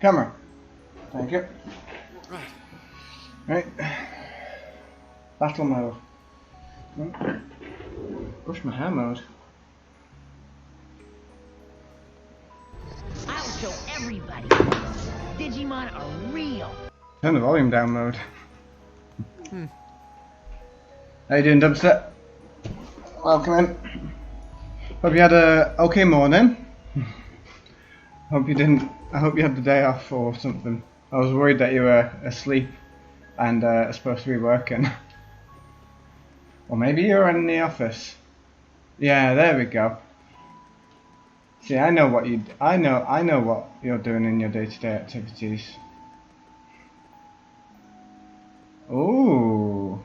Camera. Thank you. Right. Right. Battle mode. Brush my hair mode. I'll show everybody. Digimon are real. Turn the volume down mode. How you doing, Dubstep? Welcome in. Hope you had a okay morning. Hope you didn't. I hope you had the day off or something. I was worried that you were asleep and supposed to be working. Or maybe you're in the office. Yeah, there we go. See, I know what what you're doing in your day-to-day activities. Ooh.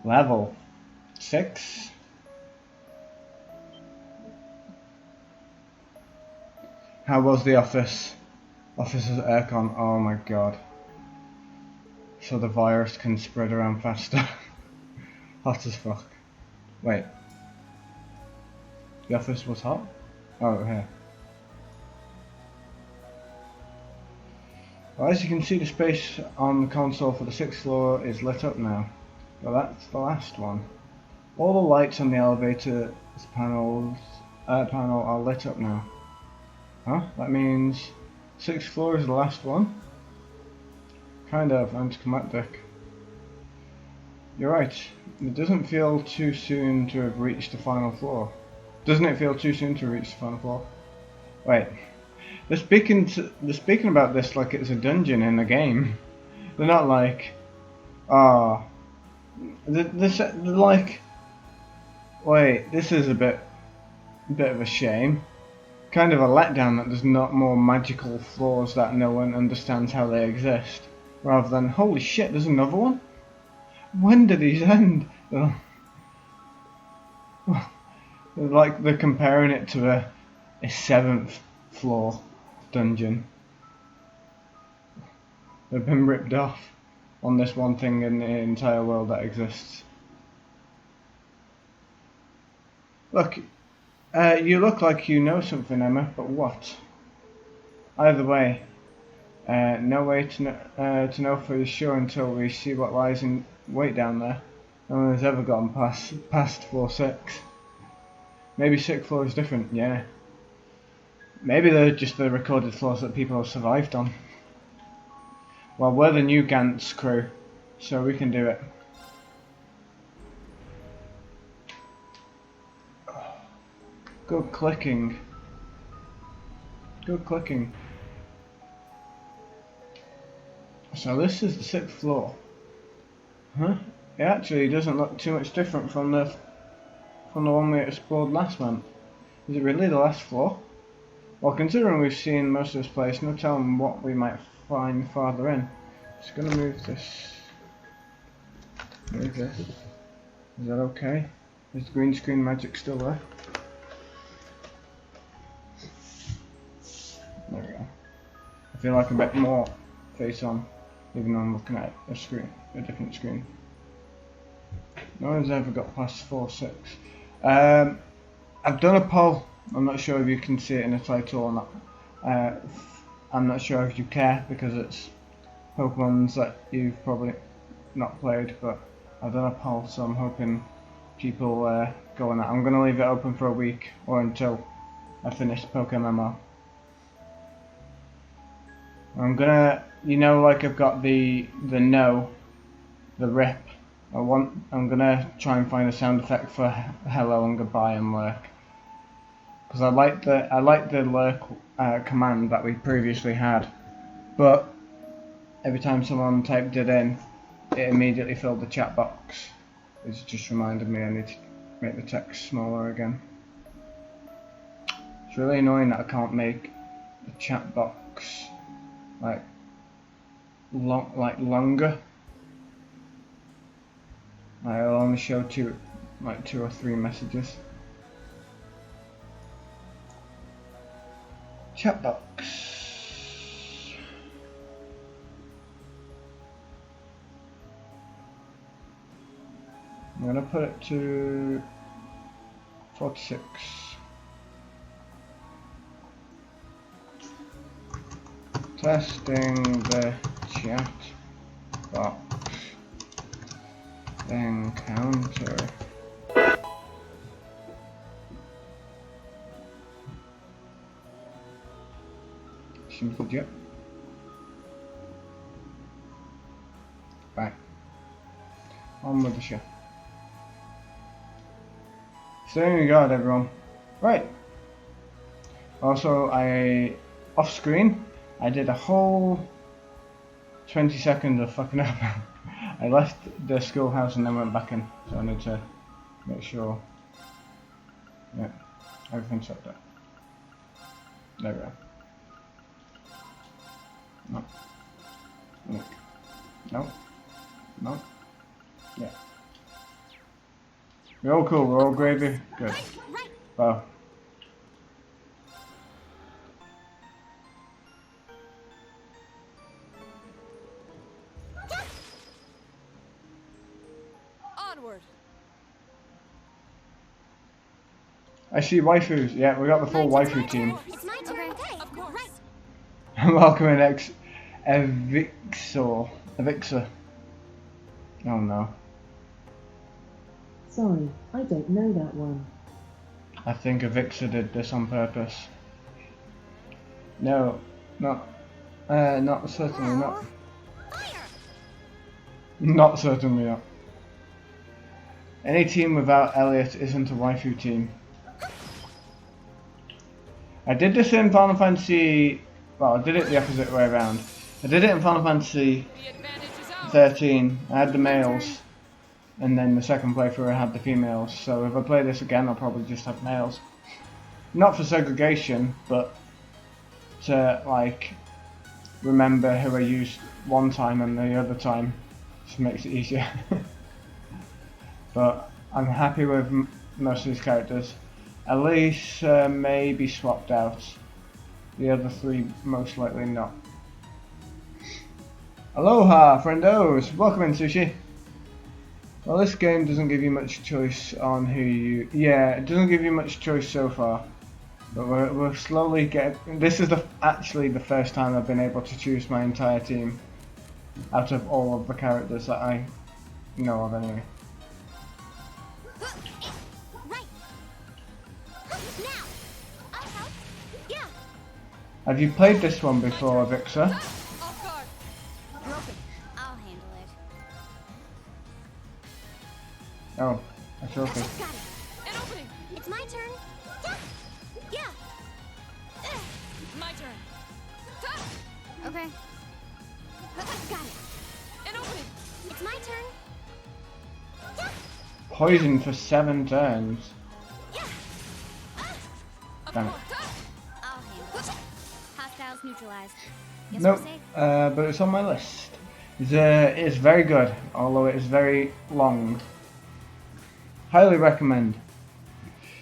Level 6. How was the office? Office's aircon. Oh my god. So the virus can spread around faster. Hot as fuck. Wait. The office was hot? Oh, here. Well, as you can see, the space on the console for the 6th floor is lit up now. Well, that's the last one. All the lights on the elevator panel are lit up now. Huh? That means 6th floor is the last one? Kind of anticlimactic. You're right. It doesn't feel too soon to have reached the final floor. Doesn't it feel too soon to reach the final floor? Wait. They're speaking about this like it's a dungeon in the game. They're not like, they're like, wait, this is a bit of a shame. Kind of a letdown that there's not more magical floors that no one understands how they exist. Rather than, holy shit, there's another one? When do these end? Like they're comparing it to a 7th floor dungeon. They've been ripped off on this one thing in the entire world that exists. Look, you look like you know something, Emma, but what? Either way, no way to know for sure until we see what lies in wait down there. No one has ever gotten past floor 6. Maybe 6th floor is different, yeah. Maybe they're just the recorded floors that people have survived on. Well, we're the new Gantz crew, so we can do it. Good clicking. Good clicking. So this is the 6th floor. Huh? It actually doesn't look too much different from the one we explored last month. Is it really the last floor? Well, considering we've seen most of this place, no telling what we might find farther in. Just gonna move this. Move this. Is that okay? Is the green screen magic still there? There we go. I feel like a bit more face on, even though I'm looking at a different screen. No one's ever got past 4-6. I've done a poll. I'm not sure if you can see it in the title or not. I'm not sure if you care because it's Pokemons that you've probably not played, but I've done a poll, so I'm hoping people go on that. I'm going to leave it open for a week or until I finish Pokemon. I'm gonna, like I've got the rip. I'm gonna try and find a sound effect for hello and goodbye and lurk, because I like the lurk command that we previously had, but every time someone typed it in, it immediately filled the chat box. It's just reminded me I need to make the text smaller again. It's really annoying that I can't make the chat box longer. I'll only show 2 or 3 messages. Chat box. I'm gonna put it to 46. Testing the chat box. Encounter. Seems good, yep. Right. On with the show. Staying in guard, everyone. Right. Also, off screen, I did a whole 20 seconds of fucking up. I left the schoolhouse and then went back in, so I need to make sure. Yeah, everything's set up. There we go. No. Look. No. No. Yeah. We're all cool, we're all gravy. Good. Wow. Onward. I see waifus. Yeah, we got the full waifu team. It's my turn. Okay, of course. Welcome in Avixor. Oh no. Sorry, I don't know that one. I think Avixor did this on purpose. No, not certainly not. Not certainly not. Any team without Elliot isn't a waifu team. I did this in Final Fantasy. Well, I did it the opposite way around. I did it in Final Fantasy 13. I had the males, and then the second playthrough I had the females. So if I play this again, I'll probably just have males. Not for segregation, but to like remember who I used one time and the other time. Just makes it easier. But I'm happy with most of these characters. Elise may be swapped out. The other three most likely not. Aloha, friendos! Welcome in, Sushi. Well, this game doesn't give you much choice on who you... Yeah, it doesn't give you much choice so far. But we're slowly getting... This is actually the first time I've been able to choose my entire team. Out of all of the characters that I know of anyway. Have you played this one before, Vixer? I'll handle it. Oh, a trophy. Got it. An opening. It's my turn. Yeah. My turn. Okay. Got it. An opening. It's my turn. Poison for 7 turns. Damn it. I'll handle it. Hostiles neutralized. Guess Nope, we're safe. but it's on my list. It's very good, although it is very long. Highly recommend.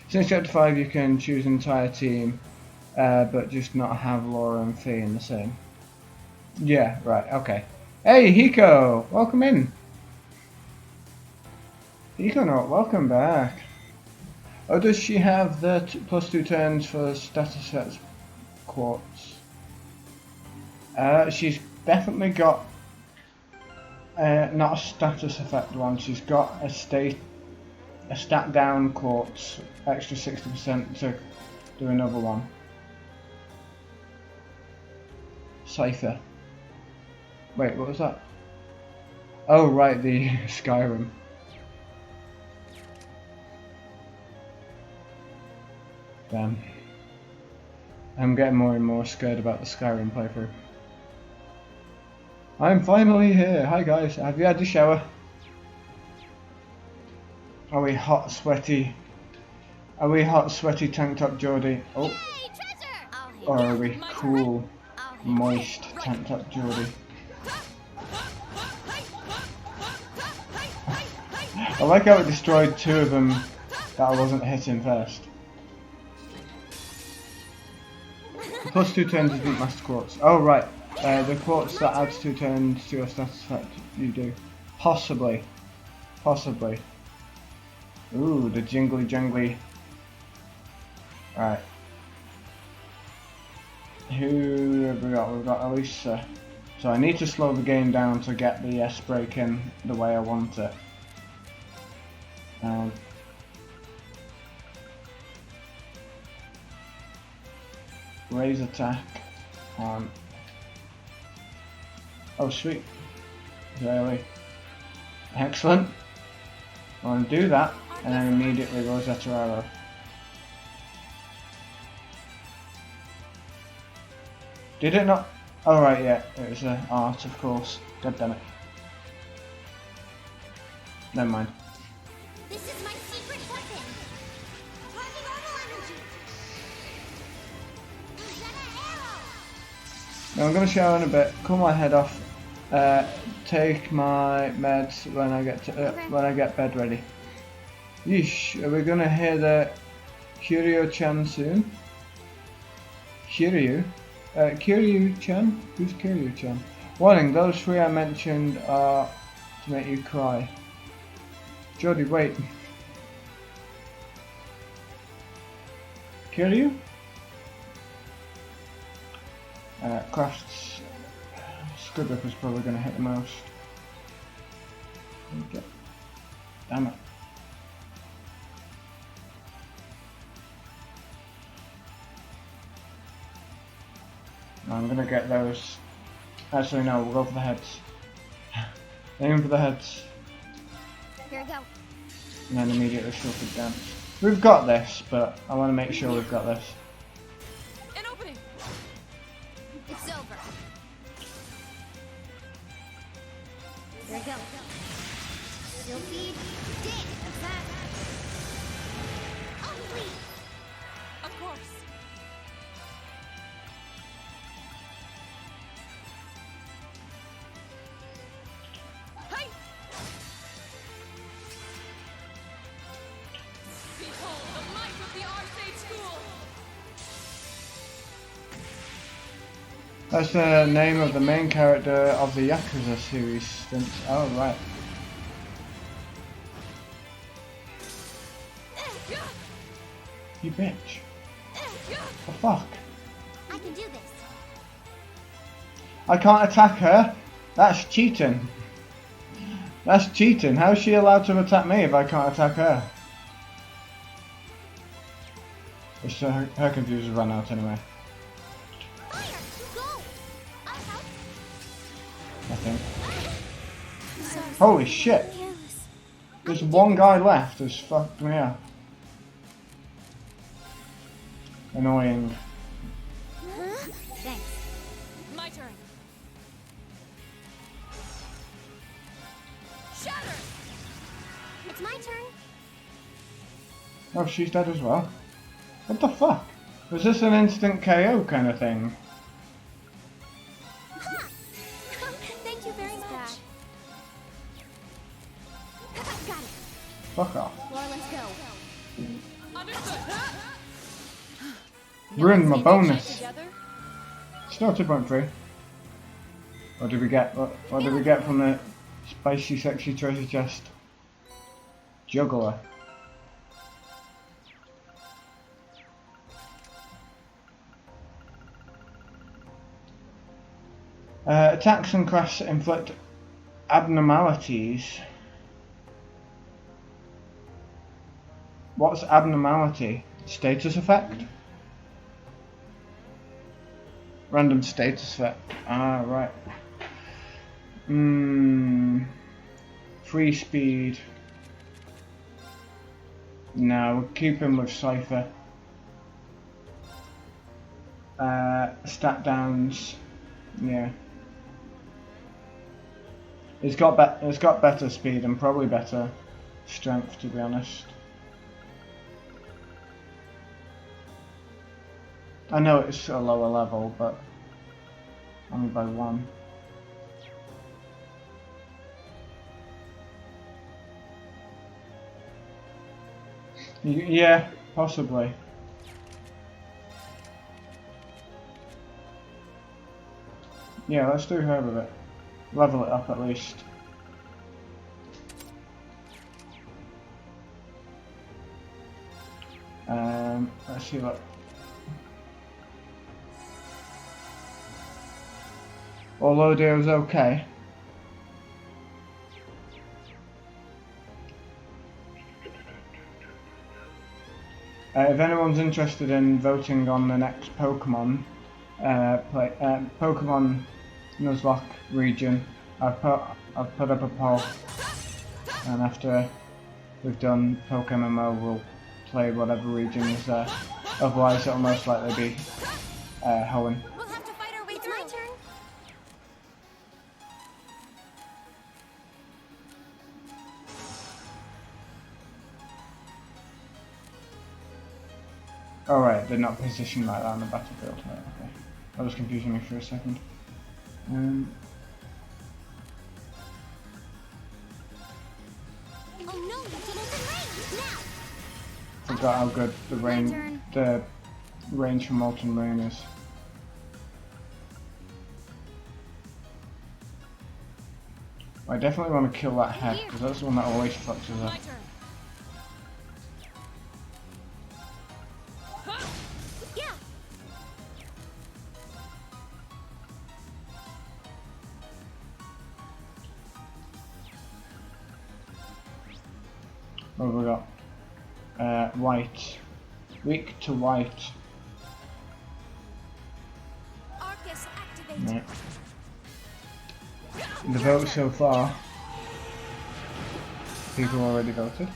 Since Chapter 5 you can choose an entire team, but just not have Laura and Fee in the same. Yeah, right, okay. Hey Hiko, welcome in. Hiko, no, welcome back. Oh, does she have the +2 turns for status sets quartz? She's definitely got not a status effect one. She's got a stat down quartz, extra 60% to do another one. Cypher. Wait, what was that? Oh right, the Skyrim. Damn. I'm getting more and more scared about the Skyrim playthrough. I'm finally here. Hi guys, have you had a shower? Are we hot, sweaty? Are we hot, sweaty tank top Geordie? Oh, Hey, treasure! or are we cool, moist tank top Geordie? I like how it destroyed 2 of them that I wasn't hitting first. +2 turns isn't master quartz. Oh right, the quartz that adds 2 turns to your status effect you do. Possibly. Possibly. Ooh, the jingly jangly. Alright. Who have we got? We've got Elisa. So I need to slow the game down to get the S-break in the way I want it. Raise attack. Oh sweet. Really? Excellent. I want to do that and then immediately Rosetta Arrow. Did it not? Oh right, yeah, it was art, of course. God damn it. Never mind. This is my secret weapon. Charging normal energy. Rosetta arrow. Now I'm going to shower in a bit, cool my head off, take my meds when I get bed ready. Yeesh, are we going to hear the Kiryu-chan soon? Kiryu? Kiryu-chan? Who's Kiryu-chan? Warning, those three I mentioned are to make you cry. Jody, wait. Kiryu? Crafts. Scribbler was probably going to hit the most. Okay. Damn it. I'm gonna get those. Actually, no, we'll go for the heads. Aim for the heads. Here we go. And then immediately slip it down. We've got this, but I want to make sure we've got this. An opening. It's over. Here we go. Still feed. Dig. That's that. Oh, please. Of course. Hey! Behold the might of the AIRSHIP school! That's the name of the main character of the Yakuza series since. Oh, right. You bitch. The fuck? I can do this. I can't attack her? That's cheating. That's cheating. How is she allowed to attack me if I can't attack her? It's her computer's run out anyway. Fire! Go! I'll help. I think. Holy shit! There's one guy left who's fucked me up. Annoying. Huh? Thanks. My turn. Shatter! It's my turn. Oh, she's dead as well. What the fuck? Was this an instant KO kind of thing? Ha! Thank you very much. Got it. Fuck off. Well, let's go. Understood. Ruined my bonus. Still 2.3. What did we get? What did we get from the spicy, sexy treasure chest? Juggler. Attacks and crafts inflict abnormalities. What's abnormality? Status effect? Random status effect. Ah, right. Free speed. No, we'll keep him with Cypher. Stat downs. Yeah. It's got better speed and probably better strength, to be honest. I know it's a lower level, but only by one. Yeah, possibly. Yeah, let's do her with it. Level it up at least. Let's see what. All audio's okay. If anyone's interested in voting on the next Pokemon, Pokemon Nuzlocke region, I've put up a poll, and after we've done PokeMMO, we'll play whatever region is there. Otherwise, it'll most likely be Hoenn. We'll have to fight our way through. It's my turn. Oh right, they're not positioned like that on the battlefield. Right, okay. That was confusing me for a second. Oh no, you didn't range now. Forgot how good the range for Molten Rain is. I definitely want to kill that head because that's the one that always fucks us up. My turn. Yeah. What have we got? White. Weak to white. Arcus activate. Right. The vote so far. People already voted.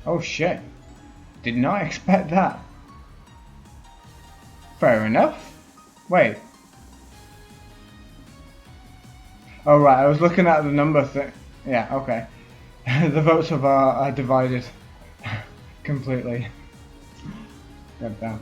Oh shit. Did not expect that. Fair enough. Wait. Oh right, I was looking at the number thing. Yeah, okay. The votes so far are divided completely. God damn.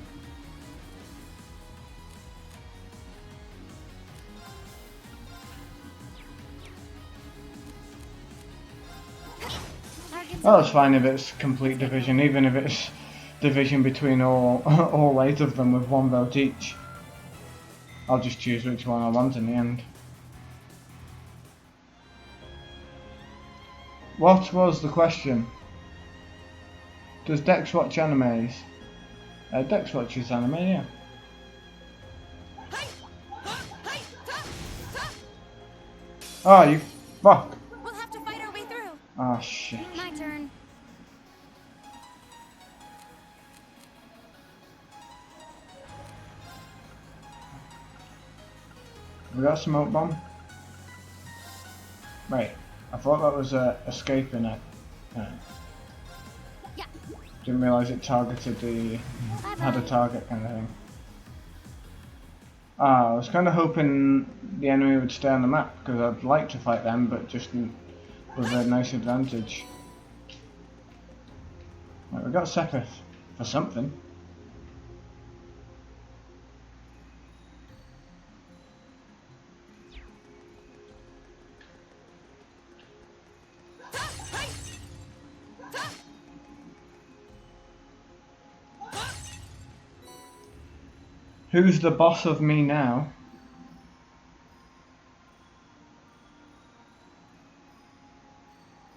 Well, it's fine if it's complete division, even if it's division between all 8 of them with 1 vote each. I'll just choose which one I want in the end. What was the question? Does Dex watch animes? Dex watches anime, yeah. Oh, you fuck. We'll have to fight our way through. Oh shit. My turn. We got a smoke bomb? Wait, I thought that was escaping it. Yeah. Didn't realise it targeted the... had a target kind of thing. I was kind of hoping the enemy would stay on the map, because I'd like to fight them, but just with a nice advantage. Right, we got Sepith for something. Who's the boss of me now?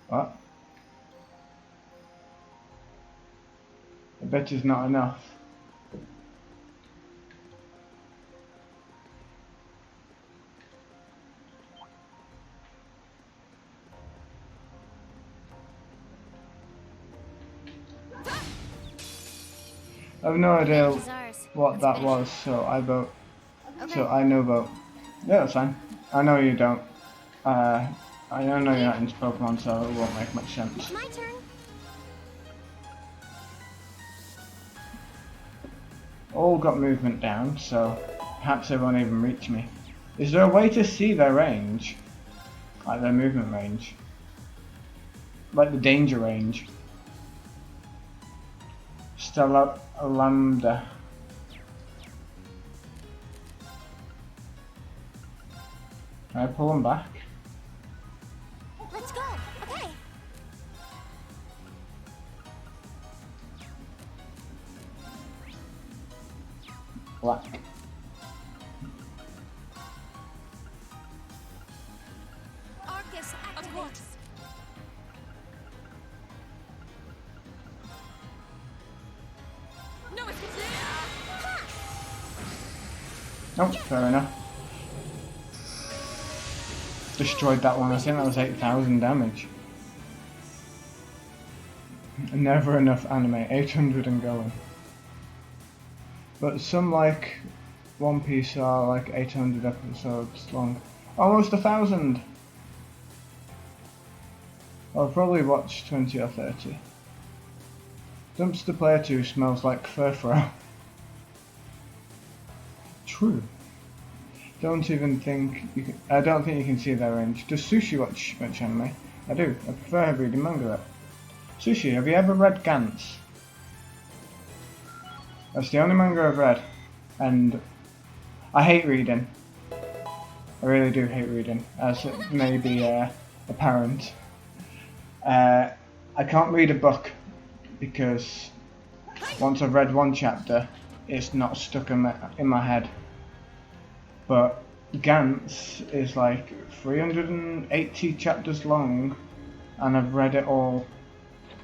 What? I bet is not enough. I have no idea what that was, so I vote. Okay. So I no vote. Yeah, that's fine. I know you don't. I know you're not into Pokemon, so it won't make much sense. My turn. All got movement down, so perhaps they won't even reach me. Is there a way to see their range? Like their movement range? Like the danger range? Stella Lambda. Can I pull them back? Let's go. Okay. Black. Arcus activate. Nope, fair enough. Destroyed that one. I think that was 8,000 damage. Never enough anime. 800 and going. But some like One Piece are like 800 episodes long. Almost 1,000! I'll probably watch 20 or 30. Dumpster Player 2 smells like furfro. True. Don't even think you can, I don't think you can see their range. Does Sushi watch much anime? I do. I prefer reading manga. Sushi, have you ever read Gantz? That's the only manga I've read. And I hate reading. I really do hate reading, as it may be apparent. I can't read a book because once I've read one chapter, it's not stuck in my head. But Gantz is like 380 chapters long, and I've read it all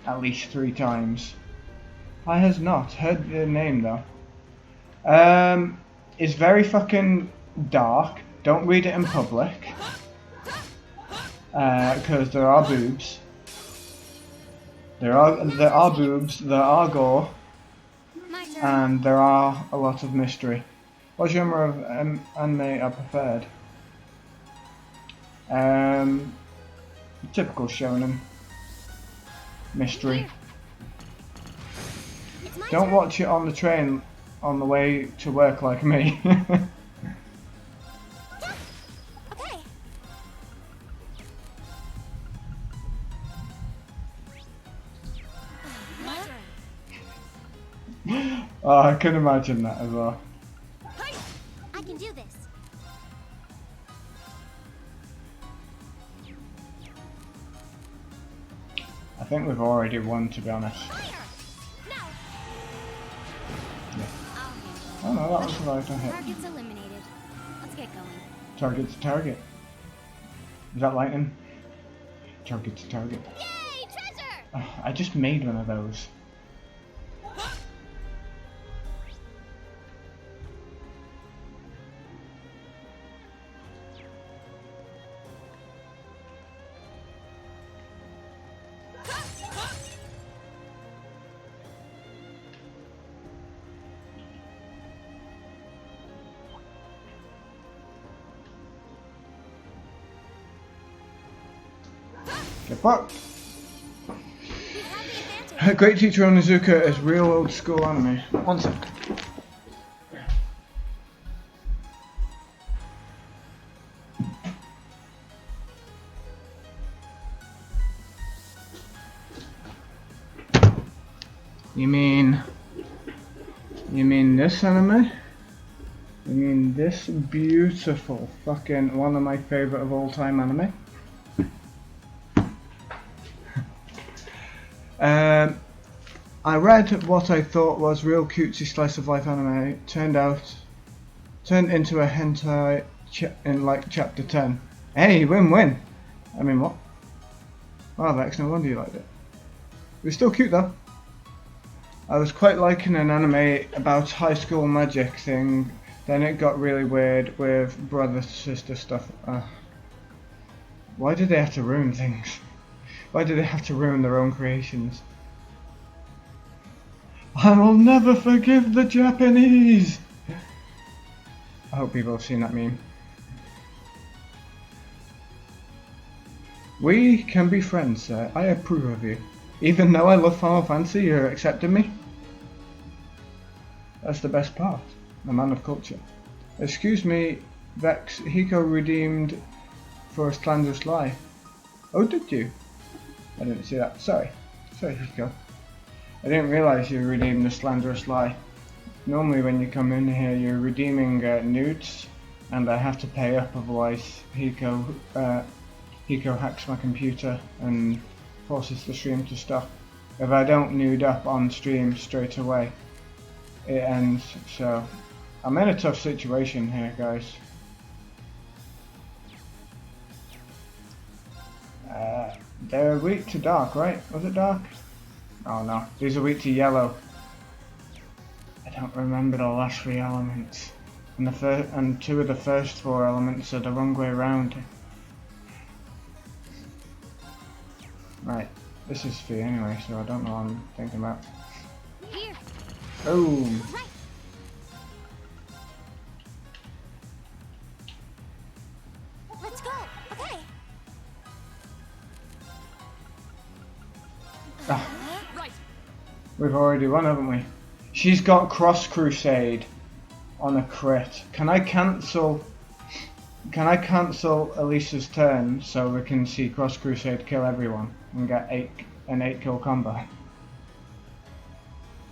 at least 3 times. I has not heard the name though. It's very fucking dark. Don't read it in public, because there are boobs. There are boobs, there are gore, My turn. and there are a lot of mystery. What genre of anime I preferred? Typical shonen. Mystery. It's my Don't turn. watch it on the train on the way to work like me. Okay. My turn. Oh, I can imagine that as well. I can do this. I think we've already won, to be honest. Fire! No. Yeah. I'll handle it. Oh no, that was survived on hit. Target's eliminated. Let's get going. Target to target. Is that lightning? Target to target. Yay, treasure! Oh, I just made one of those. Get fucked! We have the advantage. Great Teacher Onizuka is real old school anime. One sec. You mean this anime? You mean this beautiful fucking one of my favorite of all time anime? I read what I thought was real cutesy slice of life anime. Turned into a hentai in like chapter 10. Hey, win-win. I mean, what? Wow, Vex, no wonder you liked it. It was still cute though. I was quite liking an anime about high school magic thing. Then it got really weird with brother sister stuff. Why did they have to ruin things? Why do they have to ruin their own creations? I will never forgive the Japanese! I hope people have seen that meme. We can be friends, sir. I approve of you. Even though I love Final Fantasy, you're accepting me? That's the best part. A man of culture. Excuse me, Vex, Hiko redeemed for a slanderous lie. Oh, did you? I didn't see that. Sorry, Hiko. I didn't realise you redeemed the slanderous lie. Normally when you come in here you're redeeming nudes, and I have to pay up, otherwise Hiko hacks my computer and forces the stream to stop. If I don't nude up on stream straight away, it ends. So I'm in a tough situation here, guys. They're weak to dark, right? Was it dark? Oh no, these are weak to yellow. I don't remember the last 3 elements. and two of the first four elements are the wrong way around. Right, this is for you anyway, so I don't know what I'm thinking about. Here. Boom! Right. Let's go. Okay. Ah, Right. we've already won, haven't we? She's got Cross Crusade on a crit. Can I cancel Elisa's turn so we can see Cross Crusade kill everyone and get an 8 kill combo?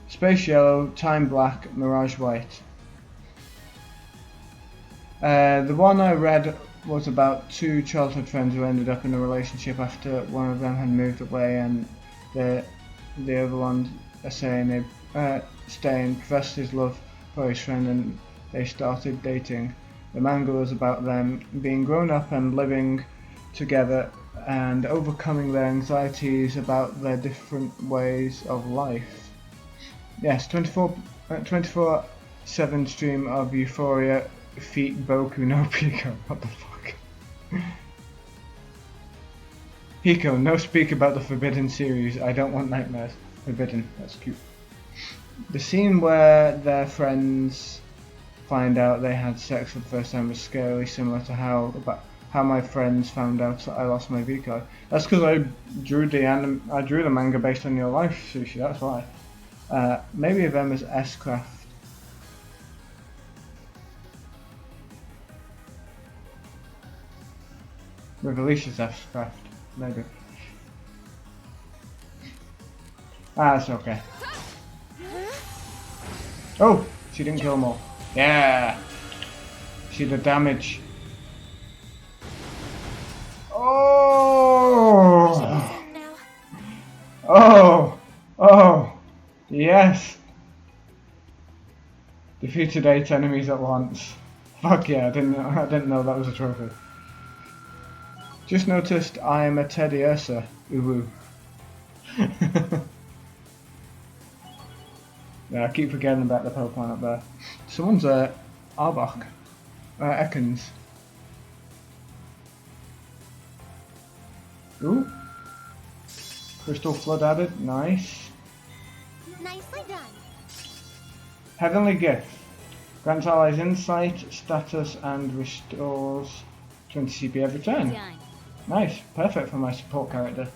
Space Yellow, Time Black, Mirage White. The one I read was about two childhood friends who ended up in a relationship after one of them had moved away, and the other one saying staying professed his love for his friend, and they started dating. The manga was about them being grown up and living together and overcoming their anxieties about their different ways of life. Yes, 24/7 stream of Euphoria feat Boku no Pico. What the fuck? Pico, no speak about the Forbidden series. I don't want nightmares. Forbidden, that's cute. The scene where their friends find out they had sex for the first time was scarily similar to how my friends found out I lost my V card. That's because I drew the manga based on your life, Sushi. That's why. Maybe of them is S-Craft. With Alicia's S-Craft, maybe. That's okay. Oh, she didn't kill them all. Yeah. See the damage. Oh. Oh. Oh. Yes. Defeated 8 enemies at once. Fuck yeah! I didn't know that was a trophy. Just noticed I'm a Teddy Ursa. Uwu. Yeah, I keep forgetting about the Pokemon up there. Someone's Arbok. Ekans. Ooh. Crystal Flood added. Nice. Nicely done. Heavenly Gift. Grants allies insight, status, and restores 20 CP every turn. Done. Nice. Perfect for my support character.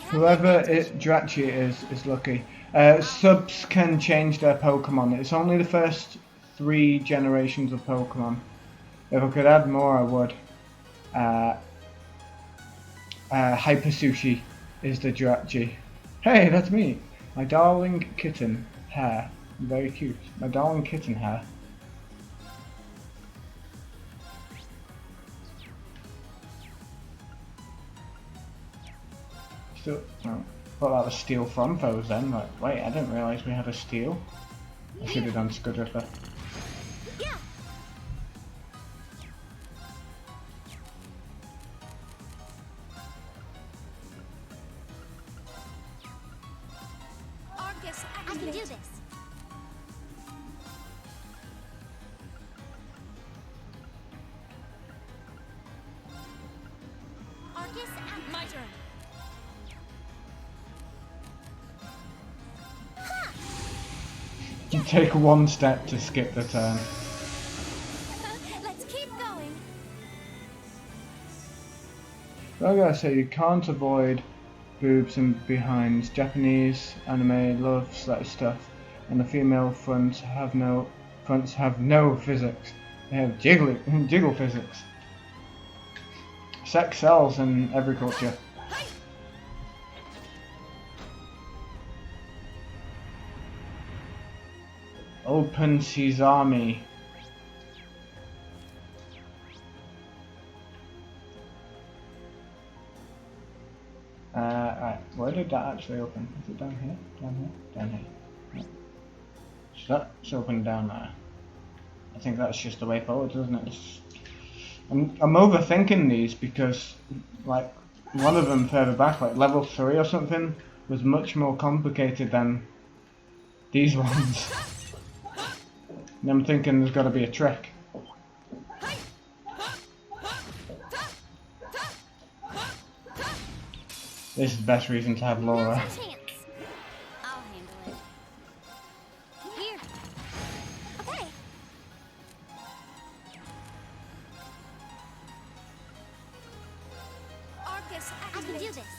Whoever Drachi is lucky. Subs can change their Pokemon. It's only the first 3 generations of Pokemon. If I could add more, I would. Hyper Sushi is the Drachi. Hey, that's me. My darling kitten hair. Very cute. My darling kitten hair. Still, oh, thought that was steel from foes then. Like, wait, I didn't realise we had a steel. I should have done Scud Ripper. Yeah. Arcus, I can do this. Arcus, my turn. You take 1 step to skip the turn. Let's keep going. I gotta say, you can't avoid boobs and behinds. Japanese anime loves that stuff, and the female fronts have no physics. They have jiggle physics. Sex sells in every culture. Open Sesame. Right, where did that actually open? Is it down here? Down here? Down here. Yeah. So that's open down there. I think that's just the way forward, isn't it? I'm overthinking these because, like, one of them further back, like level 3 or something, was much more complicated than these ones. And I'm thinking there's got to be a trick. This is the best reason to have Laura. Now's our chance. I'll handle it. Here. Okay. Arcus, I can do this.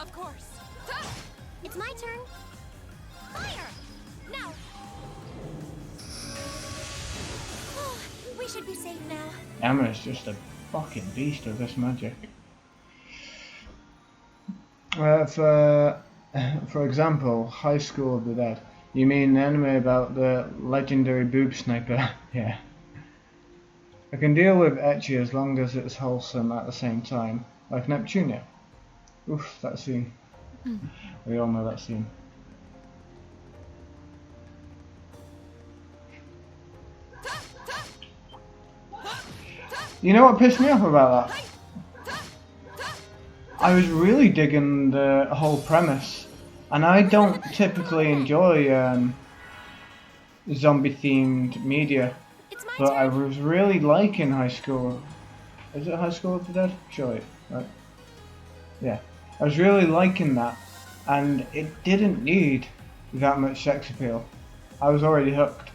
Of course. It's my turn. Fire! Now. We should be safe now. Emma's just a fucking beast of this magic. For example, High School of the Dead. You mean the anime about the legendary boob sniper? Yeah. I can deal with ecchi as long as it's wholesome at the same time, like Neptunia. Oof, that scene. We all know that scene. You know what pissed me off about that? I was really digging the whole premise, and I don't typically enjoy zombie-themed media, It's my but I turn. was really liking High School. Is it High School of the Dead? Sure, right? Yeah, I was really liking that, and it didn't need that much sex appeal. I was already hooked.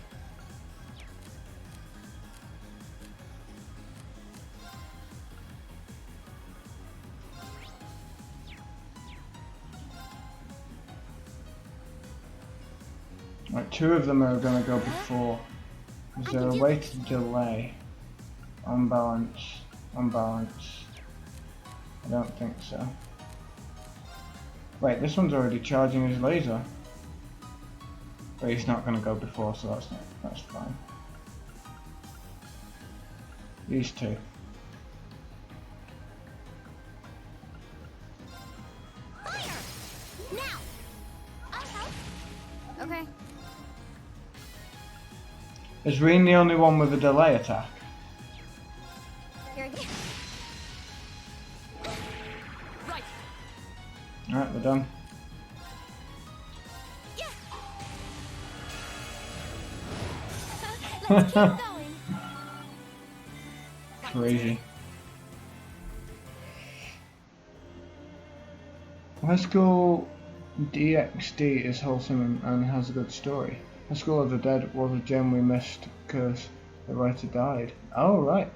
Right, 2 of them are going to go before. Is there a way to delay? Unbalance. Unbalance. I don't think so. Wait, this one's already charging his laser. But he's not going to go before, so that's fine. These 2. Fire! Now. I'll help. Okay. Is Reen the only one with a delay attack? Here you go. Right. Alright, we're done. Yeah. Let's keep going. Crazy. High School DxD is wholesome and has a good story. High School of the Dead was a gem we missed because the writer died. Oh, right.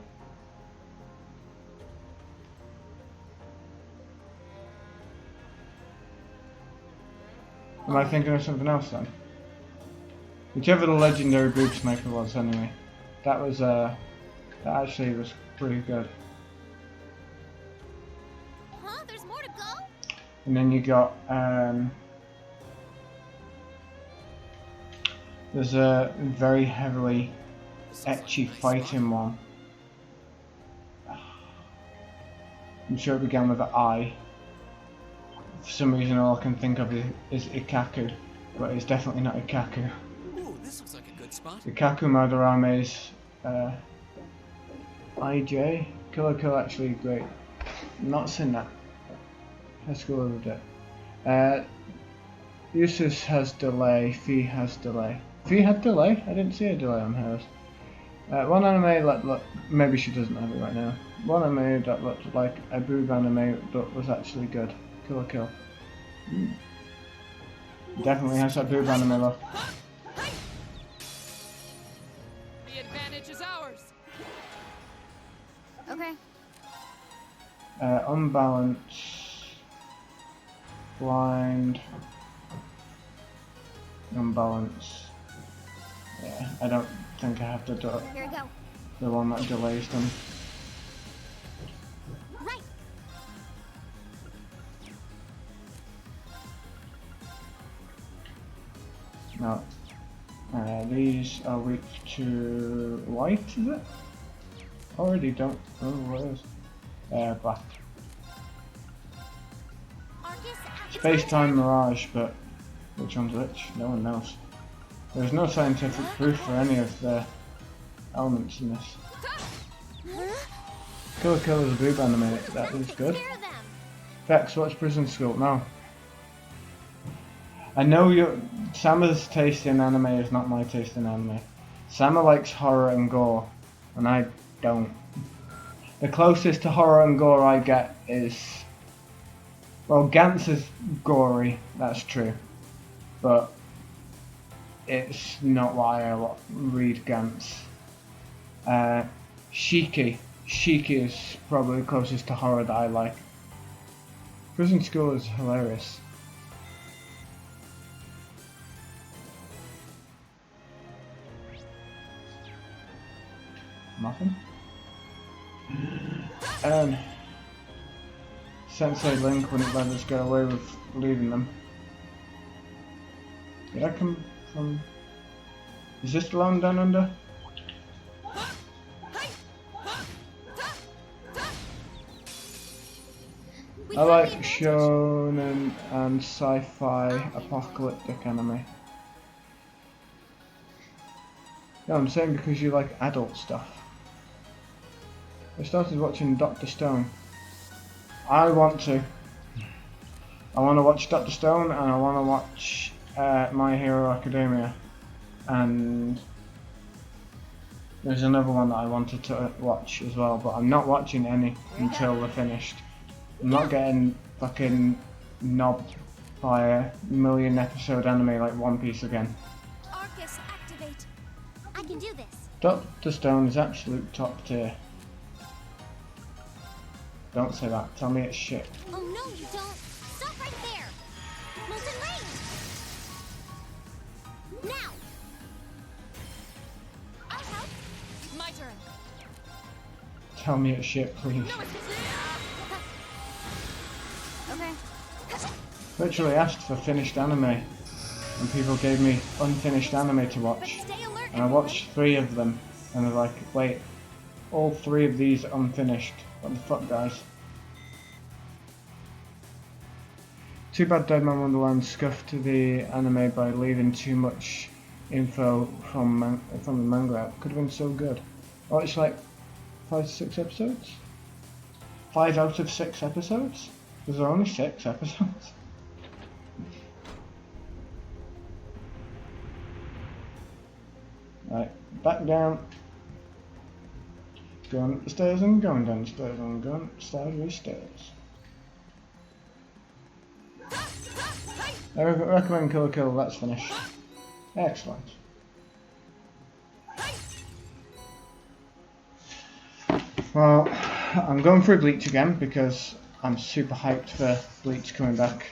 Am I thinking of something else then? Whichever the legendary boob sniper was anyway. That was, that actually was pretty good. Huh? There's more to go? And then you got, there's a very heavily ecchi fighting one. I'm sure it began with an I. For some reason all I can think of is Ikaku, but it's definitely not Ikaku. Ooh, this looks like a good spot. Ikaku Madarame's IJ. Killer Kill actually great. Not seen that. High School of the Dead. Usus has delay, Fee has delay. Fee had delay? I didn't see a delay on hers. One anime maybe she doesn't have it right now. One anime that looked like a boob anime but was actually good. Killer Kill. Definitely has that boob anime look. The advantage is ours. Okay. Unbalance. Blind. Unbalance. Yeah, I don't think I have to do Here we go. the one that delays them. Right. No. These are weak to light, is it? Already don't. Oh, what is? Black. Arcus, Space-time mirage, but which one's which? No one knows. There's no scientific proof for any of the elements in this. Killer Kill is a boob anime, that is good. Hear them. Vex, what's Prison School? No. I know Sama's taste in anime is not my taste in anime. Sama likes horror and gore, and I don't. The closest to horror and gore I get is... Well, Gantz is gory, that's true. But it's not why I read Gantz. Shiki is probably the closest to horror that I like. Prison School is hilarious. Nothing. Sensei Link wouldn't let us get away with leaving them. Did I come from... Is this the land down under? I like shonen and sci-fi apocalyptic anime. No, I'm saying because you like adult stuff. I started watching Dr. Stone. I want to watch Dr. Stone, and I want to watch My Hero Academia, and there's another one that I wanted to watch as well, but I'm not watching any until they're finished. I'm not getting fucking knobbed by a million episode anime like One Piece again. Arcus, activate. I can do this. Dr. Stone is absolute top tier. Don't say that. Tell me it's shit. Oh no, you don't. Stop right there. Molten Rage. Now. I'll help. My turn. Tell me it's shit, please. No, it's Okay. Literally asked for finished anime, and people gave me unfinished anime to watch. But stay alert. And I watched 3 of them, and they're like, wait, all 3 of these are unfinished. What the fuck, guys? Too bad Deadman Wonderland scuffed the anime by leaving too much info from the manga out. Could have been so good. Oh, it's like 5 to 6 episodes? 5 out of 6 episodes? Because there are only 6 episodes. Right, back down. Going up the stairs and going down the stairs and going up the stairs. I recommend Killer Kill, that's finished. Excellent. Well, I'm going through Bleach again because I'm super hyped for Bleach coming back.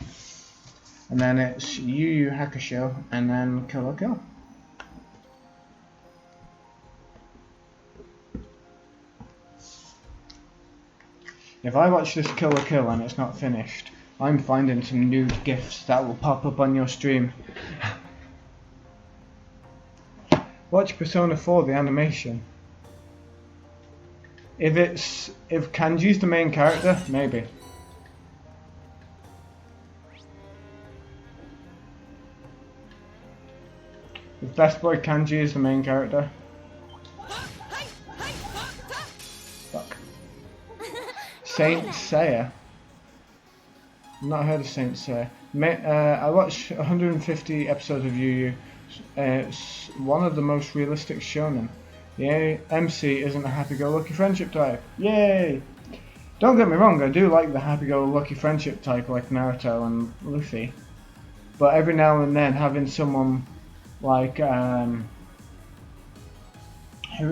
And then it's Yu Yu Hakusho and then Killer Kill. If I watch this Killer Kill and it's not finished, I'm finding some nude GIFs that will pop up on your stream. Watch Persona 4, the animation. If Kanji's the main character, maybe. If Best Boy Kanji is the main character. Fuck. Saint Seiya. I've not heard of Saint Seiya. I watched 150 episodes of Yu Yu. It's one of the most realistic shonen. The MC isn't a happy-go-lucky friendship type. Yay! Don't get me wrong, I do like the happy-go-lucky friendship type like Naruto and Luffy. But every now and then having someone like, who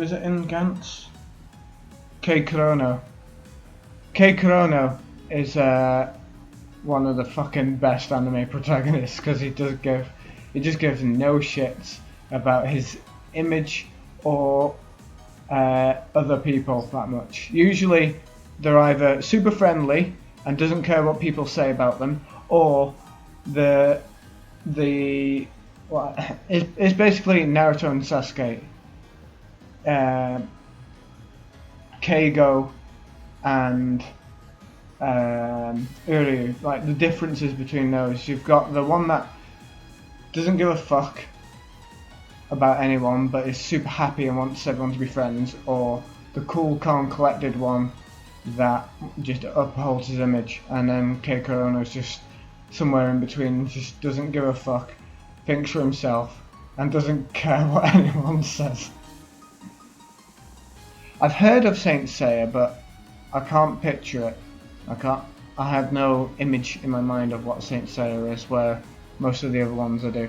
is it in Gantz? Kei Kurono. Kei Kurono is one of the fucking best anime protagonists because he just gives no shits about his image or other people that much. Usually they're either super friendly and doesn't care what people say about them, or it's basically Naruto and Sasuke. Keigo and Uru. Like the differences between those, you've got the one that doesn't give a fuck about anyone but is super happy and wants everyone to be friends, or the cool, calm, collected one that just upholds his image. And then K Corona's just somewhere in between, just doesn't give a fuck, thinks for himself, and doesn't care what anyone says. I've heard of Saint Seiya, but I can't picture it. I have no image in my mind of what Saint Seiya is, where most of the other ones I do.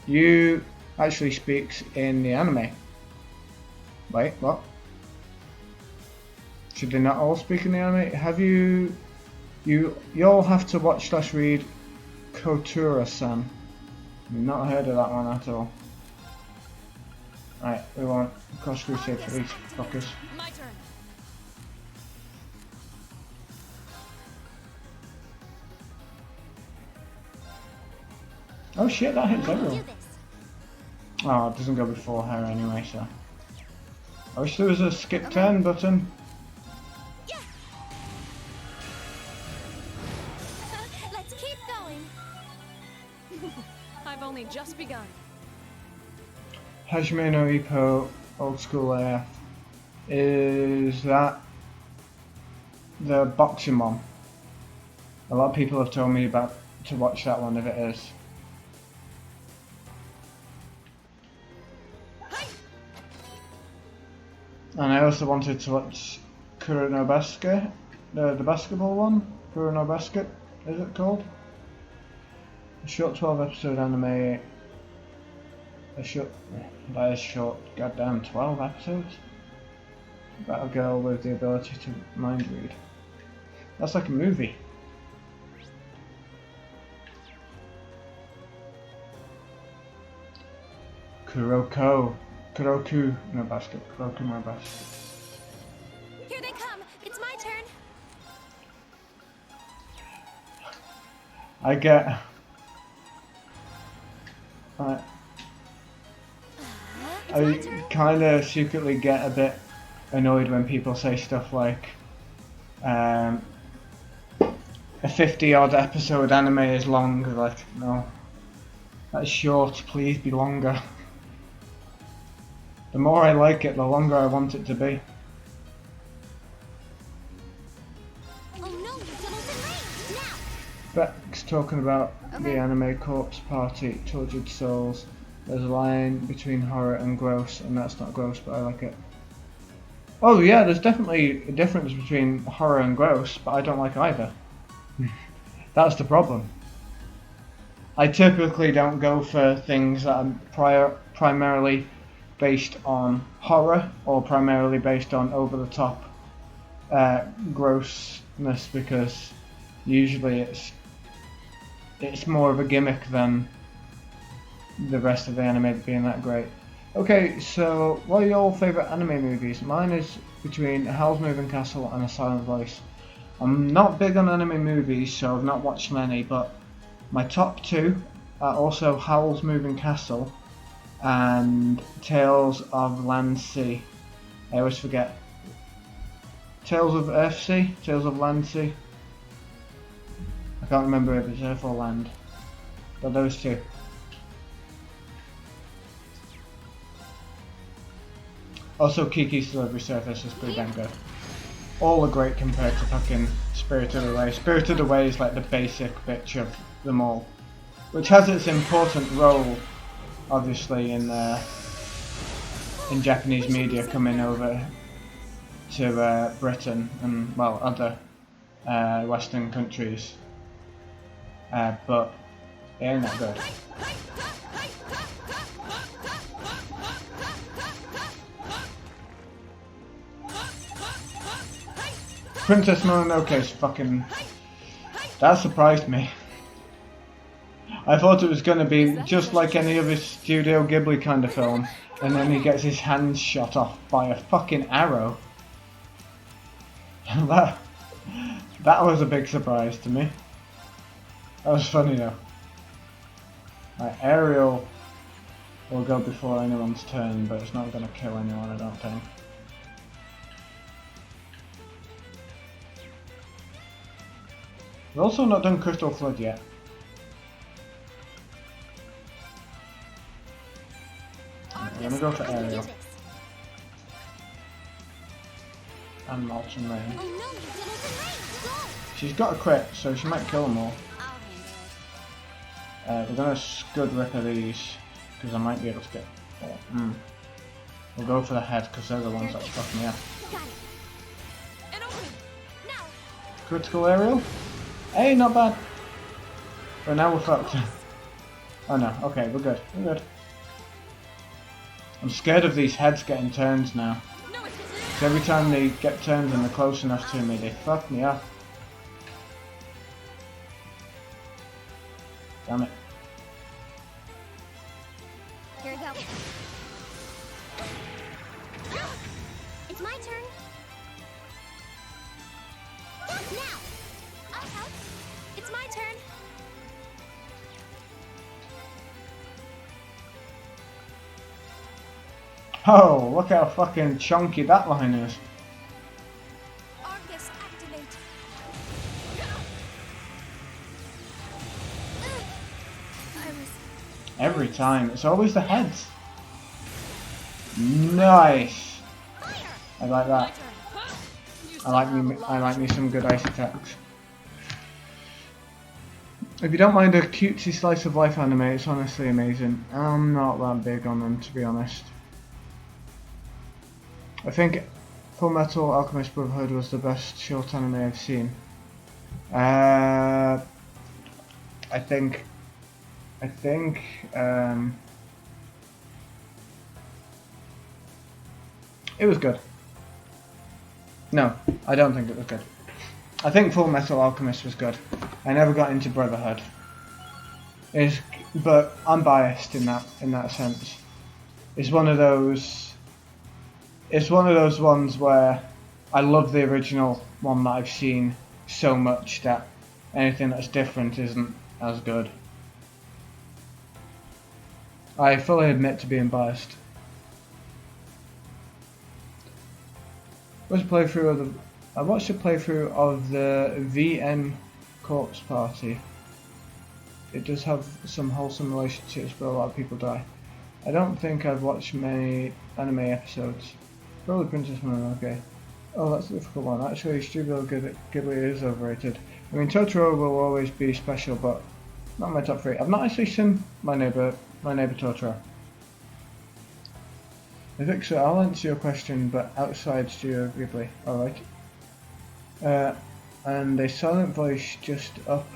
You actually speaks in the anime. Wait, what? Should they not all speak in the anime? Have you all have to watch / read Kotura-san. I've not heard of that one at all. Right, we want Cross Crusade for these fuckers. My turn. Oh shit, that hits Do everyone. this. Oh, it doesn't go before her anyway, so. I wish there was a skip turn button. Yeah. Let's keep going. I've only just begun. Hajime no Ippo, old school AF. Is that the boxing one? A lot of people have told me about to watch that one if it is. And I also wanted to watch Kuro no Basket, the basketball one. Kuro no Basket, is it called? A short 12 episode anime. That is short, goddamn 12 episodes? About a girl with the ability to mind read. That's like a movie. Kuroku no Basket. Kuroku no Basket. Here they come. It's my turn. I get. I kind of secretly get a bit annoyed when people say stuff like a 50-odd episode anime is long. Like, no, that's short, please be longer. The more I like it, the longer I want it to be. Oh no, Diddle's in range. Now. Beck's talking about the anime Corpse Party, Tortured Souls. There's a line between horror and gross, and that's not gross, but I like it. Oh yeah, there's definitely a difference between horror and gross, but I don't like either. That's the problem. I typically don't go for things that are primarily based on horror or primarily based on over-the-top grossness, because usually it's more of a gimmick than the rest of the anime being that great. Okay, so what are your favourite anime movies? Mine is between Howl's Moving Castle and A Silent Voice. I'm not big on anime movies, so I've not watched many, but my top two are also Howl's Moving Castle and Tales of Land Sea. I always forget. Tales of Earth Sea? Tales of Land Sea? I can't remember if it's Earth or Land, but those two. Also, Kiki's Delivery Service is pretty damn good. All are great compared to fucking Spirited Away. Spirited Away is like the basic bitch of them all, which has its important role, obviously, in Japanese media coming over to Britain and, well, other Western countries, but it ain't that good. Princess Mononoke's fucking... That surprised me. I thought it was going to be just like any other Studio Ghibli kind of film, and then he gets his hands shot off by a fucking arrow. that was a big surprise to me. That was funny though. Right, Ariel will go before anyone's turn, but it's not going to kill anyone, I don't think. We've also not done Crystal Flood yet. We're gonna go for Aerial and Molten Rain. Oh no, you did it in range. Go. She's got a crit, so she might kill them all. I'll handle it. We're gonna Scud Ripper these, because I might be able to get... We'll go for the head, because they're the ones that fuck me up. Got it. An opening. Now. Critical Aerial? Hey, not bad. But now we're fucked. Oh no, okay, we're good. We're good. I'm scared of these heads getting turns now. No, it's Because every time they get turns and they're close enough to me, they fuck me up. Damn it. Here we go. It's my turn. Now. I'll help. It's my turn. Oh, look how fucking chunky that line is. Argus activate. Every time. It's always the heads. Nice. I like My that. turn. Huh? You I like me some good ice attacks. If you don't mind a cutesy slice of life anime, it's honestly amazing. I'm not that big on them, to be honest. I think Full Metal Alchemist Brotherhood was the best short anime I've seen. I think it was good. No, I don't think it was good. I think Full Metal Alchemist was good. I never got into Brotherhood. But I'm biased in that sense. It's one of those ones where I love the original one that I've seen so much that anything that's different isn't as good. I fully admit to being biased. I watched a playthrough of the VN Corpse Party. It does have some wholesome relationships, but a lot of people die. I don't think I've watched many anime episodes. Probably Princess Mononoke. Okay. Oh, that's a difficult one. Actually, Studio Ghibli is overrated. I mean, Totoro will always be special, but not my top 3. I've not actually seen My Neighbor Totoro. Victor, I'll answer your question, but outside Studio Ghibli. Alright. And a silent voice just up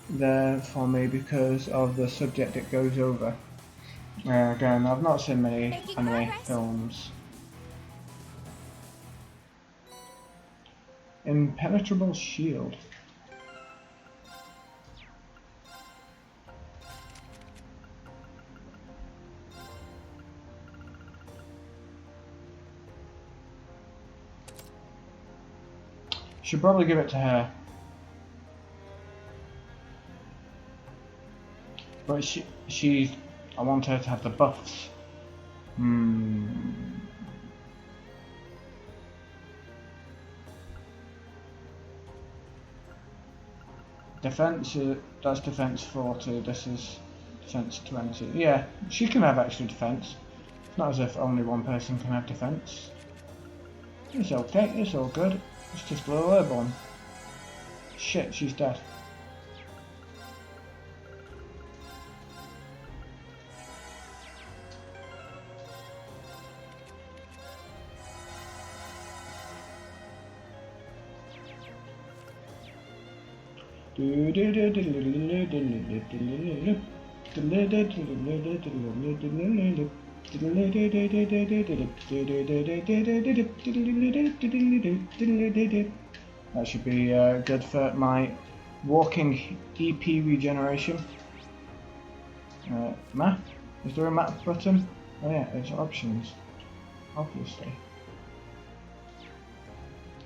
there for me because of the subject it goes over. Again, I've not seen many Making anime progress. films. Impenetrable Shield. Should probably give it to her. But I want her to have the buffs. Defense, that's defense 40, this is defense 20. Yeah, she can have extra defense. It's not as if only one person can have defense. It's okay, it's all good. It's just a little airborne. Shit, she's dead. That should be good for my walking EP regeneration. Map? Is there a map button? Oh yeah, it's options. Obviously.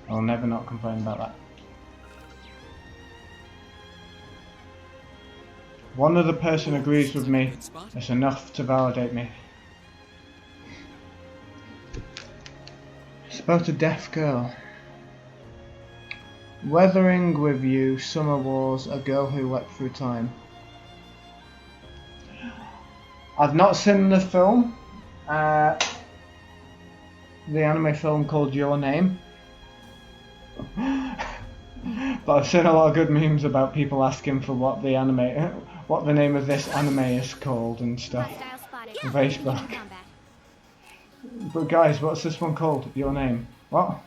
I'll never not complain about that. One other person agrees with me. It's enough to validate me. It's about a deaf girl. Weathering with You, Summer Wars, A Girl Who Leapt Through Time. I've not seen the film. The anime film called Your Name. But I've seen a lot of good memes about people asking for what the name of this anime is called and stuff Hostile spotted. on Facebook. Combat. But guys, what's this one called? Your Name. What?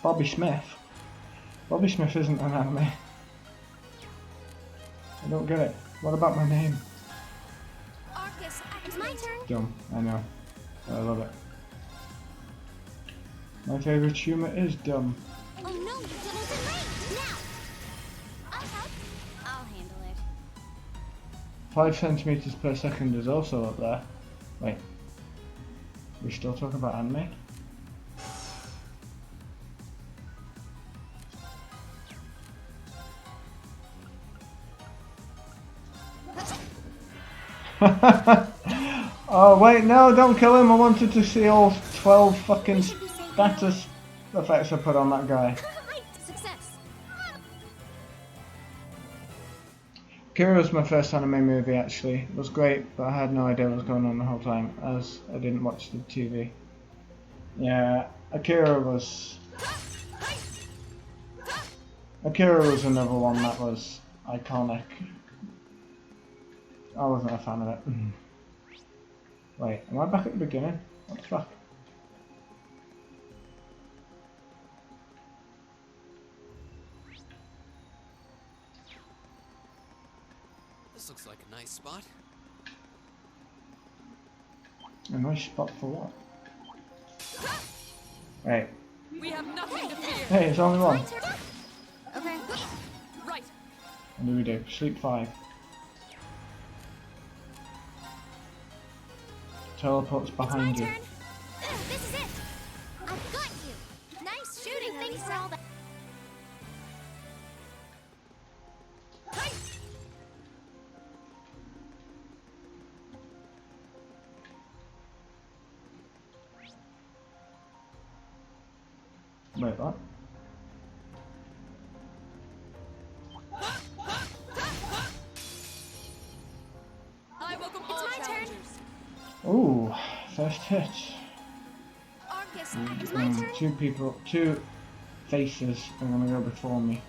Bobby Smith. Bobby Smith isn't an anime. I don't get it. What about my name? Arcus, It's my turn. Dumb. I know. I love it. My favourite humour is dumb. Oh no, you're in range. Now. I'll help. I'll handle it. 5 centimeters per second is also up there. Wait. We still talking about anime? Oh wait, no, don't kill him. I wanted to see all 12 fucking status effects I put on that guy. Success. Kira was my first anime movie actually. It was great, but I had no idea what was going on the whole time as I didn't watch the TV. Yeah, Akira was another one that was iconic. I wasn't a fan of it. Wait, am I back at the beginning? What the fuck? This looks like a nice spot. A nice spot for what? Wait. we have nothing to fear. Hey, it's only one. Okay. Right. What do we do? Sleep 5. Teleports It's my behind you. turn. This is it. I've got you. Nice shooting. Thanks for all that. Wait, what? I welcome all my turn. challengers. Ooh, first hit. Arcus, It's my turn. Two faces are gonna go before me.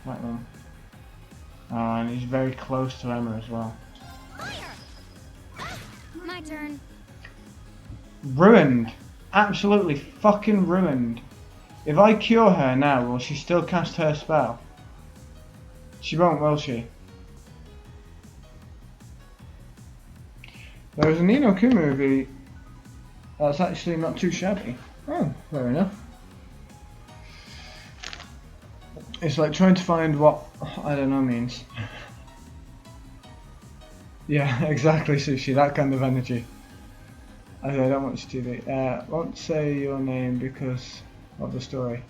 That one. And he's very close to Emma as well. Fire. My turn. Ruined! Absolutely fucking ruined. If I cure her now, will she still cast her spell? She won't, will she? There was a Ni no Kuni movie that's actually not too shabby. Oh, fair enough. It's like trying to find what, I don't know, means. Yeah, exactly, Sushi, that kind of energy. I don't watch TV. Won't say your name because of the story.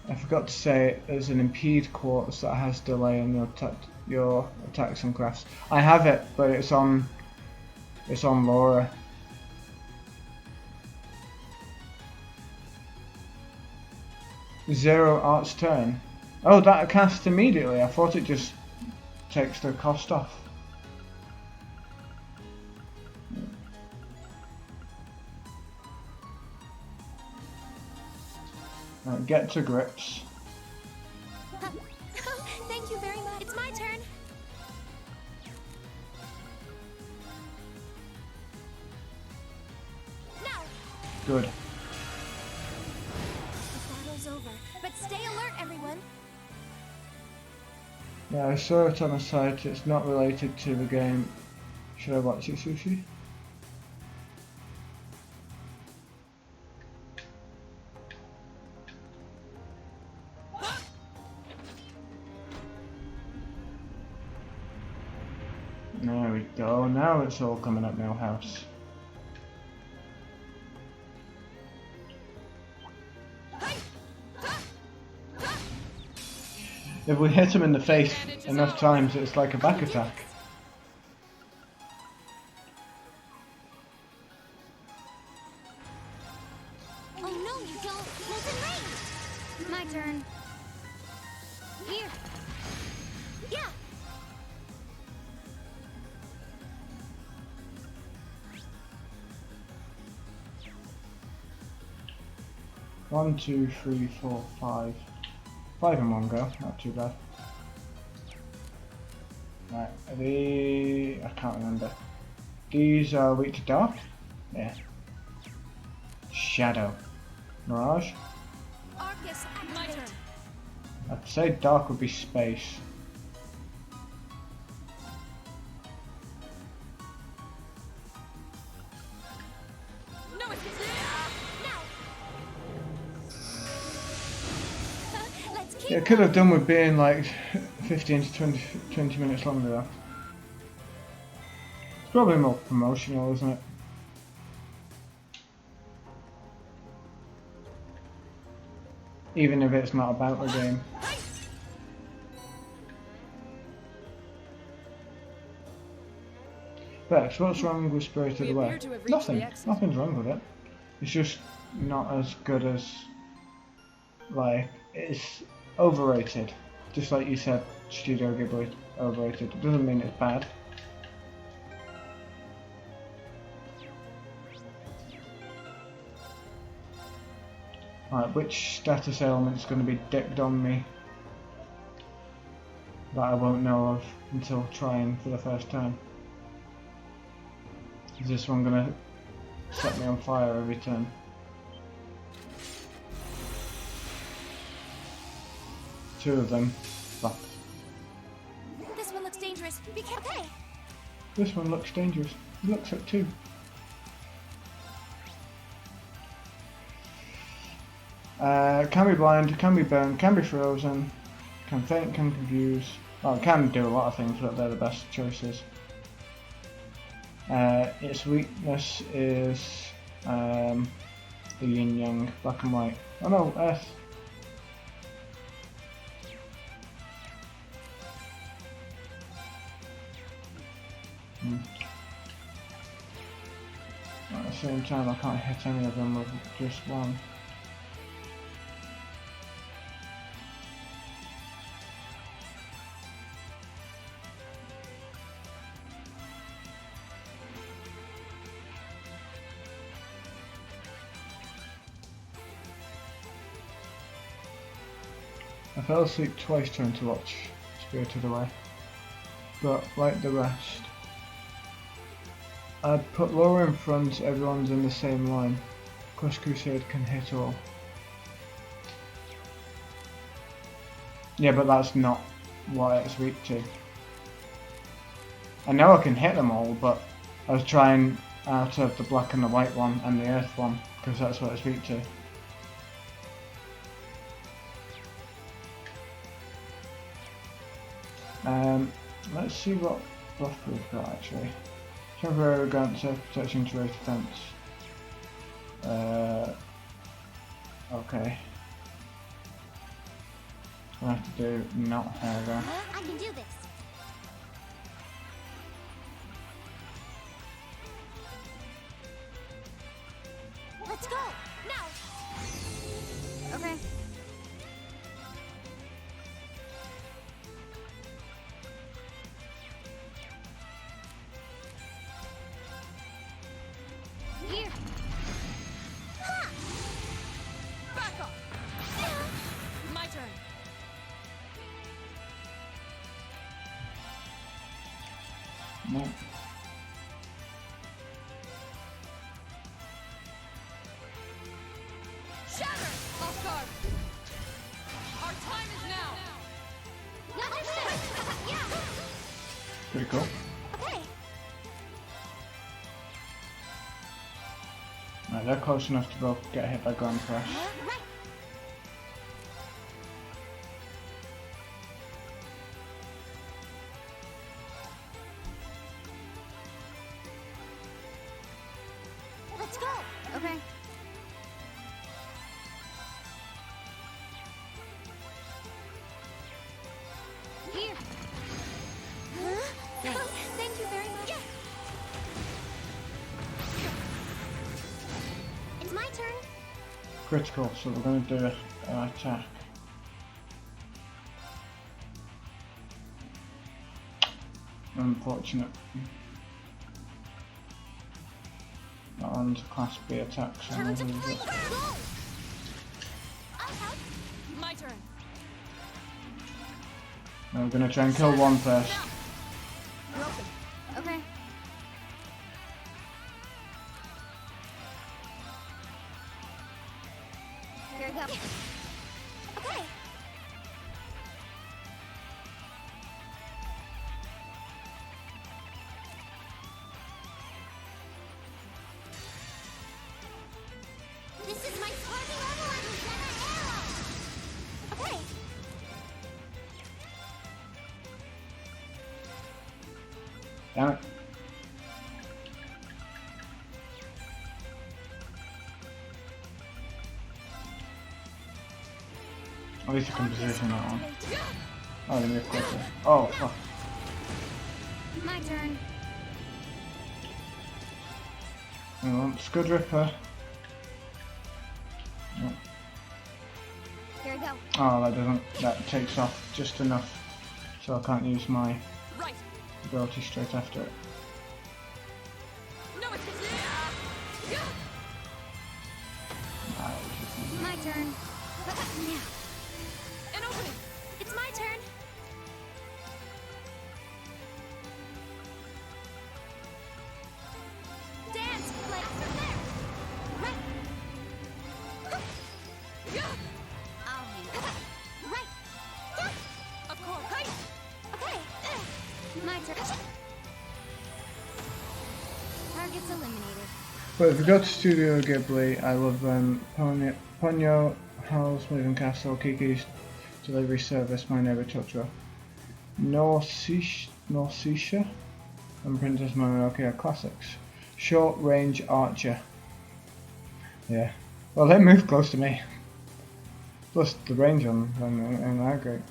I forgot to say there's an impede quartz that has delay on your attacks and crafts. I have it, but it's on Laura. Zero Art's turn. Oh, that casts immediately. I thought it just takes the cost off. Right, get to grips. Thank you very much. It's my turn. Now. Good. The battle's over, but stay alert, everyone. Yeah, I saw it on a site. It's not related to the game. Should I watch it, Sushi? There we go. Now it's all coming up Millhouse. If we hit him in the face enough times, it's like a back attack. Oh no, Don't molten rage. My turn. Here. Yeah. One, two, three, four, five. 5 in one go, not too bad. Right, I can't remember. These are weak to dark? Yeah. Shadow. Mirage? Arcus, my turn. I'd say dark would be space. No, it's Now. Let's keep. Yeah, it could have done with being like 15 to 20 minutes longer though. It's probably more promotional, isn't it? Even if it's not about the game. Bex, what's wrong with Spirited We Away? appear to have reached Nothing. the exit. Nothing's wrong with it. It's just not as good as, like, it's overrated. Just like you said, Studio Ghibli overrated. It doesn't mean it's bad. Right, which status element is going to be dicked on me that I won't know of until trying for the first time? Is this one going to set me on fire every turn? Two of them. Fuck. This one looks dangerous. Be careful. Okay. This one looks dangerous. It looks at two. Can be blind, can be burned, can be frozen, can faint, can confuse. Well, it can do a lot of things, but they're the best choices. Its weakness is the yin yang, black and white. Oh no, earth. At the same time, I can't hit any of them with just one. I fell asleep twice trying to watch Spirited Away, but like the rest, I'd put Laura in front, everyone's in the same line. Quest Crusade can hit all. Yeah, but that's not what it's weak to. I know I can hit them all, but I was trying out of the black and the white one and the earth one, because that's what it's weak to. Let's see what buff we've got actually. Temporary grants self protection to raise defense. Okay. I have to do not hair there. I can do this. Let's go now. Okay. Here. Ha! back off. My turn. No. Shatter! Off guard. Our time is now. Understood. Yeah. Pretty cool. Okay. Right, they're close enough to both get hit by Grand Crash. Right. Let's go. Okay. Here. Huh? Oh, thank you very much. It's my turn. critical, so we're going to do an attack. Unfortunate. That one's a Class B attack, so Turn I'm to going to free use it. throw. I'll help. My turn. Now we're going to try and kill one first. Broken. Okay. Here we go. Okay. This is my sparking level and Arrow. Okay. Damn it. At least I can position that one. Oh, they move quicker. Oh, fuck. My turn. Hang on, Scud Ripper. Here we go. Oh, that takes off just enough, so I can't use my Right. ability straight after it. No escape. My turn. Now. An opening. It's my turn. Dance, like there. Right. I'll handle it. Right. Of course. Okay. My turn. Targets eliminated. But if we go to Studio Ghibli, I love them. Ponyo, Howl's Moving Castle, Kiki's Delivery Service, My Neighbor Totoro, Nausicaa, and Princess Mononoke are classics. Short Range Archer. Yeah. Well, they move close to me. Plus the range on them ain't that great.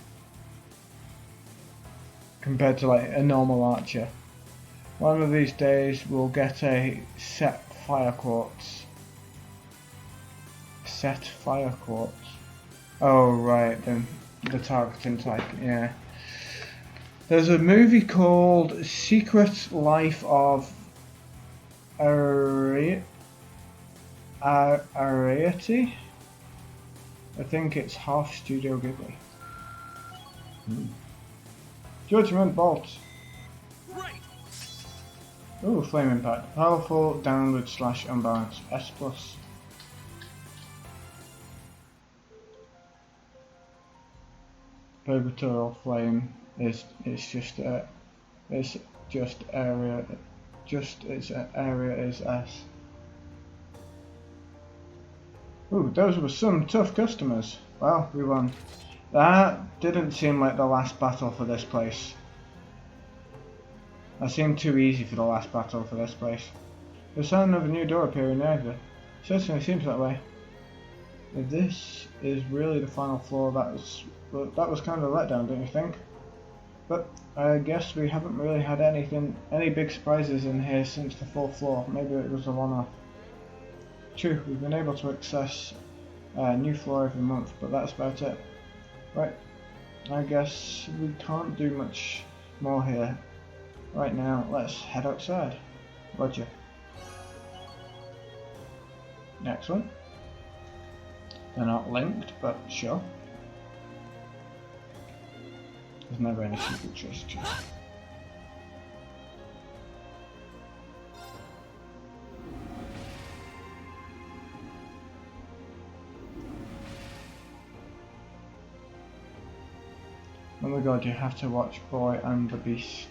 Compared to like a normal archer. One of these days we'll get a set fire quartz. Set fire quartz. Oh right, then the targeting type, yeah. There's a movie called Secret Life of Ariete. I think it's half Studio Ghibli. Judgment Bolt. Right. Ooh, Flame Impact. Powerful, downward slash unbalanced. S+. Purgatorial Flame is it's just area its area is S. Ooh, those were some tough customers. Well, we won. That didn't seem like the last battle for this place. That seemed too easy for the last battle for this place. The sound of a new door appearing there. Certainly seems that way. If this is really the final floor, that was kind of a letdown, don't you think? But I guess we haven't really had any big surprises in here since the 4th floor. Maybe it was a one-off. True, we've been able to access a new floor every month, but that's about it. Right, I guess we can't do much more here. Right now, let's head outside. Roger. Next one. They're not linked, but sure. There's never any secret chest. Oh my god, you have to watch Boy and the Beast.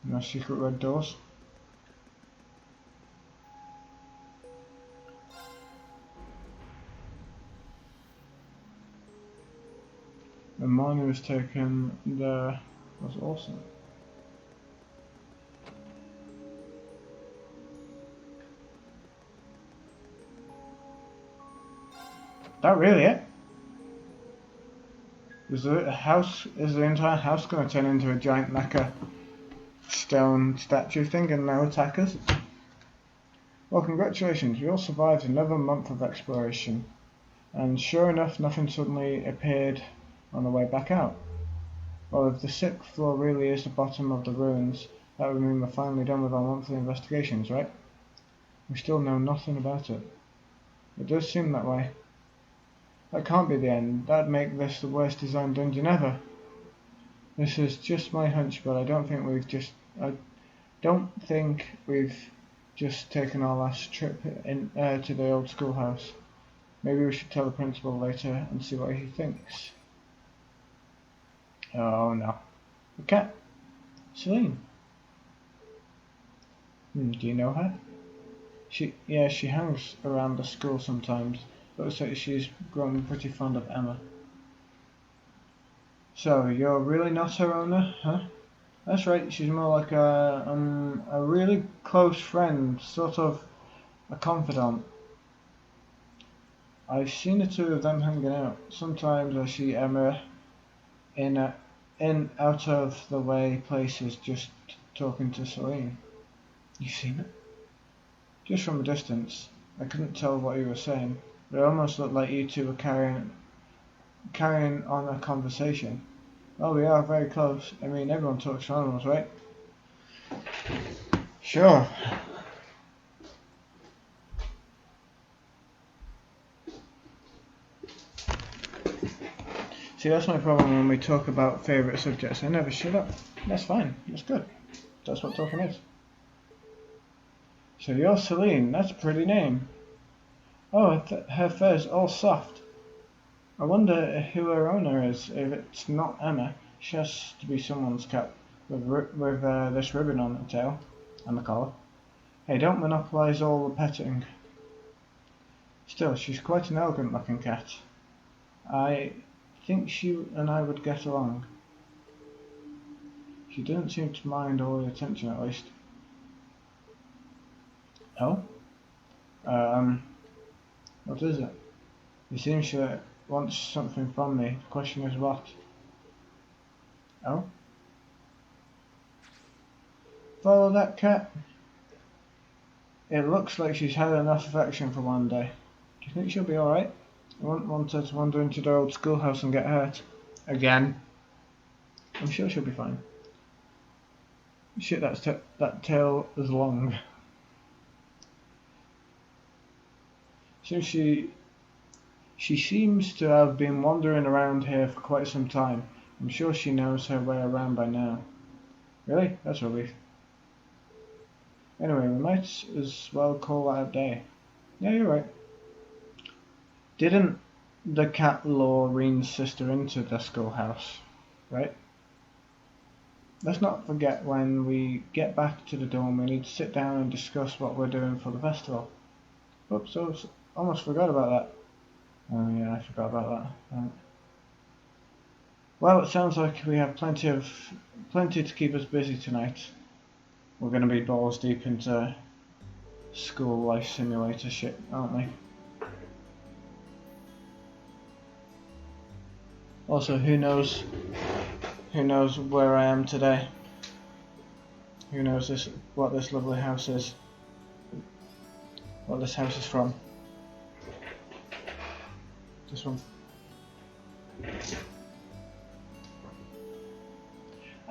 No secret red doors. The money was taken there. Was awesome. That really it? Is the entire house going to turn into a giant mecha stone statue thing and now attack us? Well, congratulations, we all survived another month of exploration. And sure enough, nothing suddenly appeared on the way back out. Well, if the 6th floor really is the bottom of the ruins, that would mean we're finally done with our monthly investigations, right? We still know nothing about it. It does seem that way. That can't be the end. That'd make this the worst designed dungeon ever. This is just my hunch, but I don't think we've just taken our last trip to the old schoolhouse. Maybe we should tell the principal later and see what he thinks. Oh no. The cat. Celine. Do you know her? She hangs around the school sometimes. Looks like she's grown pretty fond of Emma. So, you're really not her owner, huh? That's right, she's more like a really close friend, sort of a confidant. I've seen the two of them hanging out. Sometimes I see Emma in out of the way places just talking to Celine. You seen it? Just from a distance. I couldn't tell what you were saying, but it almost looked like you two were carrying on a conversation. Well, we are very close. I mean, everyone talks to animals, right? Sure. See, that's my problem when we talk about favourite subjects. I never shut up. That's fine. That's good. That's what talking is. So you're Celine. That's a pretty name. Oh, her fur's all soft. I wonder who her owner is. If it's not Emma, she has to be someone's cat with this ribbon on the tail and the collar. Hey, don't monopolise all the petting. Still, she's quite an elegant-looking cat. I think she and I would get along. She doesn't seem to mind all the attention, at least. Oh? What is it? It seems she wants something from me. The question is what? Oh? Follow that cat? It looks like she's had enough affection for one day. Do you think she'll be alright? I wouldn't want her to wander into the old schoolhouse and get hurt. Again. I'm sure she'll be fine. Shit, that tail is long. So she seems to have been wandering around here for quite some time. I'm sure she knows her way around by now. Really? That's a relief. Anyway, we might as well call that a day. Yeah, you're right. Didn't the cat lure Reen's sister into the schoolhouse, right? Let's not forget when we get back to the dorm we need to sit down and discuss what we're doing for the festival. Oops, I almost forgot about that. Oh yeah, I forgot about that. Right. Well, it sounds like we have plenty to keep us busy tonight. We're going to be balls deep into school life simulator shit, aren't we? Also, who knows where I am today? Who knows what this lovely house is? What this house is from? This one.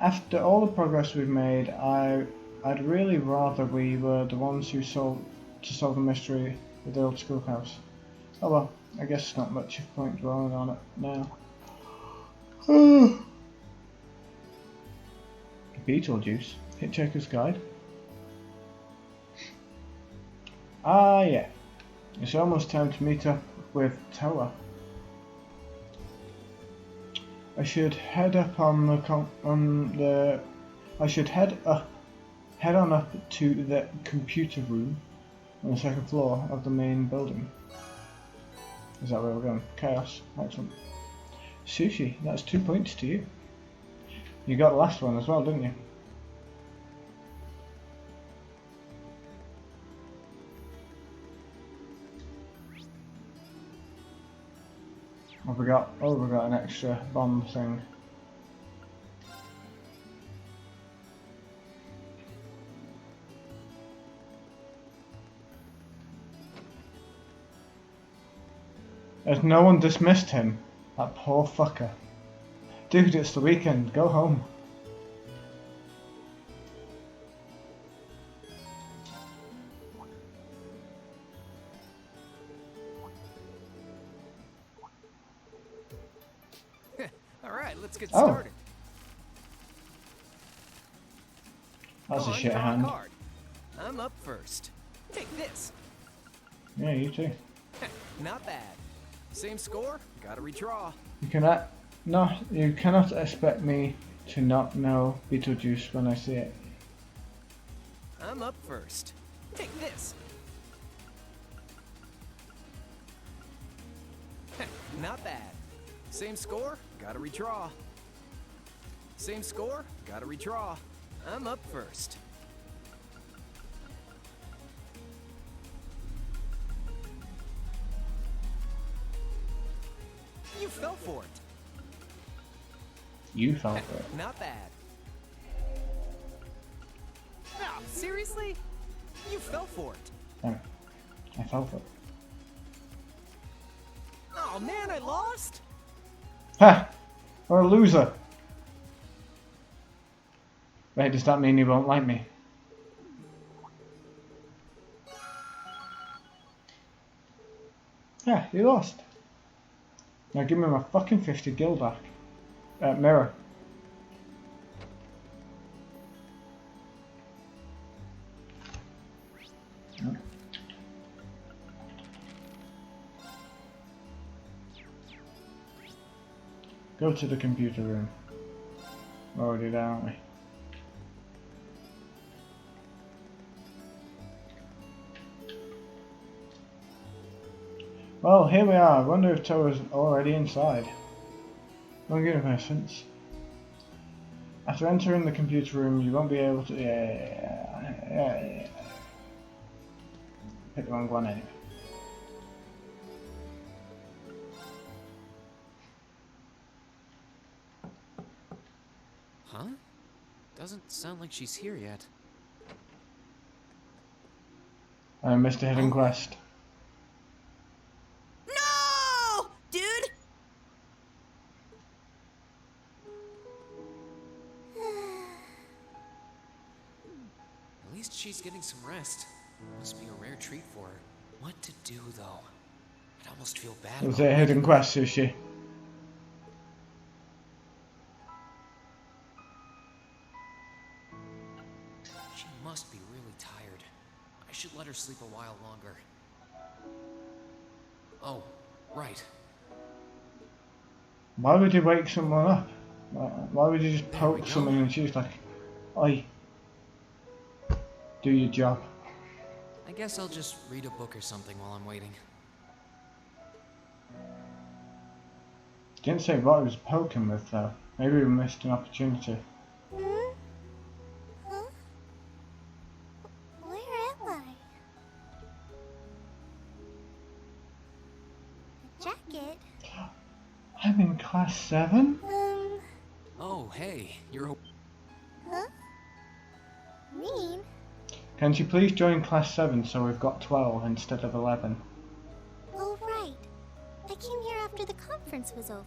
After all the progress we've made, I'd really rather we were the ones who solve the mystery of the old schoolhouse. Oh well, I guess it's not much of a point dwelling on it now. Beetlejuice? Hitchhiker's Guide? Ah yeah, it's almost time to meet up with Toa. I should head on up to the computer room on the 2nd floor of the main building. Is that where we're going? Chaos. Excellent. Sushi, that's 2 points to you. You got the last one as well, didn't you? What have we got? Oh, we got an extra bomb thing. As no one dismissed him. That poor fucker. Dude, it's the weekend. Go home. Alright, let's get Oh. started. That's Go a on, shit draw hand. card. I'm up first. Take this. Yeah, you too. Not bad. Same score, gotta redraw. You cannot, no, you cannot expect me to not know Beetlejuice when I see it. I'm up first. Take this. Not bad. Same score, gotta redraw. Same score, gotta redraw. I'm up first. You fell for it. You fell for it. Not bad. Oh, seriously? You fell for it. Damn it. I fell for it. Oh man, I lost? Ha! What a loser. Wait, does that mean he won't like me? Yeah, he lost. Now give me my fucking 50 gil back. Mirror. Go to the computer room. We're already there, aren't we? Well, here we are. I wonder if Toa's already inside. Wrong universe. After entering the computer room, you won't be able to. Yeah. Pick the wrong one anyway. Huh? Doesn't sound like she's here yet. I missed a hidden quest. No! Dude! At least she's getting some rest. Must be a rare treat for her. What to do, though? I'd almost feel bad Was about it a hidden quest, Sushi? She must be really tired. I should let her sleep a while longer. Oh, right. Why would you wake someone up? Why would you just There we poke go. someone and she's like, "Oi, do your job." I guess I'll just read a book or something while I'm waiting. Didn't say what he was poking with though. Maybe we missed an opportunity. Hmm? Huh? Where am I? A jacket? I'm in class 7? Oh, hey, you're a... Huh? Mean? Can you please join class 7 so we've got 12 instead of 11? Oh, right. I came here after the conference was over.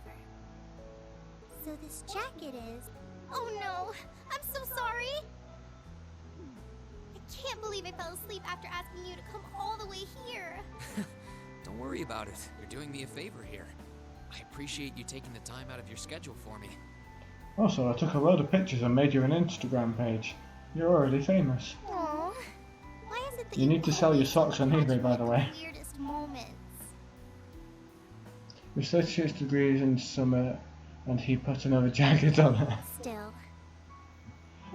So this jacket is... Oh no! I'm so sorry! I can't believe I fell asleep after asking you to come all the way here. Don't worry about it. You're doing me a favor here. I appreciate you taking the time out of your schedule for me. Also, I took a load of pictures and made you an Instagram page. You're already famous. Aww. Why is it that You need to sell your always socks on catch eBay, me by at the way. Weirdest moments. Research degrees in summer, and he put another jacket on her. Still.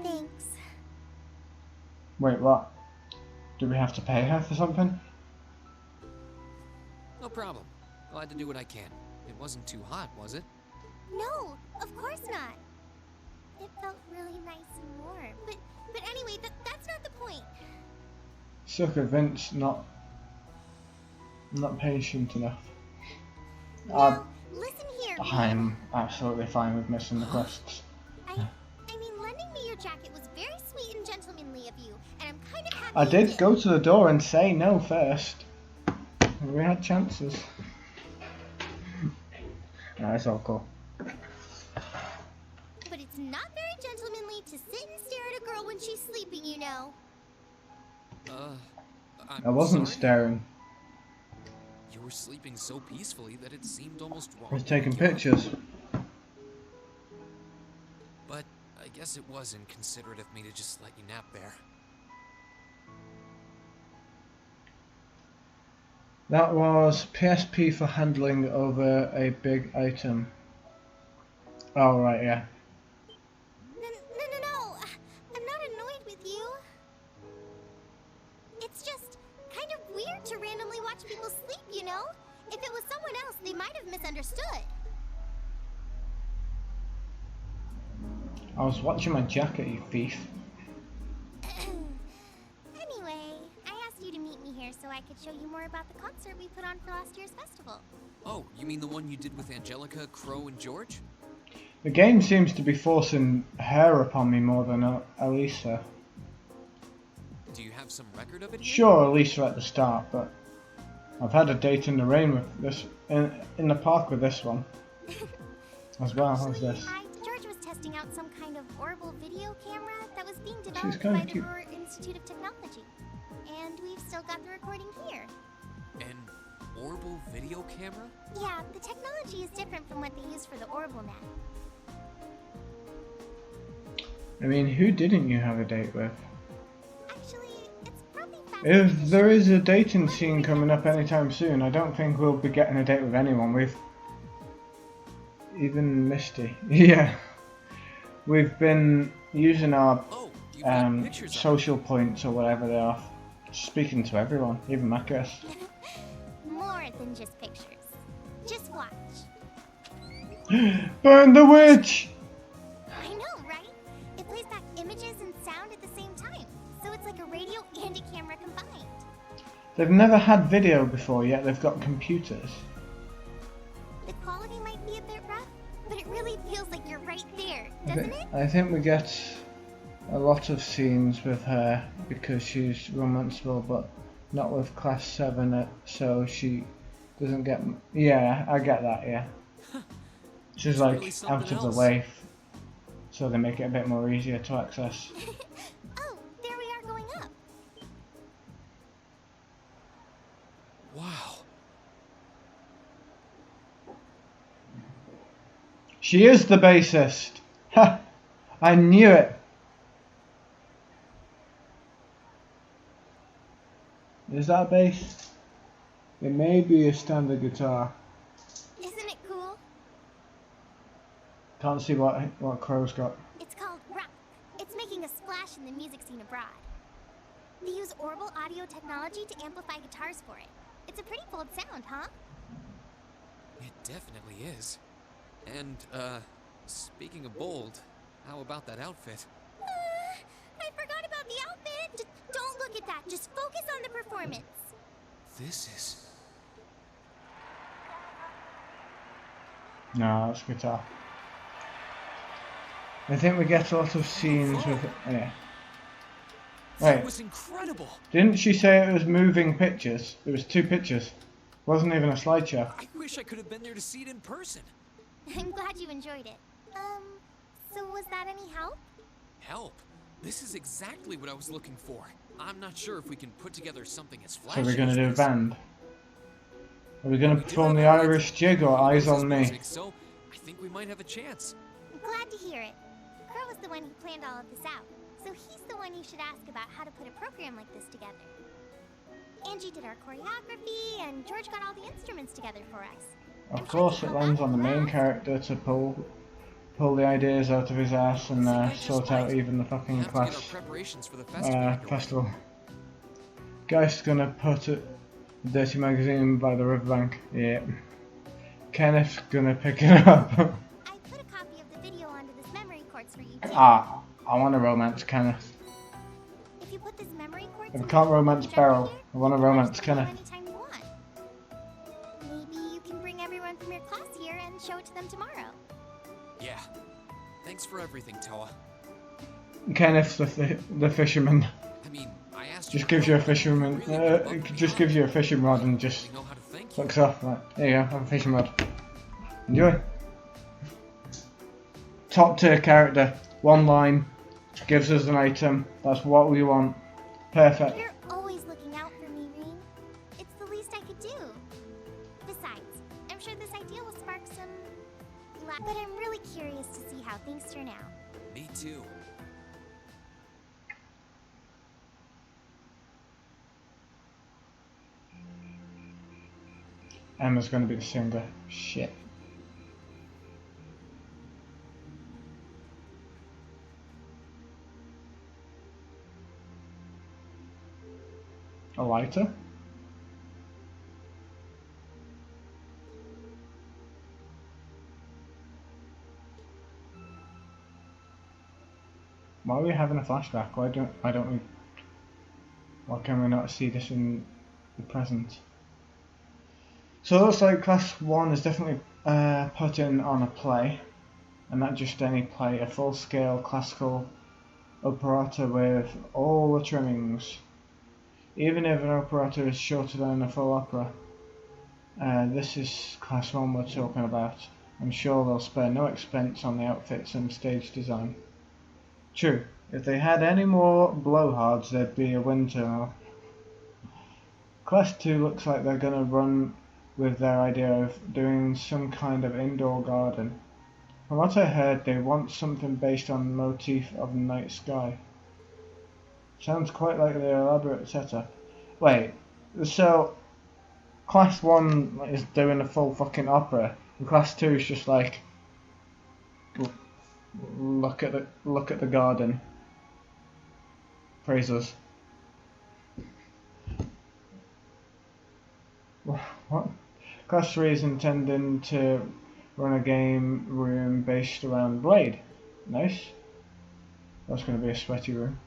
Thanks. Wait, what? Do we have to pay her for something? No problem. Glad to do what I can. It wasn't too hot, was it? No, of course not. It felt really nice and warm. But anyway, that's not the point. Sucker Vince, not patient enough. Now, listen here. I'm absolutely fine with missing the quests. I mean, lending me your jacket was very sweet and gentlemanly of you, and I'm kind of happy I you did go to the door and say no first. We had chances. No, it's all cool. But it's not very gentlemanly to sit and stare at a girl when she's sleeping, you know. I wasn't sorry? staring. You were sleeping so peacefully that it seemed almost wrong. I was taking to wake you up. pictures. But I guess it was inconsiderate of me to just let you nap there. That was PSP for handling over a big item. Oh, right, yeah. No. I'm not annoyed with you. It's just kind of weird to randomly watch people sleep, you know? If it was someone else, they might have misunderstood. I was watching my jacket, you thief. Anyway, I asked you to meet me here so I could show you more about the concert we put on for last year's festival. Oh, you mean the one you did with Angelica, Crow, and George? The game seems to be forcing her upon me more than Elisa. Do you have some record of it here? Sure, Elisa at the start, but I've had a date in the rain with this, in the park with this one. As well as this. George was testing out some kind of orbital video camera that was being She's developed kinda by the cute. Brewer Institute of Technology. And we've still got the recording here. An Orbital video camera? Yeah, the technology is different from what they use for the Orbital net. I mean, who didn't you have a date with? Actually, it's probably faster If there is a dating scene coming up anytime soon, I don't think we'll be getting a date with anyone. Even Misty. Yeah. We've been using our Oh, you got pictures of it. social points or whatever they are. Speaking to everyone, even Macros. More than just pictures. Just watch. Burn the witch! I know, right? It plays back images and sound at the same time. So it's like a radio and a camera combined. They've never had video before, yet they've got computers. The quality might be a bit rough, but it really feels like you're right there, doesn't it? I think we get a lot of scenes with her because she's romanceable, but not with class 7, so she doesn't get. Yeah, I get that, yeah. She's like really something out of the else. way, so they make it a bit more easier to access. Oh, there we are going up. Wow. She is the bassist! Ha! I knew it! Is that a bass? It may be a standard guitar. Isn't it cool? Can't see what Crow's got. It's called rock. It's making a splash in the music scene abroad. They use orbital audio technology to amplify guitars for it. It's a pretty bold sound, huh? It definitely is. And, speaking of bold, how about that outfit? I forgot about the outfit. Just don't look at that. Just focus on the performance. This is... No, that's guitar. I think we get a lot of scenes with. Yeah. That Wait, was incredible! didn't she say it was moving pictures? It was 2 pictures. Wasn't even a slideshow. I wish I could have been there to see it in person. I'm glad you enjoyed it. So was that any help? Help? This is exactly what I was looking for. I'm not sure if we can put together something as So flashy we're gonna as do a this. band. Are we gonna We do perform have the our Irish lights jig or Eyes and on Me? music, so I think we might have a chance. I'm glad to hear it. Crow was the one who planned all of this out, so he's the one you should ask about how to put a program like this together. Angie did our choreography, and George got all the instruments together for us. Of course, it lands on the main character to pull the ideas out of his ass and sort out even the We fucking have to get our class preparations for the festival underway. festival. Guy's gonna put a dirty magazine by the riverbank. Yeah. Kenneth's gonna pick it up. I put a copy of the video onto this memory quartz for you too. I want to romance Kenneth. If you put this memory quartz If I in can't the romance projector Beryl, here, I want to you can watch romance the video Kenneth. anytime you want. Maybe you can bring everyone from your class here and show it to them tomorrow. Yeah. Thanks for everything, Toa. Kenneth's the fisherman. I mean, I asked you. Just gives you a to fisherman. really went above and Just gives you a fishing rod and just beyond. I know how to thank you. fucks off. Right, there you go. Have a fishing rod. Enjoy. Top tier character. One line. Gives us an item. That's what we want. Perfect. You're always looking out for me, Rean. It's the least I could do. Besides, I'm sure this idea will spark some... But I'm really curious to see how things turn out. Me too. Emma's gonna be the singer. Shit. A lighter? Why are we having a flashback? Why can we not see this in the present? So it looks like Class 1 is definitely put in on a play, and not just any play, a full-scale classical operetta with all the trimmings. Even if an operetta is shorter than a full opera, this is Class 1 we're talking about. I'm sure they'll spare no expense on the outfits and stage design. True, if they had any more blowhards there'd be a wind tunnel. Class 2 looks like they're gonna run with their idea of doing some kind of indoor garden. From what I heard, they want something based on the motif of the night sky. Sounds quite like the elaborate setup. Wait, so Class 1 is doing a full fucking opera, and Class 2 is just like, look at the garden. Praise us. What? Class 3 is intending to run a game room based around Blade. Nice. That's going to be a sweaty room.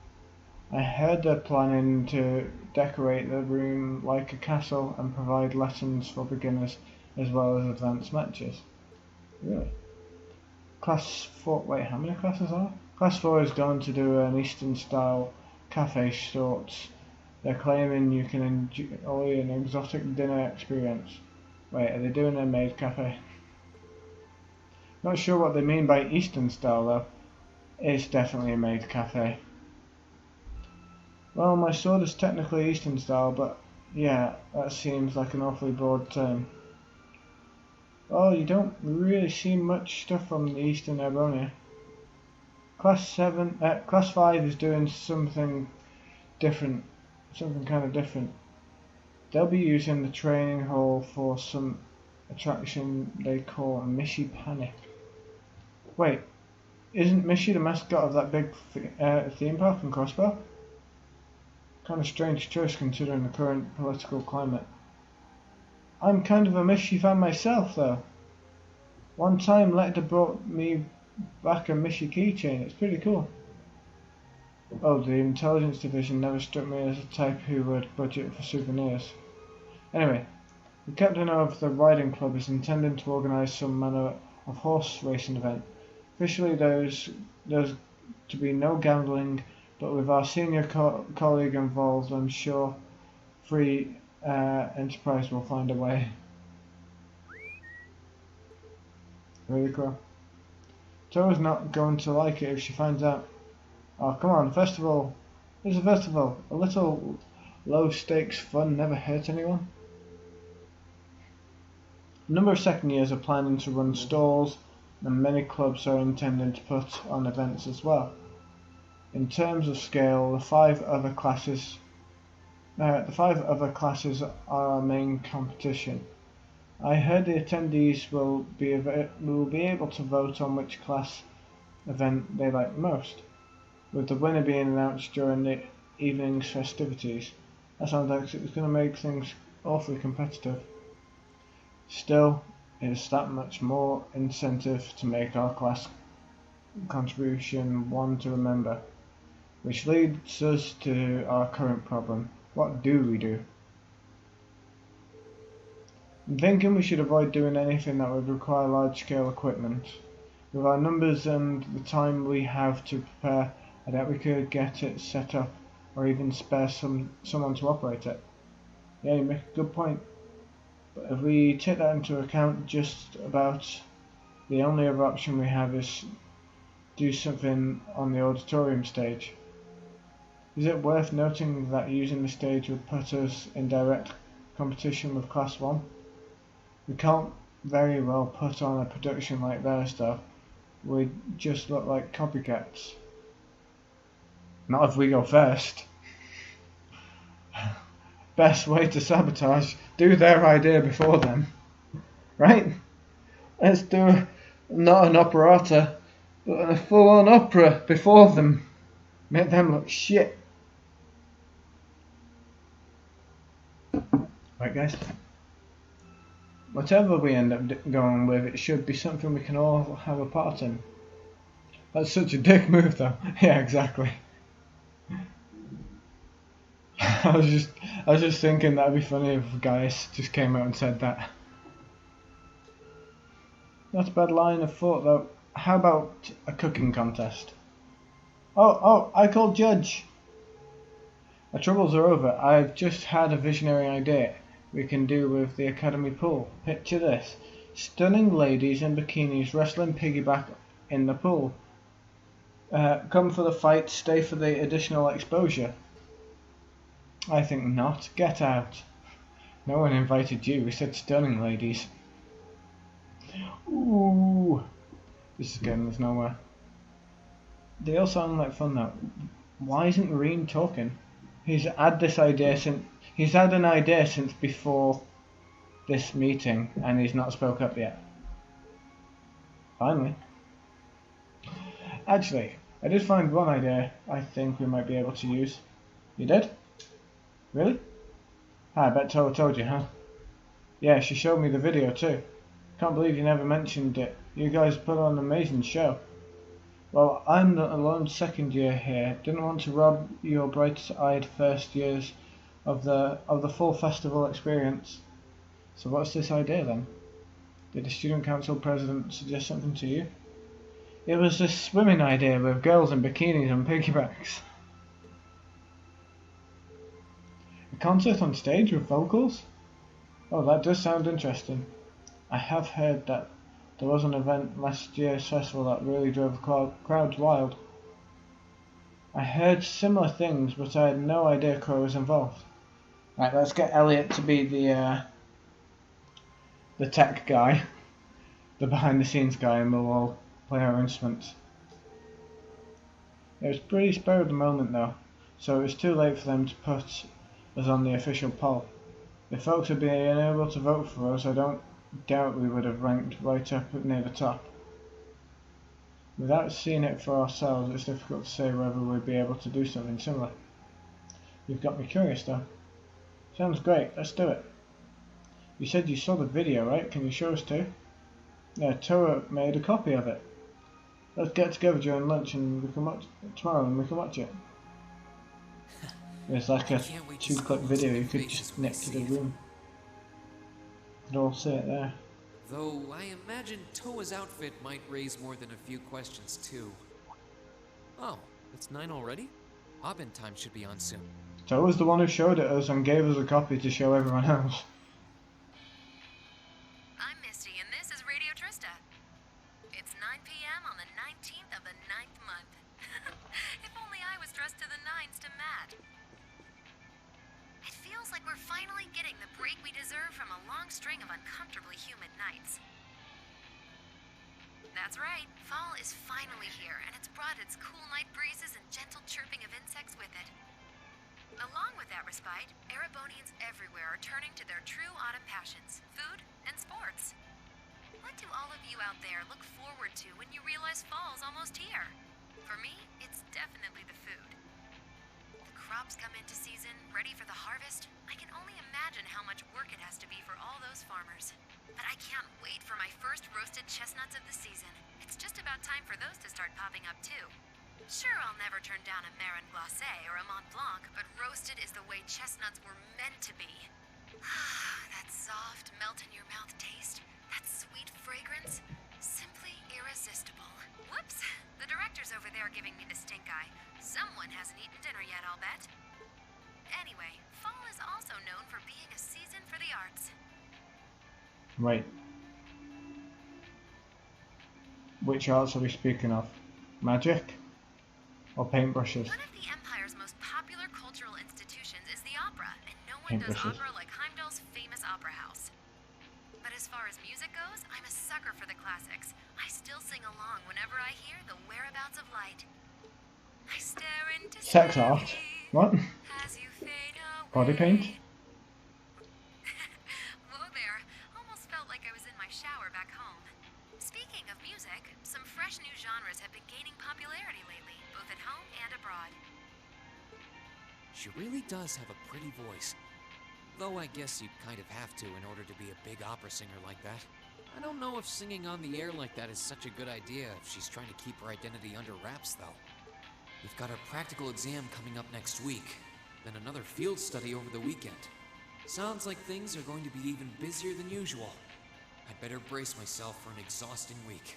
I heard they're planning to decorate the room like a castle and provide lessons for beginners as well as advanced matches. Really? Class 4, wait, how many classes are? Class 4 is going to do an Eastern style cafe sorts. They're claiming you can enjoy an exotic dinner experience. Wait, are they doing a maid cafe? Not sure what they mean by Eastern style though. It's definitely a maid cafe. Well, my sword is technically Eastern style, but yeah, that seems like an awfully broad term. Well, you don't really see much stuff from the Eastern Ebronia. Class 5 is doing something different, something kind of different. They'll be using the training hall for some attraction they call a Mishy Panic. Wait, isn't Mishy the mascot of that big theme park in Crossbow? Kind of strange choice considering the current political climate. I'm kind of a Mishy fan myself though. One time Lecter brought me back a Mishy keychain, it's pretty cool. Oh, the intelligence division never struck me as a type who would budget for souvenirs. Anyway, the captain of the riding club is intending to organise some manner of horse racing event. Officially there's to be no gambling, but with our senior colleague involved, I'm sure free enterprise will find a way. Really cool. Toa's not going to like it if she finds out. Oh, come on, festival. It's a festival. A little low stakes fun never hurt anyone. A number of second years are planning to run stalls, and many clubs are intending to put on events as well. In terms of scale, the five other classes are our main competition. I heard the attendees will be able to vote on which class event they like most, with the winner being announced during the evening's festivities. That sounds like it's going to make things awfully competitive. Still, it's that much more incentive to make our class contribution one to remember. Which leads us to our current problem. What do we do? I'm thinking we should avoid doing anything that would require large-scale equipment. With our numbers and the time we have to prepare, I doubt we could get it set up or even spare someone to operate it. Yeah, you make a good point. But if we take that into account, just about the only other option we have is do something on the auditorium stage. Is it worth noting that using the stage would put us in direct competition with Class 1? We can't very well put on a production like their stuff. We just look like copycats. Not if we go first. Best way to sabotage, do their idea before them. Right? Let's do not an operata, but a full-on opera before them. Make them look shit. Right guys? Whatever we end up going with, it should be something we can all have a part in. That's such a dick move though. Yeah, exactly. I was just thinking that'd be funny if guys just came out and said that. Not a bad line of thought though. How about a cooking contest? Oh, I called judge. My troubles are over. I've just had a visionary idea we can do with the academy pool. Picture this. Stunning ladies in bikinis wrestling piggyback in the pool. Come for the fight, stay for the additional exposure. I think not. Get out. No one invited you. We said stunning ladies. Ooh. This is getting us nowhere. They all sound like fun though. Why isn't Reem talking? He's had an idea since before this meeting and he's not spoke up yet. Finally. Actually, I did find one idea I think we might be able to use. You did? Really? I bet Toa told you, huh? Yeah, she showed me the video too. Can't believe you never mentioned it. You guys put on an amazing show. Well, I'm the alone second year here. Didn't want to rob your bright-eyed first years of the full festival experience. So what's this idea then? Did the student council president suggest something to you? It was a swimming idea with girls in bikinis and piggybacks. A concert on stage with vocals? Oh, that does sound interesting. I have heard that there was an event last year's festival that really drove the crowds wild. I heard similar things, but I had no idea Crow was involved. Right, let's get Elliot to be the tech guy, the behind-the-scenes guy, and we'll all play our instruments. It was pretty spur of the moment though, so it was too late for them to put us on the official poll. If folks had been able to vote for us, I don't doubt we would have ranked right up near the top. Without seeing it for ourselves, it's difficult to say whether we'd be able to do something similar. You've got me curious though. Sounds great, let's do it. You said you saw the video, right? Can you show us too? Yeah, Toa made a copy of it. Let's get together during lunch and we can watch tomorrow and we can watch it. There's like a 2-clip video you could just nick to the room. You'd all see it there. Though I imagine Toa's outfit might raise more than a few questions too. Oh, it's 9 already? Hobbin time should be on soon. Toa's the one who showed it us and gave us a copy to show everyone else. I'm Misty and this is Radio Trista. It's 9 p.m. on the 19th of the 9th month. If only I was dressed to the nines to match. It feels like we're finally getting the break we deserve from a long string of uncomfortably humid nights. That's right, fall is finally here, and it's brought its cool night breezes and gentle chirping of insects with it. Along with that respite, Erebonians everywhere are turning to their true autumn passions, food and sports. What do all of you out there look forward to when you realize fall's almost here? For me, it's definitely the food. Crops come into season, ready for the harvest. I can only imagine how much work it has to be for all those farmers. But I can't wait for my first roasted chestnuts of the season. It's just about time for those to start popping up too. Sure, I'll never turn down a Marron Glacé or a Mont Blanc, but roasted is the way chestnuts were meant to be. That soft, melt-in-your-mouth taste, that sweet fragrance, simply irresistible. Whoops! The director's over there giving me the stink eye. Someone hasn't eaten dinner yet, I'll bet. Anyway, fall is also known for being a season for the arts. Wait. Which arts are we speaking of? Magic? Or paintbrushes? One of the Empire's most popular cultural institutions is the opera, and no one does Paintbrushes. opera like Heimdall's famous opera house. But as far as music goes, I'm a sucker for the classics. I still sing along whenever I hear The Whereabouts of Light. I stare into Sex art? space What? as you fade away. Body paint? Whoa there. Almost felt like I was in my shower back home. Speaking of music, some fresh new genres have been gaining popularity lately, both at home and abroad. She really does have a pretty voice. Though I guess you'd kind of have to in order to be a big opera singer like that. I don't know if singing on the air like that is such a good idea if she's trying to keep her identity under wraps, though. We've got our practical exam coming up next week, then another field study over the weekend. Sounds like things are going to be even busier than usual. I'd better brace myself for an exhausting week.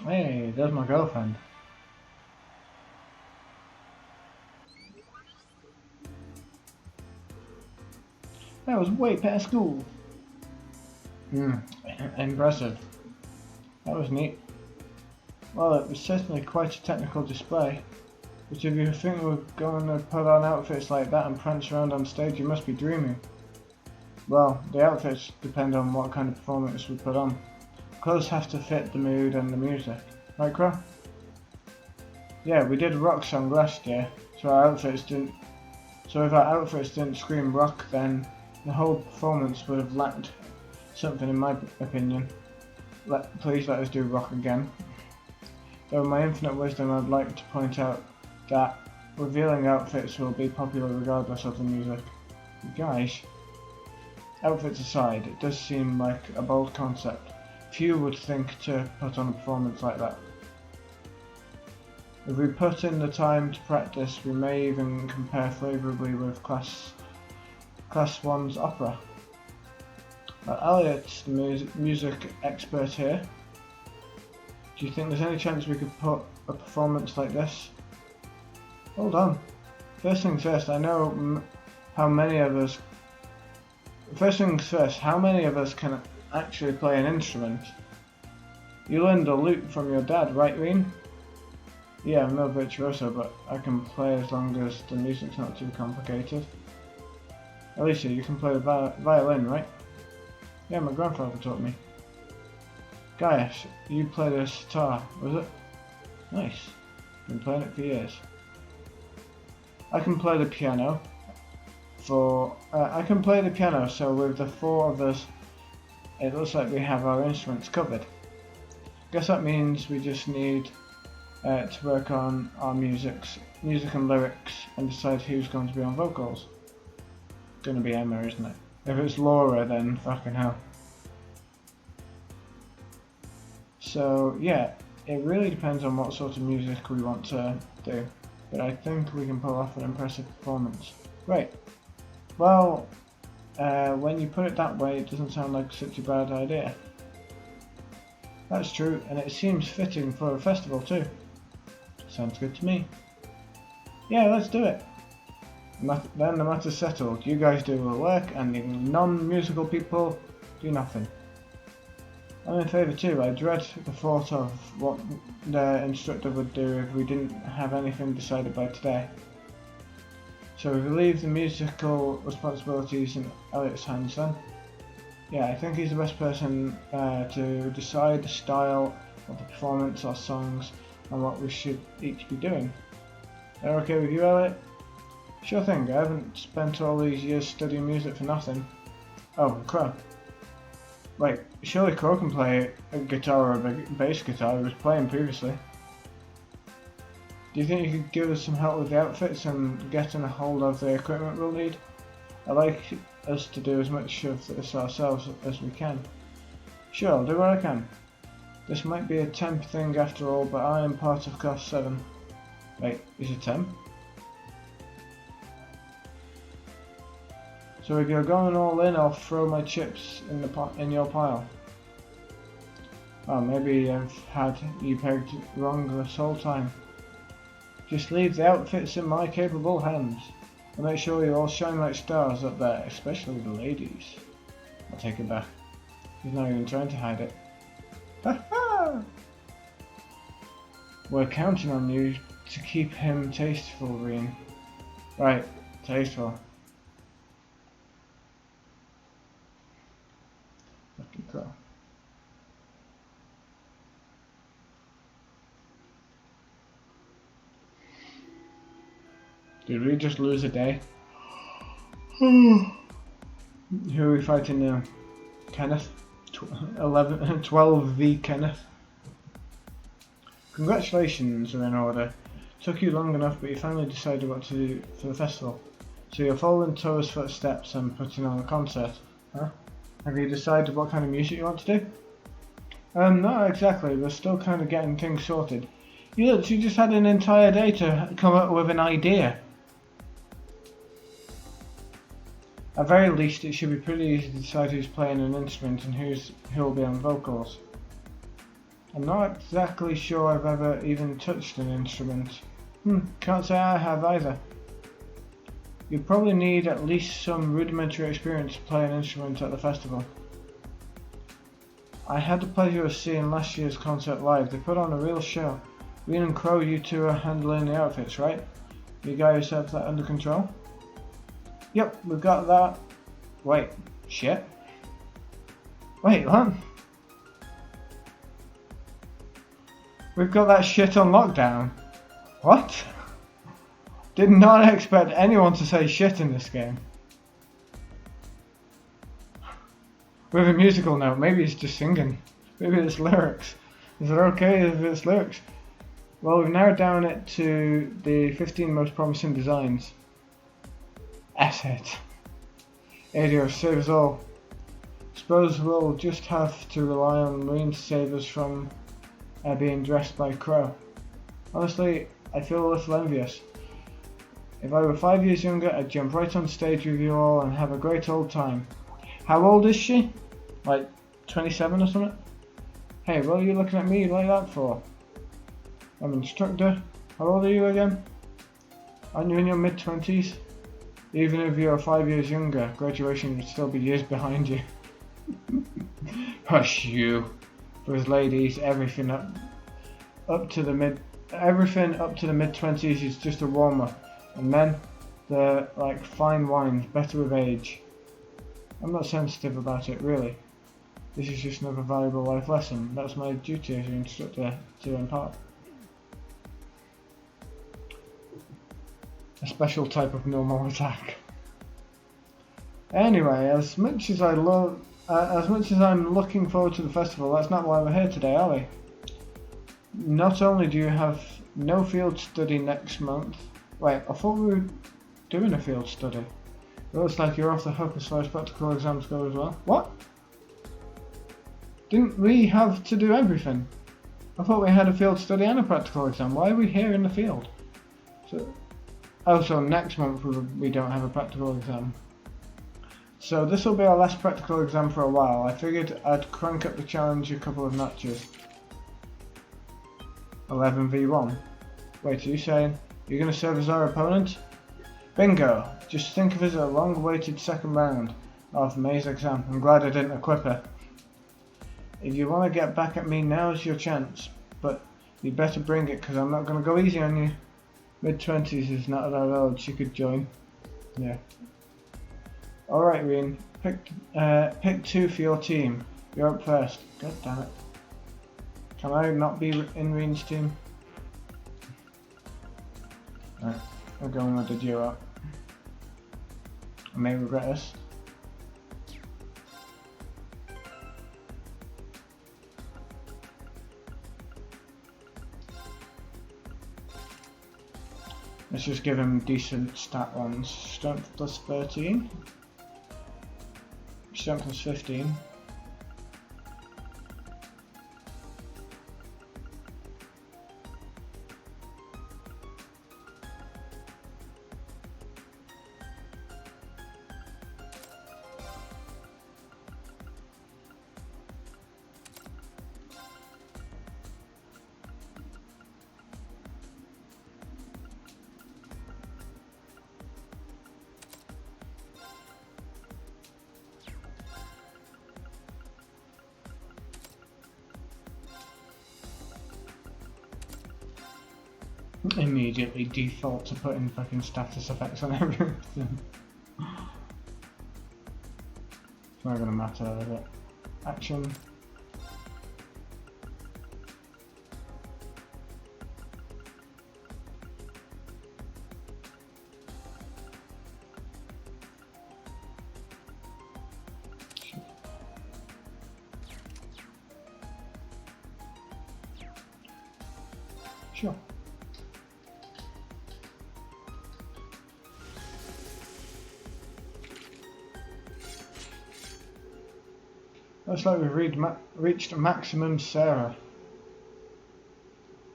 Hey, there's my girlfriend. That was way past school. Impressive. That was neat. Well, it was certainly quite a technical display. But if you think we're going to put on outfits like that and prance around on stage, you must be dreaming. Well, the outfits depend on what kind of performance we put on. Clothes have to fit the mood and the music. Right, Crow? Yeah, we did a rock song last year, so if our outfits didn't scream rock, then the whole performance would have lacked something, in my opinion. Please let us do rock again. Though in my infinite wisdom, I'd like to point out that revealing outfits will be popular regardless of the music. Guys, outfits aside, it does seem like a bold concept. Few would think to put on a performance like that. If we put in the time to practice, we may even compare favourably with Class 1's opera. Elliot's the music expert here. Do you think there's any chance we could put a performance like this? Hold on. First things first, I know how many of us... First things first, how many of us can actually play an instrument? You learned the lute from your dad, right, Reen? Yeah, I'm no virtuoso, but I can play as long as the music's not too complicated. Alicia, you can play the violin, right? Yeah, my grandfather taught me. Gaius, you play the sitar, was it? Nice. Been playing it for years. I can play the piano. I can play the piano, so with the four of us, it looks like we have our instruments covered. Guess that means we just need to work on our music and lyrics and decide who's going to be on vocals. It's gonna be Emma, isn't it? If it's Laura, then fucking hell. So yeah, it really depends on what sort of music we want to do, but I think we can pull off an impressive performance. Great. Well, when you put it that way, it doesn't sound like such a bad idea. That's true, and it seems fitting for a festival too. Sounds good to me. Yeah, let's do it. Then the matter's settled. You guys do the work, and the non-musical people do nothing. I'm in favour too. I dread the thought of what the instructor would do if we didn't have anything decided by today. So we leave the musical responsibilities in Elliot's hands then. Yeah, I think he's the best person to decide the style of the performance, our songs, and what we should each be doing. Are you okay with you, Elliot? Sure thing, I haven't spent all these years studying music for nothing. Oh, Crow. Wait, surely Crow can play a guitar or a bass guitar he was playing previously. Do you think you could give us some help with the outfits and getting a hold of the equipment we'll need? I'd like us to do as much of this ourselves as we can. Sure, I'll do what I can. This might be a temp thing after all, but I am part of Class 7. Wait, is it temp? So if you're going all in, I'll throw my chips in the in your pile. Oh, maybe I've had you pegged wrong this whole time. Just leave the outfits in my capable hands. I'll make sure you all shine like stars up there, especially the ladies. I'll take it back. He's not even trying to hide it. Ha ha! We're counting on you to keep him tasteful, Reen. Right, tasteful. Fucking crow. Did we just lose a day? Who are we fighting now? Kenneth? 12 v Kenneth. Congratulations are in order. Took you long enough, but you finally decided what to do for the festival. So you're following Toa's footsteps and putting on a concert, huh? Have you decided what kind of music you want to do? Not exactly. We're still kind of getting things sorted. You just had an entire day to come up with an idea. At very least, it should be pretty easy to decide who's playing an instrument and who'll be on vocals. I'm not exactly sure I've ever even touched an instrument. Can't say I have either. You probably need at least some rudimentary experience to play an instrument at the festival. I had the pleasure of seeing last year's concert live. They put on a real show. Reen and Crow, you two are handling the outfits, right? You guys have that under control? Yep, we've got that. Wait, shit. Wait, what? We've got that shit on lockdown. What? Did not expect anyone to say shit in this game. With a musical note, maybe it's just singing. Maybe it's lyrics. Is it okay if it's lyrics? Well, we've narrowed down it to the 15 most promising designs. Asset. ADO, save us all. Suppose we'll just have to rely on Reen to save us from being dressed by Crow. Honestly, I feel a little envious. If I were 5 years younger, I'd jump right on stage with you all and have a great old time. How old is she? Like 27 or something? Hey, what are you looking at me like that for? I'm an instructor. How old are you again? Aren't you in your mid-20s? Even if you're 5 years younger, graduation would still be years behind you. Hush you. For us ladies, everything up to the mid-20s is just a warm-up. And then, they're like fine wines, better with age. I'm not sensitive about it, really. This is just another valuable life lesson. That's my duty as your instructor to impart. A special type of normal attack. Anyway, as much as I'm looking forward to the festival, that's not why we're here today, are we? Not only do you have no field study next month. Wait, I thought we were doing a field study. It looks like you're off the hook as far as practical exams go as well. What? Didn't we have to do everything? I thought we had a field study and a practical exam. Why are we here in the field? So next month we don't have a practical exam. So this will be our last practical exam for a while. I figured I'd crank up the challenge a couple of notches. 11v1. Wait, are you saying you're going to serve as our opponent? Bingo! Just think of it as a long-awaited second round of May's exam. I'm glad I didn't equip her. If you want to get back at me, now's your chance. But you better bring it, because I'm not going to go easy on you. Mid-20s is not that old, she could join. Yeah. Alright, Reen. Pick two for your team. You're up first. God damn it. Can I not be in Reen's team? Right, I'm going with the duo. I may regret this. Let's just give him decent stat ones. Strength plus 13. Strength plus 15. immediately default to putting fucking status effects on everything. It's not gonna matter, is it? Action. Sure. Looks like we've reached maximum Sarah.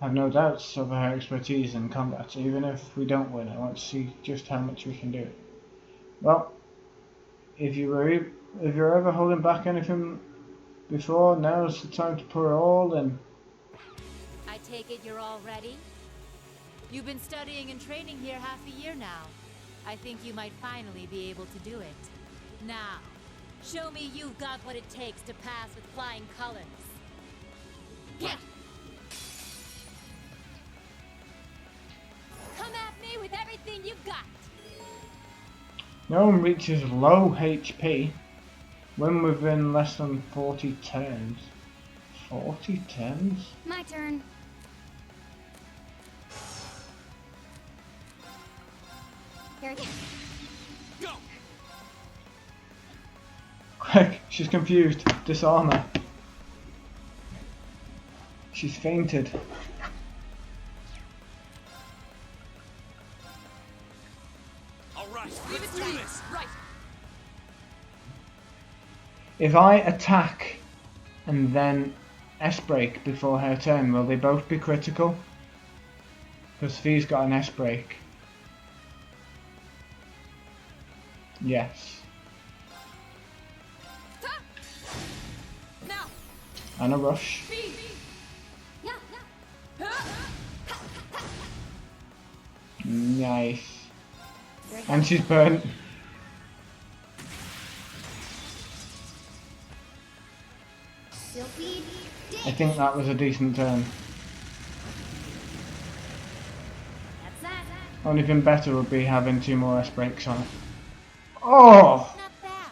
I have no doubts of her expertise in combat. Even if we don't win, I want to see just how much we can do. Well, if you're ever holding back anything before, now's the time to pour it all in. I take it you're all ready? You've been studying and training here half a year now. I think you might finally be able to do it. Now, show me you've got what it takes to pass with flying colors. Yeah! Come at me with everything you've got! No one reaches low HP when within less than 40 turns. 40 turns? My turn. Here it is. Go! Quick, she's confused. Disarm her. She's fainted. All right, let's do this. Right. If I attack and then S-break before her turn, will they both be critical? Because Fee's got an S-break. Yes. Stop. Now. And a rush. Speed. Yeah. Nice. And she's burnt. Silky. I think that was a decent turn. That's that. Only thing better would be having 2 more S-breaks on it. Oh! Not bad.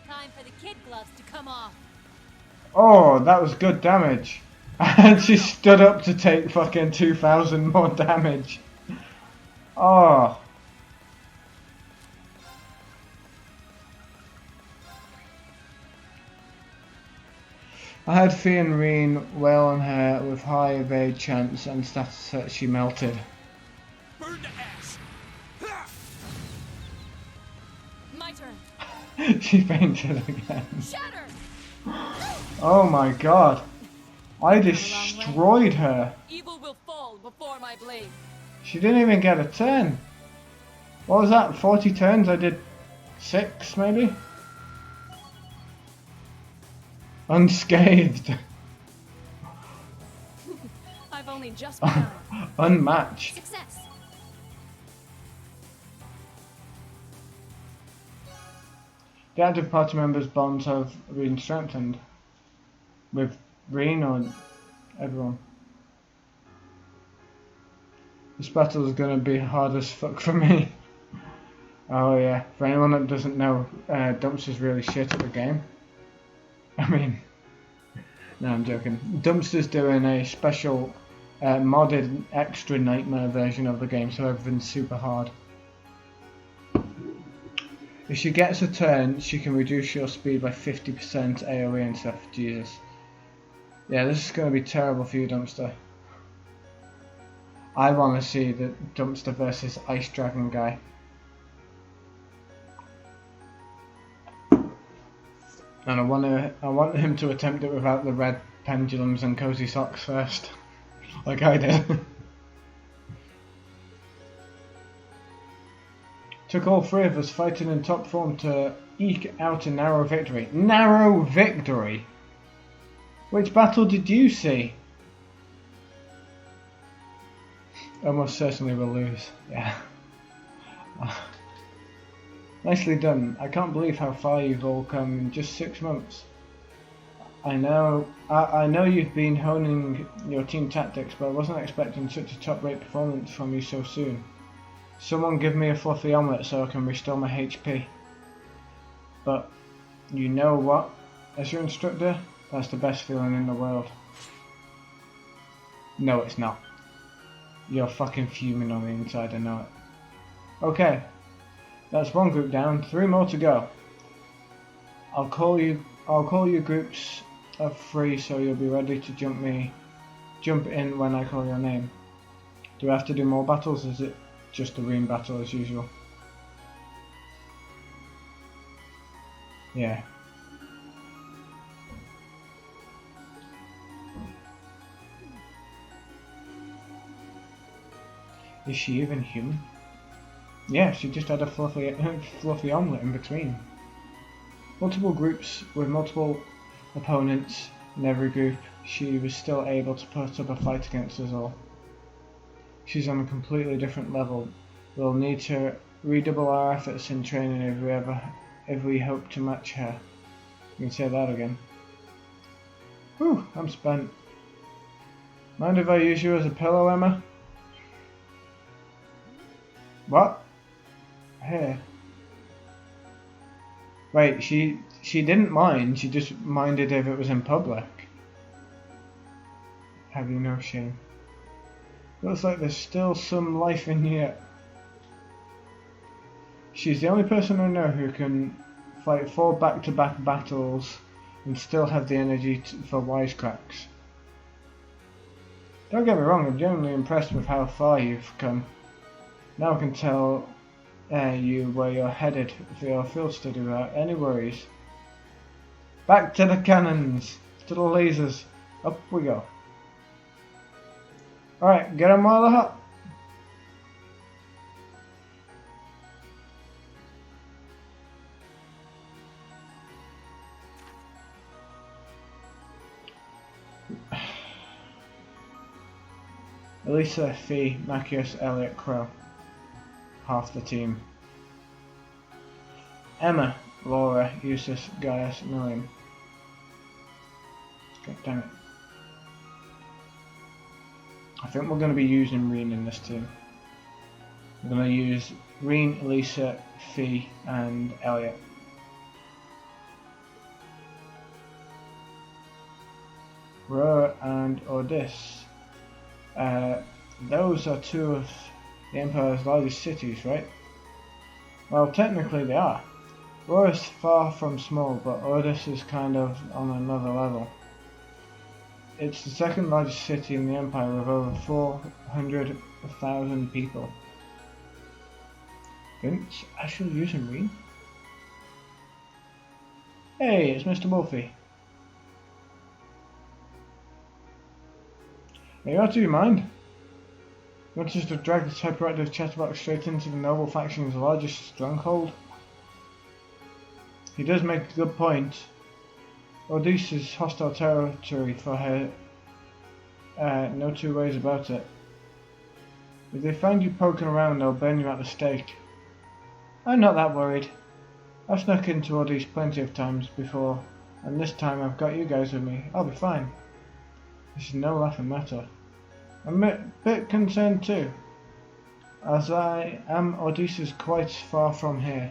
Time for the kid gloves to come off. Oh, that was good damage. And she stood up to take fucking 2,000 more damage. Oh. I had Fee and Reen well on her with high evade chance and status that she melted. Burn to ash. My turn. She fainted again. Shatter. Oh my god. I destroyed her. Evil will fall before my blade. She didn't even get a turn. What was that? 40 turns? I did 6 maybe? Unscathed. I've only just begun. Unmatched. Success. The active party members' bonds have been strengthened. With Reen or everyone. This battle is going to be hard as fuck for me. Oh yeah, for anyone that doesn't know, Dumpster's really shit at the game. I mean, no, I'm joking. Dumpster's doing a special modded extra nightmare version of the game, so everything's super hard. If she gets a turn, she can reduce your speed by 50% AoE and stuff. Jesus. Yeah, this is going to be terrible for you, Dumpster. I want to see the Dumpster versus Ice Dragon guy. And I want him to attempt it without the red pendulums and cozy socks first, like I did. Took all 3 of us fighting in top form to eke out a narrow victory. Narrow victory? Which battle did you see? Almost certainly will lose. Yeah. Nicely done. I can't believe how far you've all come in just 6 months. I know you've been honing your team tactics, but I wasn't expecting such a top-rate performance from you so soon. Someone give me a fluffy omelette so I can restore my HP. But, you know what? As your instructor, that's the best feeling in the world. No, it's not. You're fucking fuming on the inside, I know it. Okay, that's one group down, 3 more to go. I'll call you groups of 3 so you'll be ready to jump in when I call your name. Do I have to do more battles, or is it just a ring battle as usual? Yeah. Is she even human? Yeah, she just had a fluffy omelette in between. Multiple groups with multiple opponents in every group, she was still able to put up a fight against us all. She's on a completely different level. We'll need to redouble our efforts in training if we hope to match her. You can say that again. Whew, I'm spent. Mind if I use you as a pillow, Emma? What? Here. Wait, she didn't mind, she just minded if it was in public. Have you no shame? Looks like there's still some life in here. She's the only person I know who can fight 4 back-to-back battles and still have the energy for wisecracks. Don't get me wrong, I'm genuinely impressed with how far you've come. Now I can tell you where you're headed for your field study without any worries. Back to the cannons, to the lasers, up we go. Alright, get 'em while they're hot. Elisa, Fee, Macius, Elliot, Crow. Half the team. Emma, Laura, Eustace, Gaius, Miriam. God damn it. I think we're going to be using Reen in this team. We're going to use Reen, Elisa, Fee, and Elliot. Roa and Ordis. Those are 2 of the Empire's largest cities, right? Well, technically they are. Roa is far from small, but Ordis is kind of on another level. It's the 2nd largest city in the Empire with over 400,000 people. Vince, actually using Reen? Hey, it's Mr. Wolfie. Are you out of your mind? You want us to drag this hyperactive chatterbox straight into the noble faction's largest stronghold? He does make a good point. Odisse is hostile territory for her. No 2 ways about it. If they find you poking around, they'll burn you at the stake. I'm not that worried. I've snuck into Odisse plenty of times before, and this time I've got you guys with me. I'll be fine. This is no laughing matter. I'm a bit concerned too, as I am Odisse is quite far from here.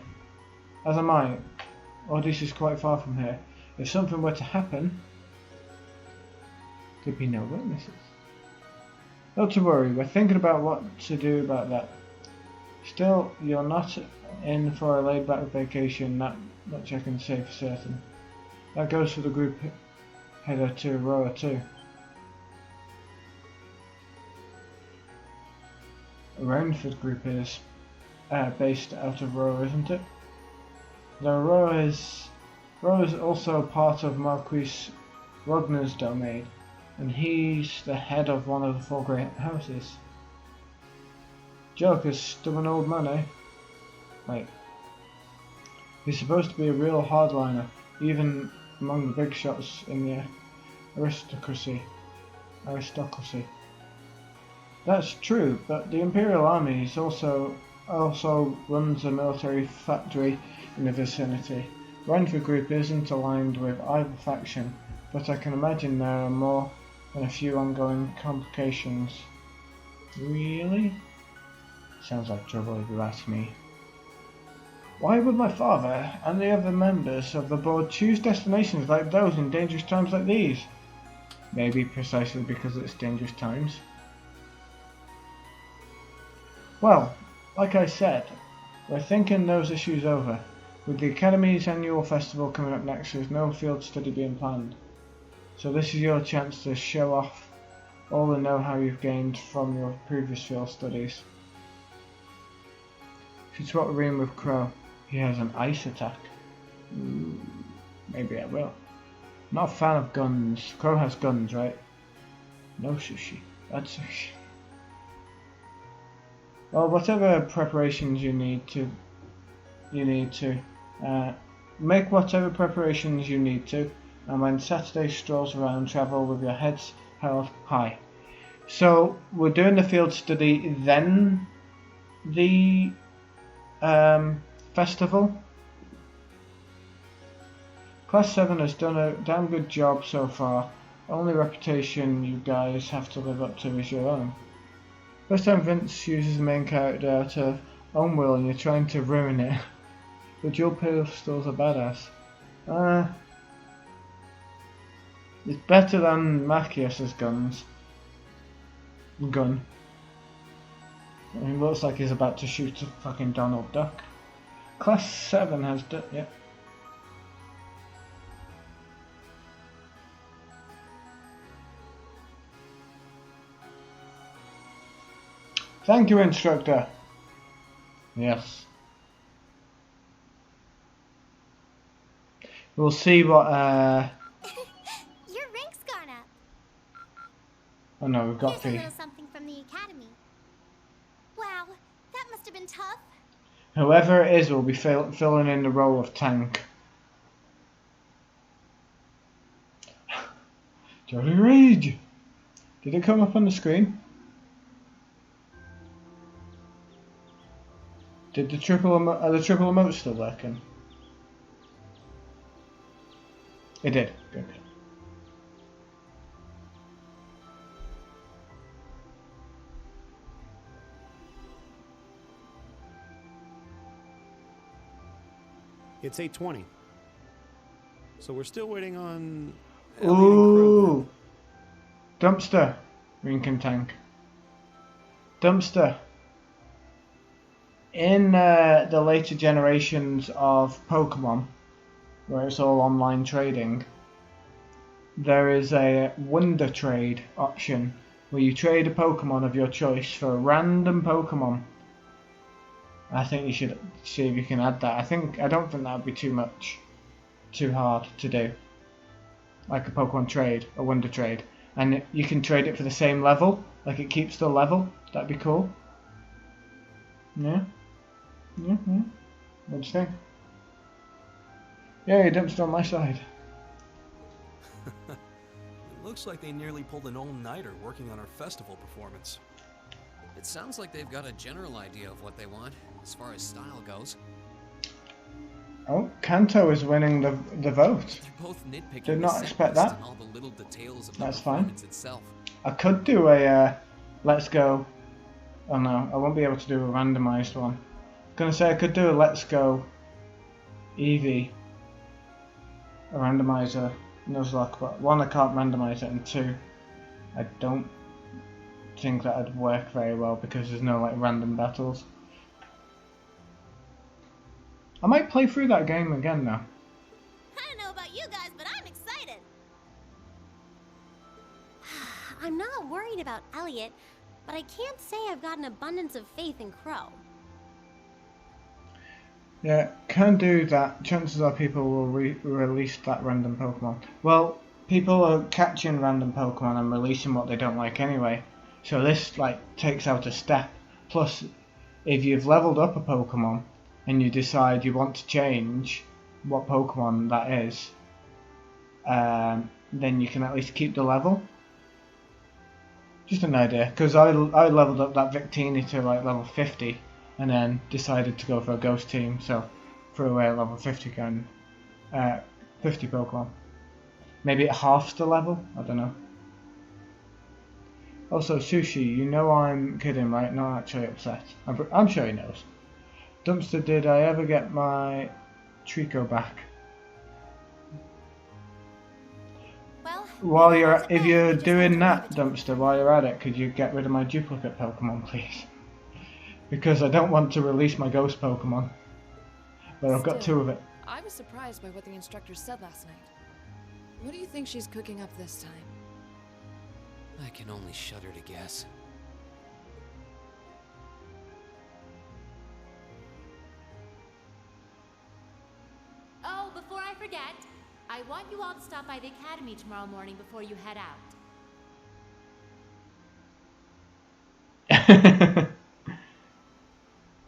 As am I. Odisse is quite far from here. If something were to happen, there'd be no witnesses. Not to worry, we're thinking about what to do about that. Still, you're not in for a laid-back vacation, that much I can say for certain. That goes for the group header to Roa too. Roundford group is based out of Roa, isn't it? Though Roa is also part of Marquis Rogner's domain, and he's the head of one of the 4 great houses. Joker's stubborn old man, eh? Wait. He's supposed to be a real hardliner, even among the big shots in the aristocracy. That's true, but the Imperial Army is also runs a military factory in the vicinity. Ranford Group isn't aligned with either faction, but I can imagine there are more than a few ongoing complications. Really? Sounds like trouble if you ask me. Why would my father and the other members of the board choose destinations like those in dangerous times like these? Maybe precisely because it's dangerous times. Well, like I said, we're thinking those issues over. With the Academy's annual festival coming up next, there's no field study being planned. So this is your chance to show off all the know-how you've gained from your previous field studies. Should swap a room with Crow. He has an ice attack. Maybe I will. Not a fan of guns. Crow has guns, right? No sushi. That's sushi. Well, whatever preparations you need to make whatever preparations you need to, and when Saturday strolls around, travel with your heads held high. So we're doing the field study, then the festival. Class 7 has done a damn good job so far. Only reputation you guys have to live up to is your own. First time Vince uses the main character out of own will and you're trying to ruin it. The dual pistol's a badass. It's better than Machias's gun. He looks like he's about to shoot a fucking Donald Duck. Class 7 has done, yep. Thank you, instructor. Yes. We'll see what, Your rank's gone up. Oh no, we've got Here's a the... little something from the academy. Wow, that must have been tough. Whoever it is will be filling in the role of tank. Jolly Rage! Did it come up on the screen? Did the are the triple emotes still working? It did. Good. It's 8:20. So we're still waiting on Elliot and Crow. Ooh! Dumpster. Rinkin Tank. Dumpster. In the later generations of Pokemon, where it's all online trading, there is a Wonder Trade option where you trade a Pokemon of your choice for a random Pokemon. I think you should see if you can add that. I don't think that would be too hard to do. Like a Pokemon trade, a Wonder Trade, and you can trade it for the same level. Like it keeps the level. That'd be cool. Yeah. Yeah. What do you think? Yeah, Dumpster on my side. It looks like they nearly pulled an all-nighter working on our festival performance. It sounds like they've got a general idea of what they want, as far as style goes. Oh, Kanto is winning the vote. They're both nitpicking. Did not the set expect list that. and all the little details of That's the fine. performance itself. I could do a let's go. Oh no, I won't be able to do a randomized one. I'm gonna say I could do a let's go Eevee, a randomizer, Nuzlocke, but one, I can't randomize it, and two, I don't think that'd work very well because there's no like random battles. I might play through that game again now. I don't know about you guys, but I'm excited. I'm not worried about Elliot, but I can't say I've got an abundance of faith in Crow. Yeah, can do that. Chances are people will release that random Pokemon. Well, people are catching random Pokemon and releasing what they don't like anyway. So this like takes out a step. Plus, if you've leveled up a Pokemon and you decide you want to change what Pokemon that is, then you can at least keep the level. Just an idea, because I leveled up that Victini to like level 50. And then decided to go for a ghost team, so threw away a level 50 gun, 50 Pokemon. Maybe it halves the level? I don't know. Also, Sushi, you know I'm kidding, right? Not actually upset. I'm sure he knows. Dumpster, did I ever get my Trico back? Well, If you're doing that, Dumpster, while you're at it, could you get rid of my duplicate Pokemon, please? Because I don't want to release my ghost Pokemon. But I've got 2 of it. I was surprised by what the instructor said last night. What do you think she's cooking up this time? I can only shudder to guess. Oh, before I forget, I want you all to stop by the academy tomorrow morning before you head out.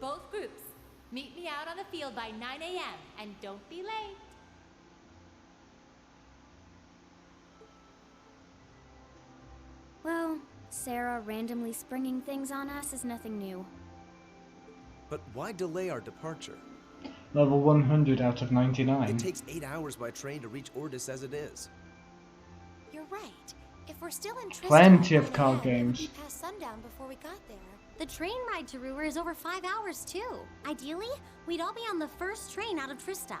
Both groups, meet me out on the field by 9 a.m. and don't be late. Well, Sarah randomly springing things on us is nothing new. But why delay our departure? Level 100 out of 99. It takes 8 hours by train to reach Ordis as it is. You're right. If we're still in Trista, Plenty of card games. It would be past sundown before we got there. The train ride to Ruhr is over 5 hours too. Ideally, we'd all be on the first train out of Trista.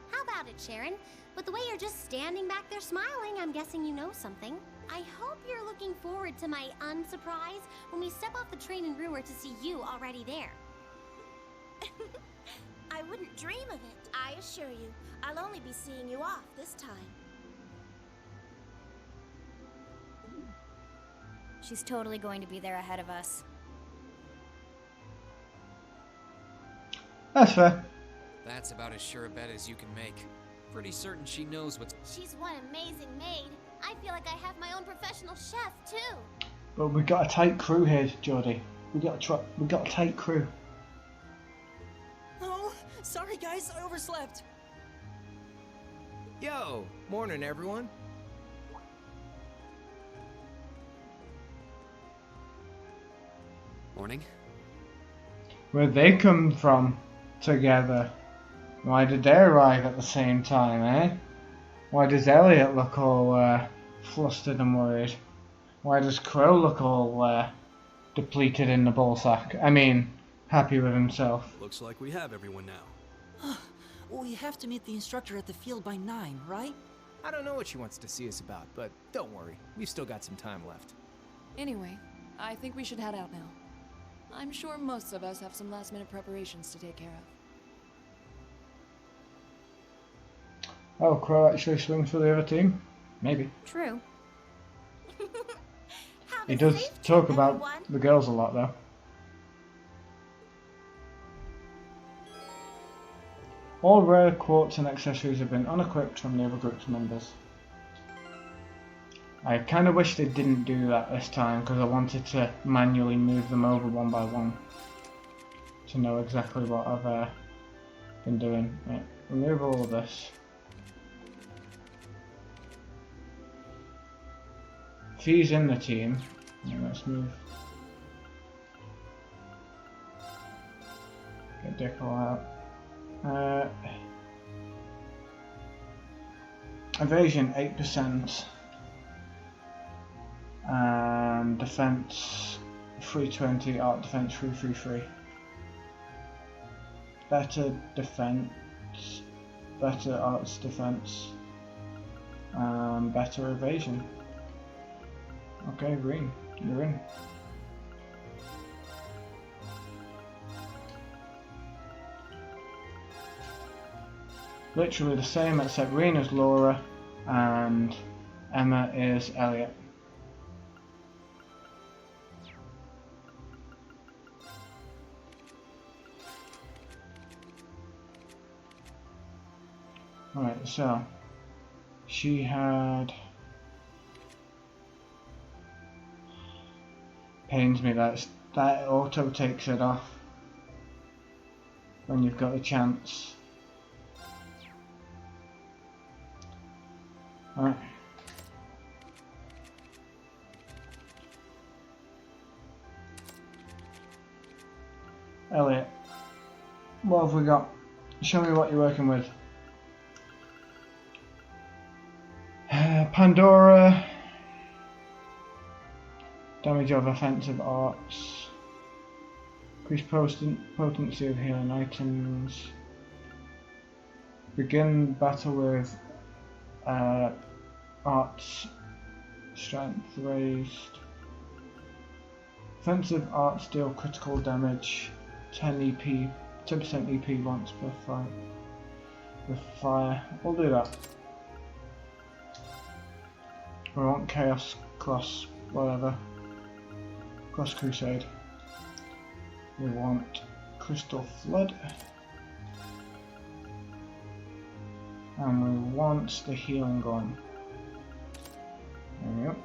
How about it, Sharon? With the way you're just standing back there smiling, I'm guessing you know something. I hope you're looking forward to my unsurprise when we step off the train in Ruhr to see you already there. I wouldn't dream of it. I assure you, I'll only be seeing you off this time. She's totally going to be there ahead of us. That's fair. That's about as sure a bet as you can make. Pretty certain she knows what's... She's one amazing maid. I feel like I have my own professional chef, too. But we've got a tight crew here, Geordie. We've got a tight crew. Oh, sorry guys, I overslept. Yo, morning everyone. Morning. Where'd they come from together? Why did they arrive at the same time, eh? Why does Elliot look all flustered and worried? Why does Crow look all depleted in the ballsack? I mean, happy with himself. Looks like we have everyone now. We have to meet the instructor at the field by 9, right? I don't know what she wants to see us about, but don't worry. We've still got some time left. Anyway, I think we should head out now. I'm sure most of us have some last-minute preparations to take care of. Oh, Crow actually swings for the other team? Maybe. True. He does talk about the girls a lot, though. All rare quartz and accessories have been unequipped from the other group's members. I kind of wish they didn't do that this time, because I wanted to manually move them over one by one to know exactly what I've been doing. Right, remove all of this. If he's in the team, let's move. Get Dick all out. Evasion 8%. And defense 320, art defense 333. Better defense, better arts defense, better evasion. Okay, Green, you're in. Literally the same, except Green is Laura and Emma is Elliot. Alright, so she had... Pains me that auto takes it off when you've got a chance. Alright. Elliot, what have we got? Show me what you're working with. Pandora. Damage of offensive arts. Increase potency of healing items. Begin battle with arts strength raised. Offensive arts deal critical damage. 10 EP, 10% EP once per fight. With fire. We'll do that. We want Chaos Cross, whatever. Cross Crusade. We want Crystal Flood. And we want the Healing Gun. There we go.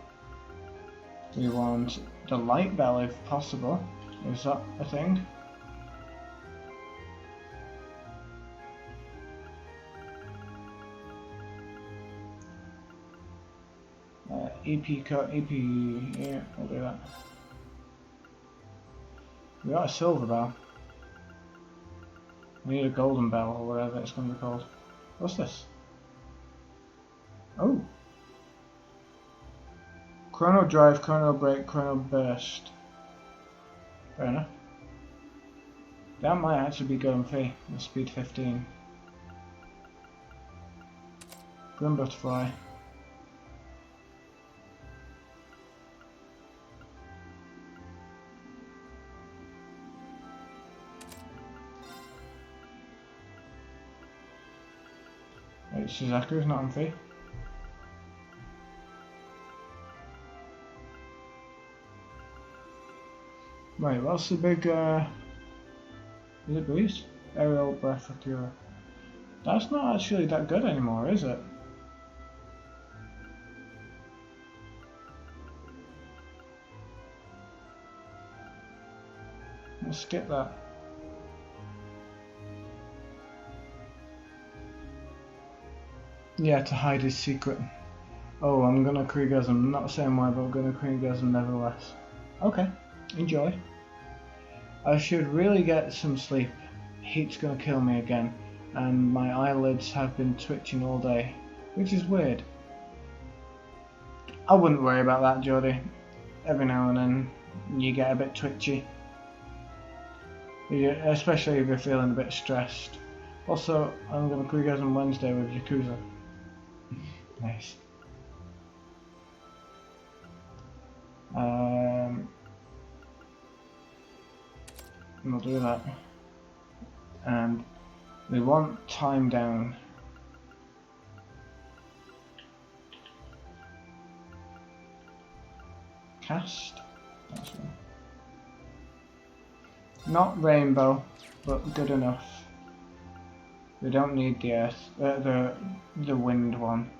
We want the Light Bell if possible. Is that a thing? EP cut, EP, yeah, we'll do that. We got a silver bell. We need a golden bell or whatever it's going to be called. What's this? Oh! Chrono Drive, Chrono Break, Chrono Burst. Fair enough. That might actually be going free with speed 15. Grim Butterfly. Shizaku's not on free. Right, what's the big is it Breeze? Aerial Breath of Cure. That's not actually that good anymore, is it? Let's skip that. Yeah, to hide his secret. Oh, I'm gonna Kriegasm. Not saying why, but I'm gonna Kriegasm nevertheless. Okay, enjoy. I should really get some sleep. Heat's gonna kill me again, and my eyelids have been twitching all day, which is weird. I wouldn't worry about that, Jodie. Every now and then you get a bit twitchy. Especially if you're feeling a bit stressed. Also, I'm gonna Kriegasm Wednesday with Yakuza. Nice. We'll do that. And we want time down. Cast. That's one. Not rainbow, but good enough. We don't need the earth, the wind one.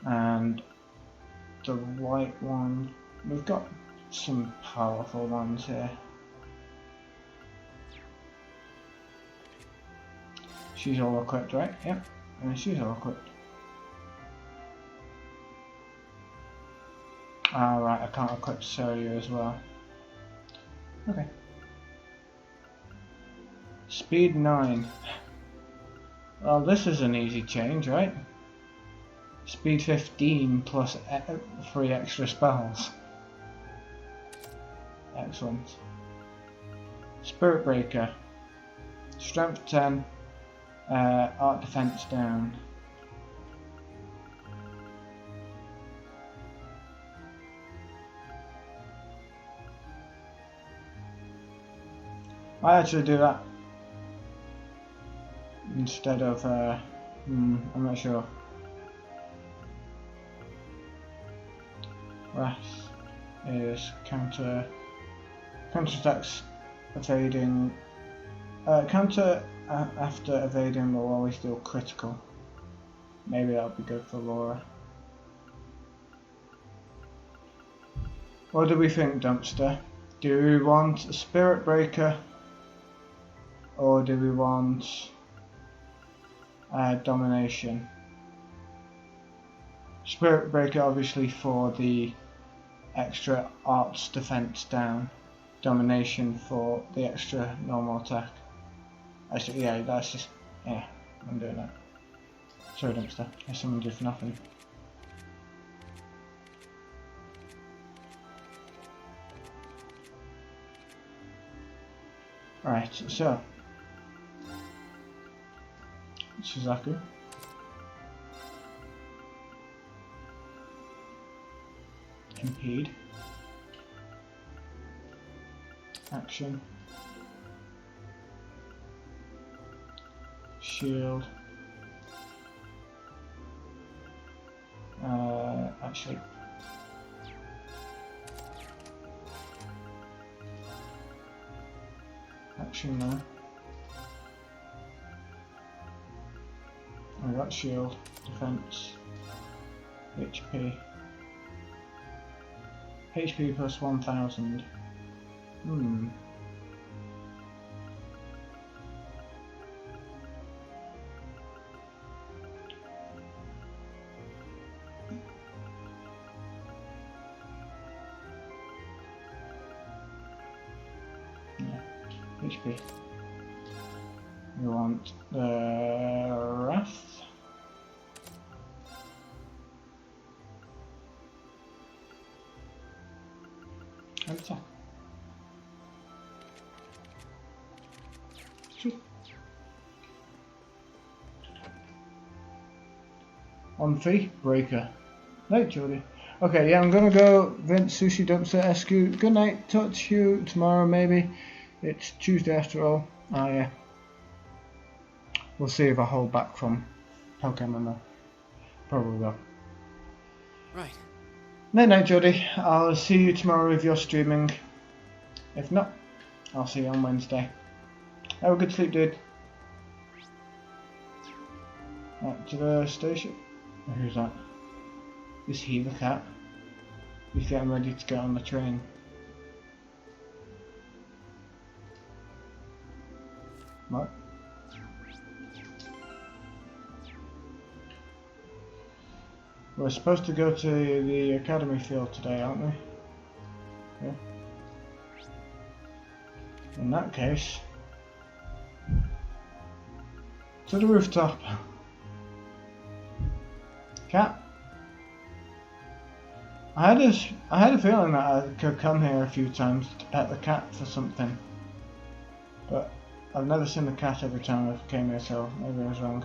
And the white one, we've got some powerful ones here. She's all equipped, right? Yep, and she's all equipped. Alright, I can't equip Surya as well. Okay. Speed 9. Well, this is an easy change, right? Speed 15 plus 3 extra spells. Excellent. Spirit Breaker. Strength 10. Art Defense down. I actually do that instead of I'm not sure. Wrath is counterattacks evading. Counter after evading will always deal critical. Maybe that'll be good for Laura. What do we think, Dumpster? Do we want a Spirit Breaker, or do we want Domination? Spirit Breaker obviously for the extra arts defense down. Domination for the extra normal attack. Actually, yeah, that's just, yeah, I'm doing that. Sorry, dumpster. I summoned you for nothing. Right, so Suzaku. Impede. Action. Shield. Actually. Action now. I got shield, defense, HP. HP plus 1000. HP. We want the Wrath. Attack. Shoot. On 3, Breaker. Night, Jodie. Okay, yeah, I'm gonna go Vince Sushi Dumpster SQ. Good night. Talk to you tomorrow, maybe. It's Tuesday after all. Oh yeah. We'll see if I hold back from Pokemon though. Probably will. Right. Night night, Jodie. I'll see you tomorrow if you're streaming. If not, I'll see you on Wednesday. Have a good sleep, dude. Right, to the station. Who's that? Is he the cat? He's getting ready to get on the train. What? We're supposed to go to the academy field today, aren't we? Yeah. In that case, to the rooftop. Cat. I had a feeling that I could come here a few times to pet the cat for something, but I've never seen the cat every time I came here, so maybe I was wrong.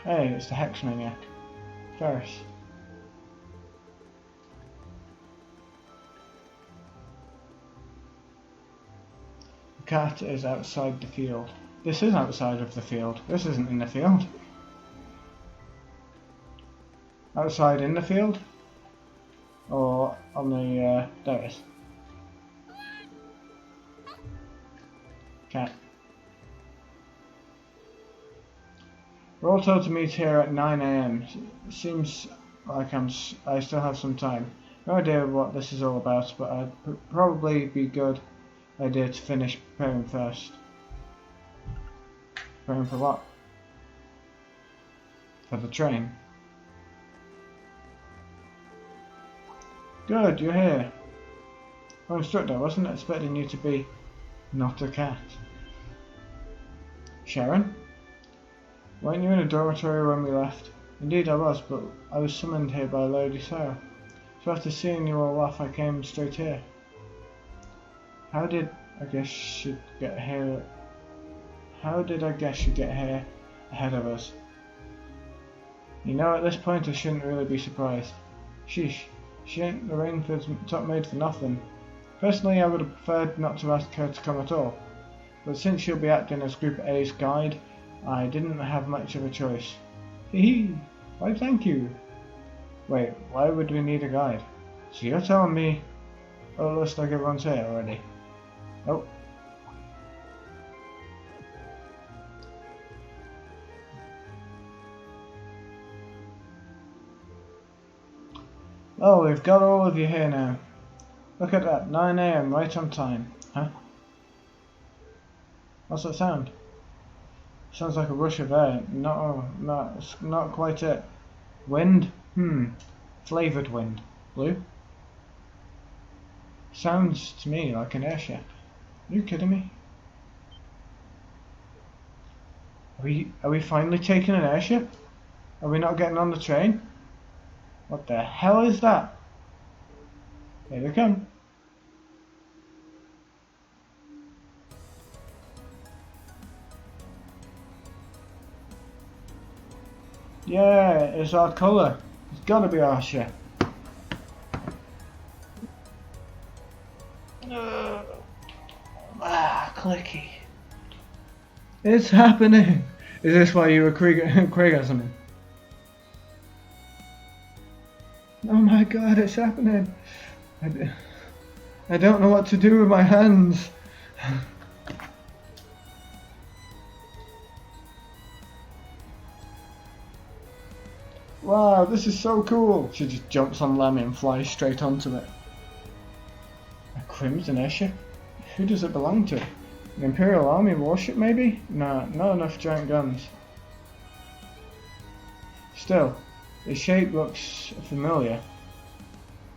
Hey, it's the Hex Maniac. Ferris. The cat is outside the field. This is outside of the field. This isn't in the field. Outside in the field? Or on the, there it is. Cat. We're all told to meet here at 9 AM. Seems like I still have some time. No idea what this is all about, but I'd probably be good idea to finish preparing first. Preparing for what? For the train. Good, you're here. Oh, instructor, I wasn't expecting you to be not a cat. Sharon? Weren't you in a dormitory when we left? Indeed I was, but I was summoned here by Lady Sarah. So after seeing you all off, I came straight here. How did I guess you get here? How did I guess you get here ahead of us? You know, at this point I shouldn't really be surprised. Sheesh, she ain't the Rainford's top maid for nothing. Personally, I would have preferred not to ask her to come at all, but since she'll be acting as Group A's guide, I didn't have much of a choice. Hee. Why thank you. Wait, why would we need a guide? So you're telling me... Oh, it looks like everyone's here already. Oh. Oh, we've got all of you here now. Look at that, 9 AM, right on time. Huh? What's that sound? Sounds like a rush of air. No, it's not quite it. Wind? Flavoured wind. Blue? Sounds to me like an airship. Are you kidding me? Are we finally taking an airship? Are we not getting on the train? What the hell is that? Here they come. Yeah, it's our colour. It's gotta be our ship. Clicky. It's happening! Is this why you were Kriegasming? Oh my god, it's happening! I don't know what to do with my hands. Wow, this is so cool! She just jumps on Lammy and flies straight onto it. A Crimson airship? Who does it belong to? An Imperial Army warship maybe? Nah, not enough giant guns. Still, the shape looks familiar.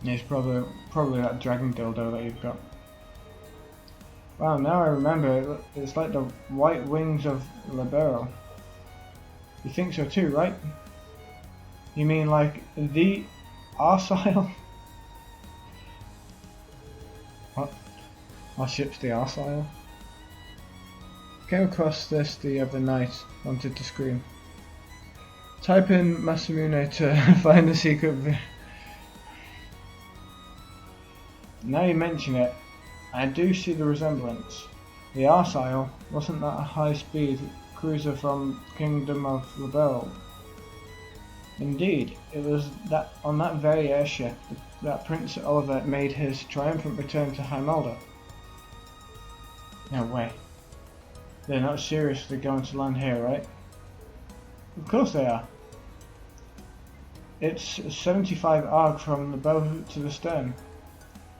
It's probably that dragon dildo that you've got. Wow, now I remember, it's like the white wings of Libero. You think so too, right? You mean like the arsehole? What? Our ship's the arsehole? Came across this the other night, wanted to scream. Type in Masamune to find the secret. Now you mention it, I do see the resemblance. The arsehole, wasn't that a high-speed cruiser from Kingdom of Rebel? Indeed, it was that on that very airship that Prince Oliver made his triumphant return to Heimalda. No way. They're not seriously going to land here, right? Of course they are. It's 75 arg from the bow to the stern.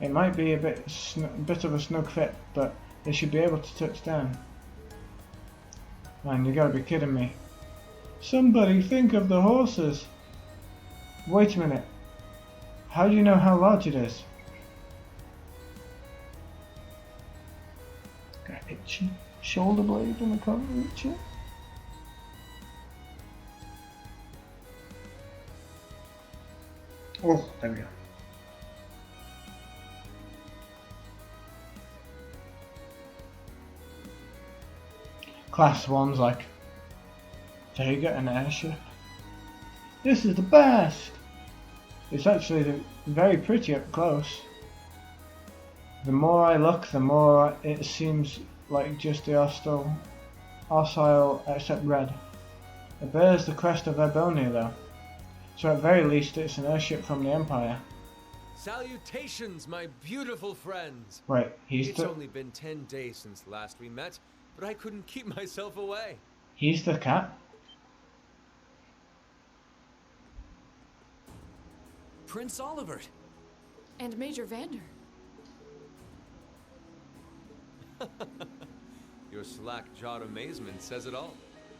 It might be a bit of a snug fit, but they should be able to touch down. Man, you gotta be kidding me. Somebody think of the horses! Wait a minute. How do you know how large it is? Got an itchy shoulder blade and I can't reach it. Oh, there we go. Class 1's like, there you get an airship. This is the best! It's actually very pretty up close. The more I look, the more it seems like just the arsehole except red. It bears the crest of Erbonia though, so at very least it's an airship from the Empire. Salutations, my beautiful friends! Wait, It's only been 10 days since last we met, but I couldn't keep myself away. He's the cat? Prince Oliver. And Major Vander. Your slack-jawed amazement says it all.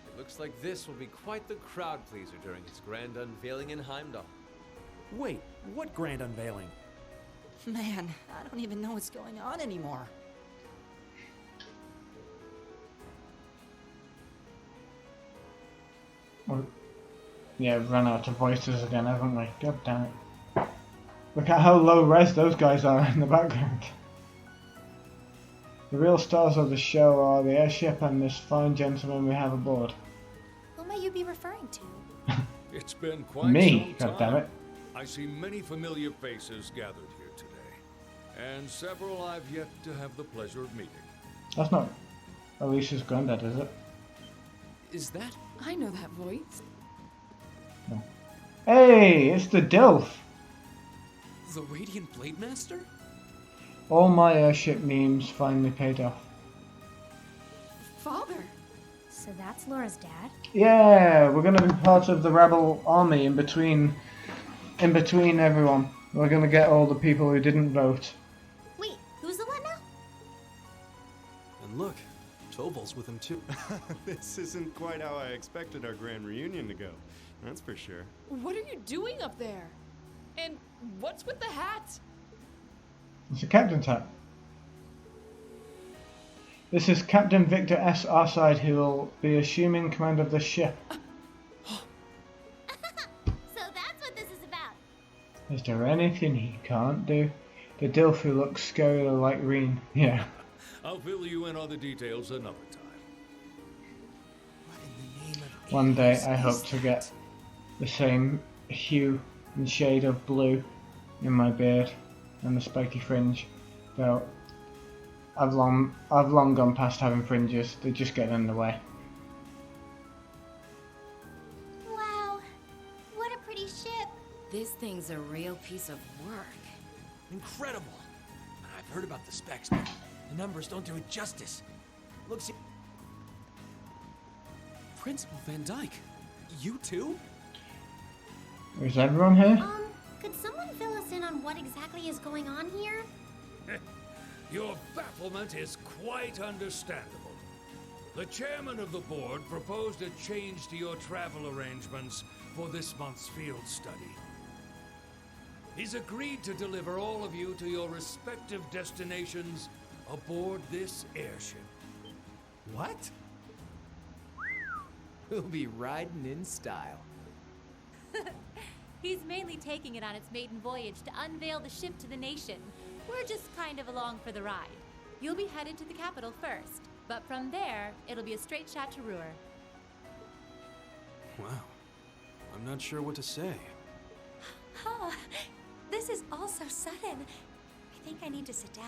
It looks like this will be quite the crowd pleaser during its grand unveiling in Heimdall. Wait, what grand unveiling? Man, I don't even know what's going on anymore. Yeah, we've run out of voices again, haven't we? God damn it. Look at how low res those guys are in the background. The real stars of the show are the airship and this fine gentleman we have aboard. Who may you be referring to? It's been quite Me, some God time. damn it. I see many familiar faces gathered here today, and several I've yet to have the pleasure of meeting. That's not Alicia's granddad, is it? Is that? I know that voice. No. Hey, it's the Dilf! The Radiant Blade Master? All my airship memes finally paid off. Father! So that's Laura's dad? Yeah, we're gonna be part of the rebel army in between everyone. We're gonna get all the people who didn't vote. Wait, who's the what now? And look, Tobal's with him too. This isn't quite how I expected our grand reunion to go. That's for sure. What are you doing up there? And what's with the hat? It's a captain's hat. This is Captain Victor S. Arside, who will be assuming command of the ship. So that's what this is about. Is there anything he can't do? The Dilfu looks scarily like Reen. Yeah. I'll fill you in on the details another time. What in the name of One day Ayers I hope is to that? get the same hue and shade of blue in my beard and the spiky fringe. Though I've long gone past having fringes. They're just getting in the way. Wow, what a pretty ship. This thing's a real piece of work. Incredible! I've heard about the specs, but the numbers don't do it justice. Looks... Principal Van Dyke, you too? Is everyone here? Could someone fill us in on what exactly is going on here? Your bafflement is quite understandable. The chairman of the board proposed a change to your travel arrangements for this month's field study. He's agreed to deliver all of you to your respective destinations aboard this airship. What? We'll be riding in style. He's mainly taking it on its maiden voyage to unveil the ship to the nation. We're just kind of along for the ride. You'll be headed to the capital first, but from there, it'll be a straight shot to Ruhr. Wow. I'm not sure what to say. Oh, this is all so sudden. I think I need to sit down.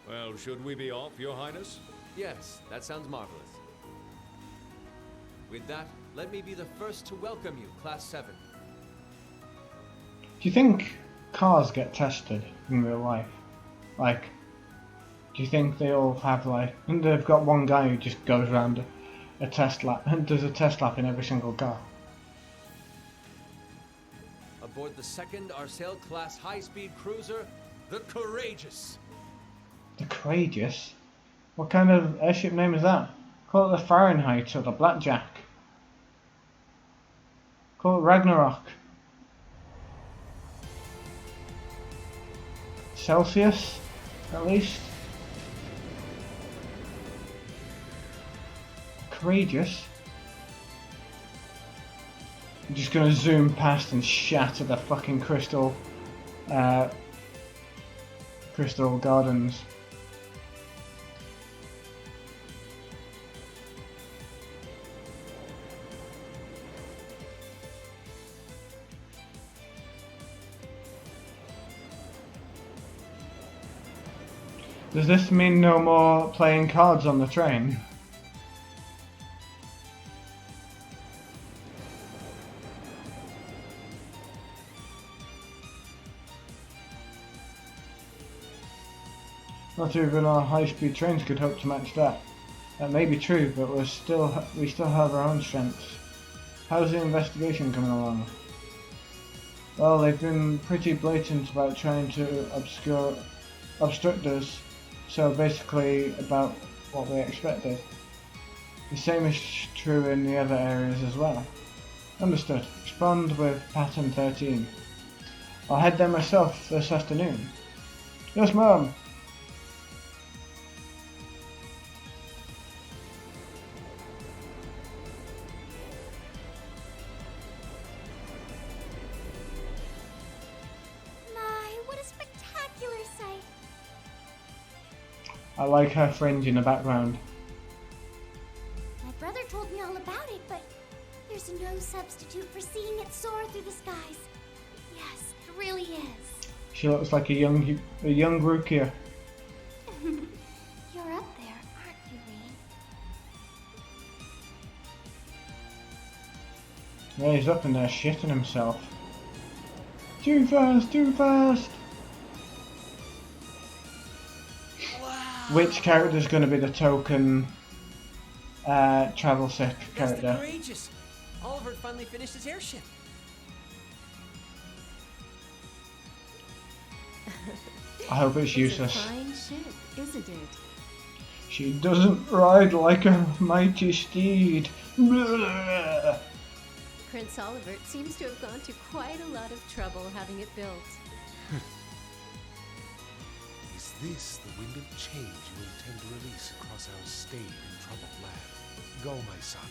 Well, should we be off, Your Highness? Yes, that sounds marvelous. With that, let me be the first to welcome you, Class 7. Do you think cars get tested in real life? Like, do you think they all have like, and they've got one guy who just goes around a test lap and does a test lap in every single car? Aboard the second Arcel class high-speed cruiser, the Courageous. The Courageous? What kind of airship name is that? Call it the Fahrenheit or the Blackjack. Call it Ragnarok. Celsius, at least. Courageous. I'm just gonna zoom past and shatter the fucking crystal gardens. Does this mean no more playing cards on the train? Not even our high-speed trains could hope to match that. That may be true, but we still have our own strengths. How's the investigation coming along? Well, they've been pretty blatant about trying to obstruct us. So basically about what we expected. The same is true in the other areas as well. Understood. Respond with pattern 13. I'll head there myself this afternoon. Yes, ma'am. I like her fringe in the background. My brother told me all about it, but there's no substitute for seeing it soar through the skies. Yes, it really is. She looks like a young Rukia. You're up there, aren't you, Reed? Yeah, he's up in there shitting himself. Too fast, too fast! Which character is going to be the token travel sick character? That's the Courageous. Oliver finally finished his airship. I hope it's useless. It's a fine ship, isn't it? She doesn't ride like a mighty steed. Blah. Prince Oliver seems to have gone to quite a lot of trouble having it built. this the wind of change you intend to release across our stained and troubled land? Go, my son,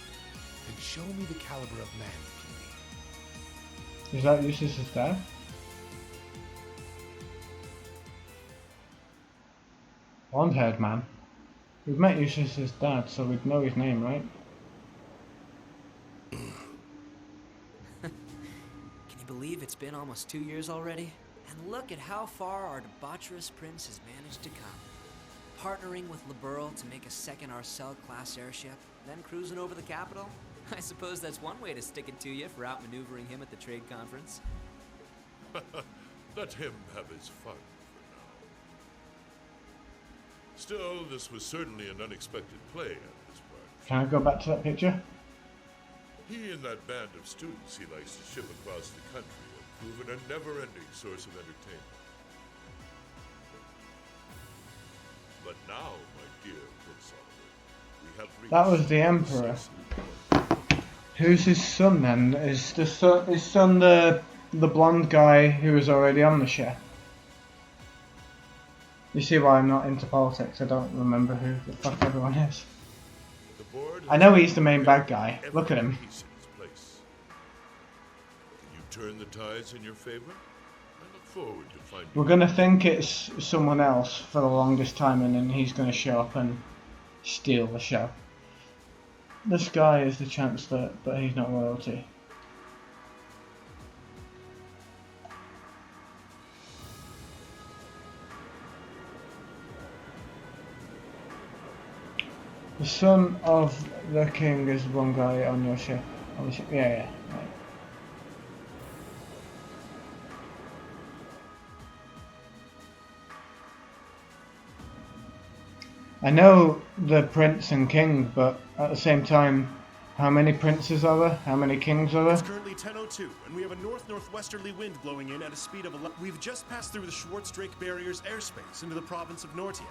and show me the caliber of man you can be. Is that Eustace's dad? Blonde-haired man. We've met Eustace's dad, so we'd know his name, right? Can you believe it's been almost 2 years already? And look at how far our debaucherous prince has managed to come. Partnering with Liberl to make a second Arcel-class airship, then cruising over the capital? I suppose that's one way to stick it to you for outmaneuvering him at the trade conference. Let him have his fun for now. Still, this was certainly an unexpected play on his part. Can I go back to that picture? He and that band of students he likes to ship across the country have proven a never-ending source of entertainment. But now, my dear Prince Oliver, we have reached... That was the Emperor. Who's his son then? Is his son the blonde guy who was already on the ship? You see why I'm not into politics, I don't remember who the fuck everyone is. I know he's the main bad guy, look at him. Can you turn the tides in your favor? I look forward to finding... We're gonna think it's someone else for the longest time and then he's gonna show up and steal the show. This guy is the chance that he's not royalty. The son of the king is one guy on your ship. On the ship. Yeah, right. I know the prince and king, but at the same time, how many princes are there? How many kings are It's there? currently 10:02, and we have a north-northwesterly wind blowing in at a speed of 11. We've just passed through the Schwartz-Drake Barrier's airspace into the province of Nortia.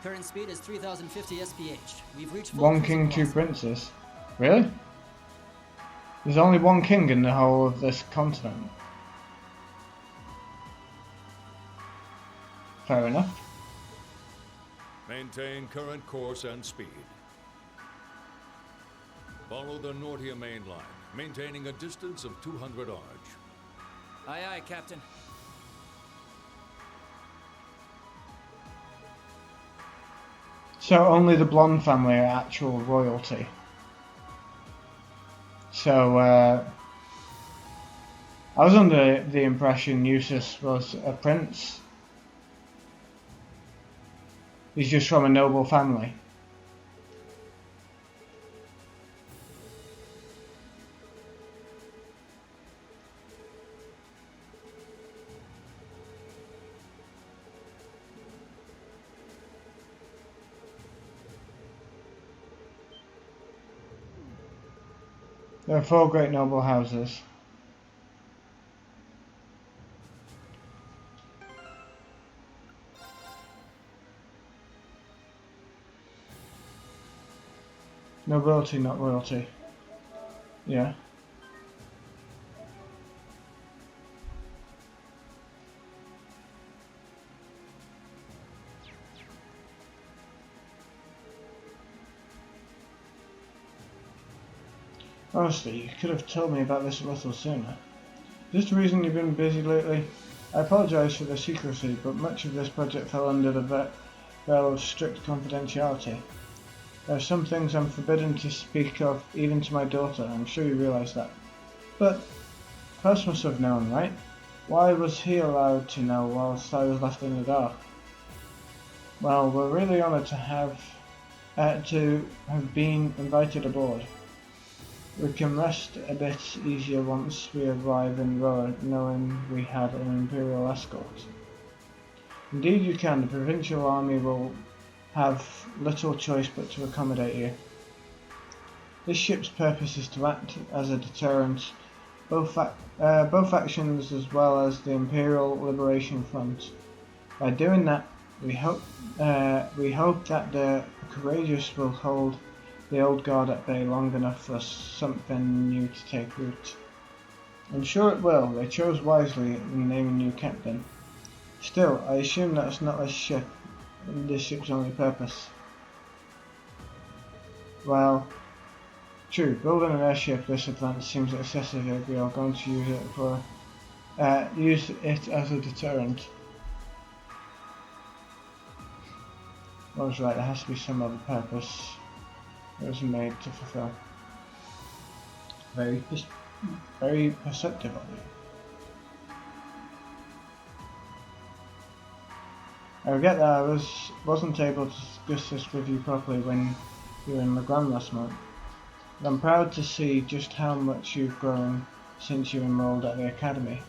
Current speed is 3050 SPH. We've reached full One cruising king, two velocity. princes. Really? There's only one king in the whole of this continent. Fair enough. Maintain current course and speed. Follow the Nortia main line, maintaining a distance of 200 arge. Aye, aye, Captain. So only the blonde family are actual royalty. So I was under the impression Eustace was a prince. He's just from a noble family. There are 4 great noble houses. Nobility, not royalty. Yeah. Honestly, you could have told me about this a little sooner. Is this the reason you've been busy lately? I apologise for the secrecy, but much of this project fell under the veil of strict confidentiality. There are some things I'm forbidden to speak of, even to my daughter. I'm sure you realise that. But Klaus must have known, right? Why was he allowed to know whilst I was left in the dark? Well, we're really honoured to have been invited aboard. We can rest a bit easier once we arrive in Roa, knowing we had an Imperial escort. Indeed you can. The provincial army will have little choice but to accommodate you. This ship's purpose is to act as a deterrent, both factions as well as the Imperial Liberation Front. By doing that, we hope that the courageous will hold the old guard at bay long enough for something new to take root. I'm sure it will. They chose wisely in naming you captain. Still, I assume that's not this ship's only purpose. Well, true, building an airship this advanced seems excessive if we are going to use it as a deterrent. I was right, there has to be some other purpose it was made to fulfill. Very perceptive of you. I regret that I wasn't able to discuss this with you properly when you were in Legrand last month. But I'm proud to see just how much you've grown since you enrolled at the academy.